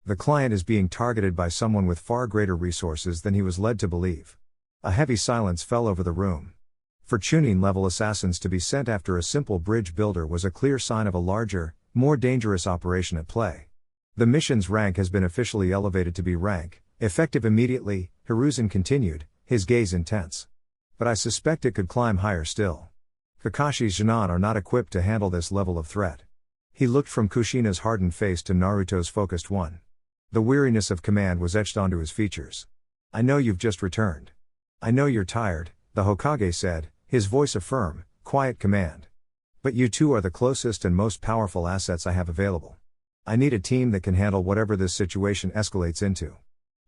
The client is being targeted by someone with far greater resources than he was led to believe. A heavy silence fell over the room. For Chunin-level assassins to be sent after a simple bridge builder was a clear sign of a larger, more dangerous operation at play. The mission's rank has been officially elevated to B rank, effective immediately, Hiruzen continued, his gaze intense. But I suspect it could climb higher still. Kakashi's Genin are not equipped to handle this level of threat. He looked from Kushina's hardened face to Naruto's focused one. The weariness of command was etched onto his features. I know you've just returned. I know you're tired, the Hokage said, his voice a firm, quiet command. But you two are the closest and most powerful assets I have available. I need a team that can handle whatever this situation escalates into.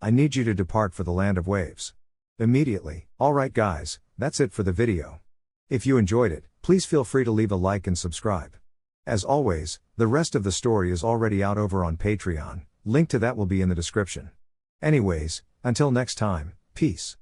I need you to depart for the Land of Waves. Immediately. Alright guys, that's it for the video. If you enjoyed it, please feel free to leave a like and subscribe. As always, the rest of the story is already out over on Patreon, link to that will be in the description. Anyways, until next time, peace.